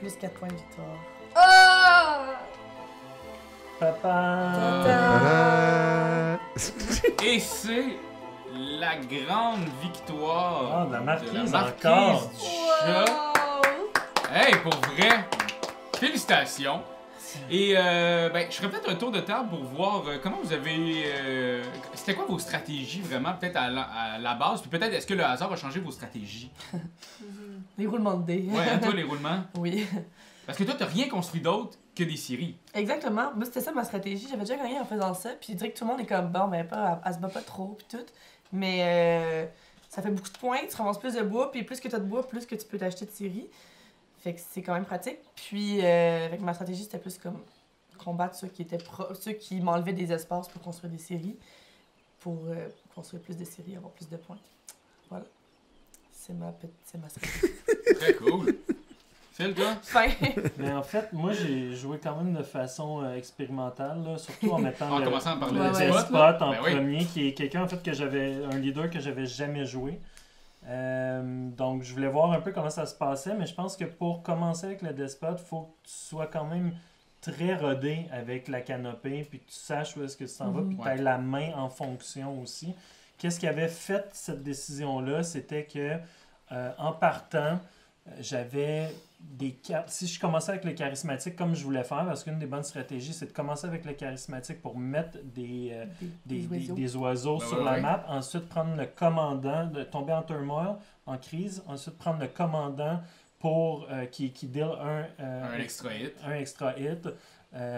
Plus 4 points de victoire. Oh! Papa! Tada! Et c'est la grande victoire Ah, de la marquise de la marquise encore. du chat. Wow! Hey, pour vrai! Félicitations. Et je ferais peut-être un tour de table pour voir comment vous avez... c'était quoi vos stratégies vraiment, peut-être à la base, puis peut-être est-ce que le hasard a changé vos stratégies? Les roulements de dés. Ouais, hein, toi, les roulements? Oui. Parce que toi, t'as rien construit d'autre que des séries. Exactement. Moi, c'était ça ma stratégie. J'avais déjà gagné en faisant ça. Puis je dirais que tout le monde est comme, bon, mais pas, elle se bat pas trop, puis tout. Mais ça fait beaucoup de points. Tu ramasses plus de bois, puis plus que tu as de bois, plus que tu peux t'acheter de séries. Fait que c'est quand même pratique. Puis avec ma stratégie, c'était plus comme combattre ceux qui m'enlevaient des espaces pour construire des séries. Pour construire plus de séries, avoir plus de points. Voilà. C'est ma stratégie. Très cool. Phil, toi? Fin. Mais en fait, moi, j'ai joué quand même de façon expérimentale, là, surtout en mettant En commençant par le le Ouais, despote en Ben oui. premier, qui est quelqu'un en fait un leader que j'avais jamais joué. Donc, je voulais voir un peu comment ça se passait, mais je pense que pour commencer avec le despote, il faut que tu sois quand même très rodé avec la canopée, puis que tu saches où est-ce que tu t'en vas, puis que tu aies la main en fonction aussi. Qu'est-ce qui avait fait cette décision-là? C'était que, en partant, j'avais des cartes. Si je commençais avec le charismatique comme je voulais faire, parce qu'une des bonnes stratégies, c'est de commencer avec le charismatique pour mettre des oiseaux Ben sur ouais, la ouais. map, ensuite prendre le commandant, de tomber en turmoil, en crise, ensuite prendre le commandant pour qui deal Un extra hit. un extra hit.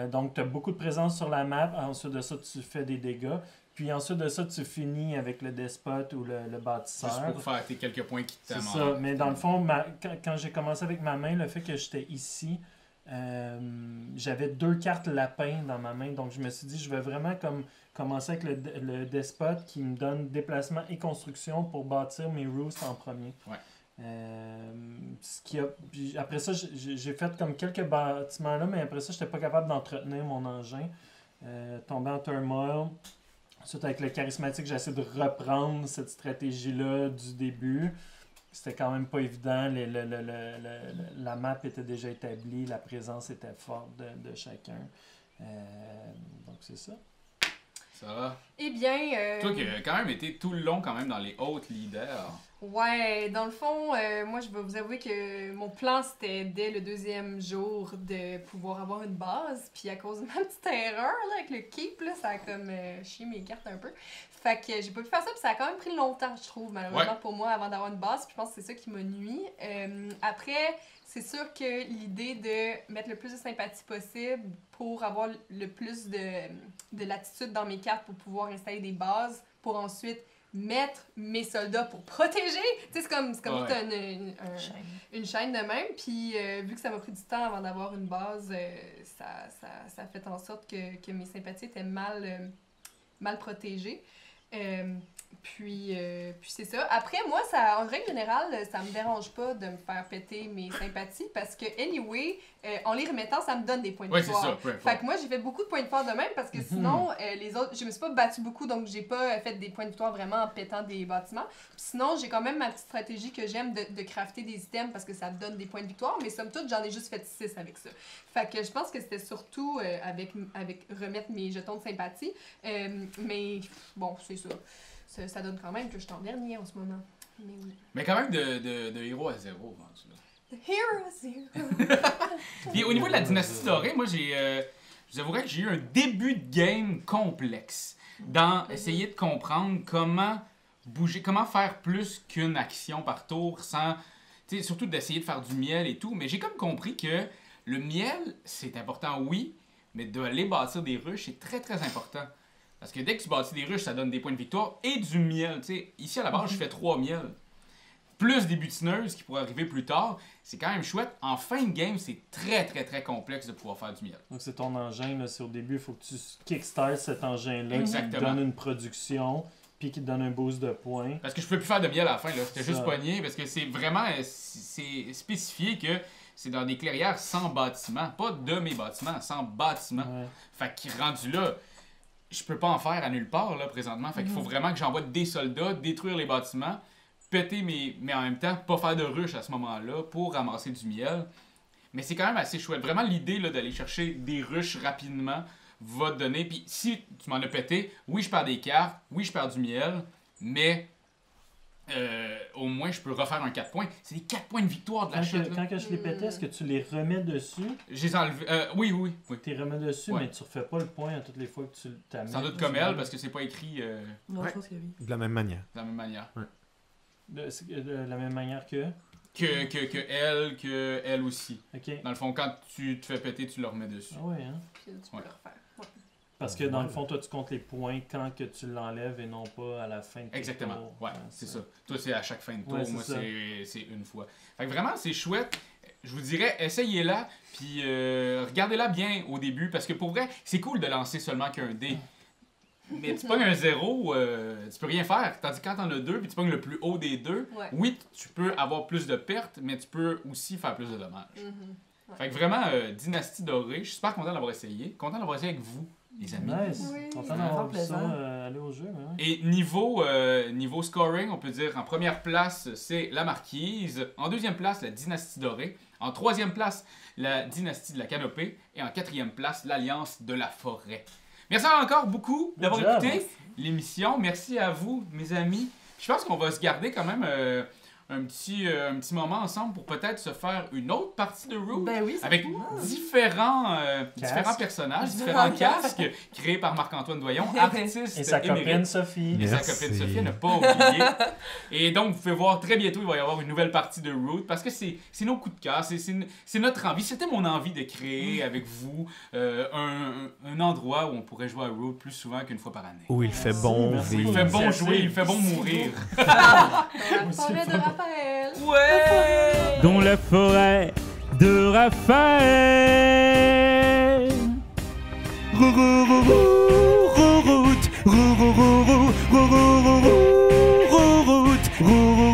Donc, tu as beaucoup de présence sur la map. Ensuite de ça, tu fais des dégâts. Puis ensuite de ça, tu finis avec le despote ou le bâtisseur. Juste pour faire tes quelques points qui C'est t'amènent. ça. Mais dans le fond, quand j'ai commencé avec ma main, le fait que j'étais ici, j'avais 2 cartes lapin dans ma main. Donc, je me suis dit, je vais vraiment commencer avec le despote qui me donne déplacement et construction pour bâtir mes roosts en premier. Ouais. Puis après ça, j'ai fait comme quelques bâtiments là, mais après ça, j'étais pas capable d'entretenir mon engin. Tombé en turmoil. Ensuite, avec le charismatique, j'essaie de reprendre cette stratégie-là du début. C'était quand même pas évident. La map était déjà établie, la présence était forte de chacun. Donc c'est ça. Ça va? Eh bien... Toi qui as quand même été tout le long quand même dans les hautes leaders. Ouais, dans le fond, moi je vais vous avouer que mon plan c'était dès le 2e jour de pouvoir avoir une base, puis à cause de ma petite erreur là, avec le keep, là, ça a comme chié mes cartes un peu. Fait que j'ai pas pu faire ça, puis ça a quand même pris longtemps, je trouve, malheureusement pour moi, avant d'avoir une base, puis je pense que c'est ça qui m'a nui. Après, c'est sûr que l'idée de mettre le plus de sympathie possible pour avoir le plus de latitude dans mes cartes pour pouvoir installer des bases, pour ensuite mettre mes soldats pour protéger. Tu sais, c'est comme Ouais. une chaîne de même. Puis vu que ça m'a pris du temps avant d'avoir une base, ça a fait en sorte que mes sympathies étaient mal protégées. Puis c'est ça. Après, moi, en règle générale, ça me dérange pas de me faire péter mes sympathies parce que, anyway, en les remettant, ça me donne des points de Ouais, c'est victoire. ça. Peu importe. Fait que moi, j'ai fait beaucoup de points de victoire de même parce que sinon, les autres, je me suis pas battue beaucoup, donc j'ai pas fait des points de victoire vraiment en pétant des bâtiments. Puis sinon, j'ai quand même ma petite stratégie que j'aime de crafter des items parce que ça me donne des points de victoire, mais somme toute, j'en ai juste fait 6 avec ça. Fait que je pense que c'était surtout avec remettre mes jetons de sympathie. Mais bon, c'est ça. Ça donne quand même que je suis en dernier en ce moment. Mais oui. Mais quand même de héros à 0, rendu là. The hero zero. Puis au niveau de la dynastie dorée, moi je vous avouerais que j'ai eu un début de game complexe dans essayer de comprendre comment bouger, comment faire plus qu'une action par tour sans, tu sais, surtout d'essayer de faire du miel et tout. Mais j'ai comme compris que le miel, c'est important, oui, mais d'aller bâtir des ruches, c'est très très important. Parce que dès que tu bâtis des ruches, ça donne des points de victoire et du miel. Tu sais, ici à la base, je fais 3 miels. Plus des butineuses qui pourraient arriver plus tard. C'est quand même chouette. En fin de game, c'est très très très complexe de pouvoir faire du miel. Donc c'est ton engin, là, c'est au début, il faut que tu kickstartes cet engin-là qui te Exactement. donne une production, puis qui te donne un boost de points. Parce que je peux plus faire de miel à la fin. Là. J'étais juste Ça. pogné parce que c'est vraiment c'est spécifié que c'est dans des clairières sans bâtiment. Pas de mes bâtiments, sans bâtiment. Ouais. Fait qu'il rendu là, je peux pas en faire à nulle part là, présentement. Fait qu'il faut vraiment que j'envoie des soldats, détruire les bâtiments, péter mais en même temps, pas faire de ruche à ce moment-là pour ramasser du miel. Mais c'est quand même assez chouette. Vraiment, l'idée là, d'aller chercher des ruches rapidement va te donner. Puis si tu m'en as pété, oui, je perds des cartes, oui, je perds du miel, mais au moins je peux refaire un 4 points. C'est des 4 points de victoire de la chute. Quand que je les pétais, est-ce que tu les remets dessus? Je les ai enlevés. Oui. Tu les remets dessus, Ouais. mais tu refais pas le point à toutes les fois que tu t'amènes. Sans doute comme elle, parce que c'est pas écrit Non, Ouais. je pense que oui. De la même manière. de la même manière. De la même manière que... Que elle aussi. Ok. Dans le fond, quand tu te fais péter, tu le remets dessus. Ah ouais, hein? Puis tu peux Ouais. le refaire. Ouais. Parce que dans le fond, toi, tu comptes les points quand que tu l'enlèves et non pas à la fin de tes Exactement. tours. Ouais, c'est ça. Toi, c'est à chaque fin de tour. Ouais, c'est Moi, ça. c'est une fois. Fait que vraiment, c'est chouette. Je vous dirais, essayez-la, puis regardez-la bien au début, parce que pour vrai, c'est cool de lancer seulement qu'un dé. Mais tu pognes un 0, tu peux rien faire. Tandis que quand t'en as 2, puis tu pognes le plus haut des 2, Ouais. oui, tu peux avoir plus de pertes, mais tu peux aussi faire plus de dommages. Mhm. Fait que vraiment, Dynastie Dorée, je suis super content d'avoir essayé. Content d'avoir essayé avec vous, les amis. Nice. Oui. Content Ça d'avoir fait vu ça, plaisir. aller au jeu. Mais ouais. Et niveau scoring, on peut dire en première place, c'est la Marquise. En deuxième place, la Dynastie Dorée. En troisième place, la Dynastie de la Canopée. Et en quatrième place, l'Alliance de la Forêt. Merci encore beaucoup d'avoir Good job. écouté l'émission. Merci à vous, mes amis. Je pense qu'on va se garder quand même un petit moment ensemble pour peut-être se faire une autre partie de Root. Ben oui, c'est Avec cool. différents personnages, différents casques créés par Marc-Antoine Doyon, artiste Et sa émérite. copine Sophie. Et sa Merci. copine Sophie, à ne pas oublier. Et donc, vous pouvez voir très bientôt, il va y avoir une nouvelle partie de Root parce que c'est nos coups de cœur, c'est notre envie. C'était mon envie de créer avec vous un endroit où on pourrait jouer à Root plus souvent qu'une fois par année. Où il fait Merci, bon merci. Il vivre. fait bon Merci. jouer, il fait bon mourir. Dans la Aussi, forêt de pas- Raphaël. Ouais! Dans la forêt de Raphaël. Route, route, route, route, route, route, route,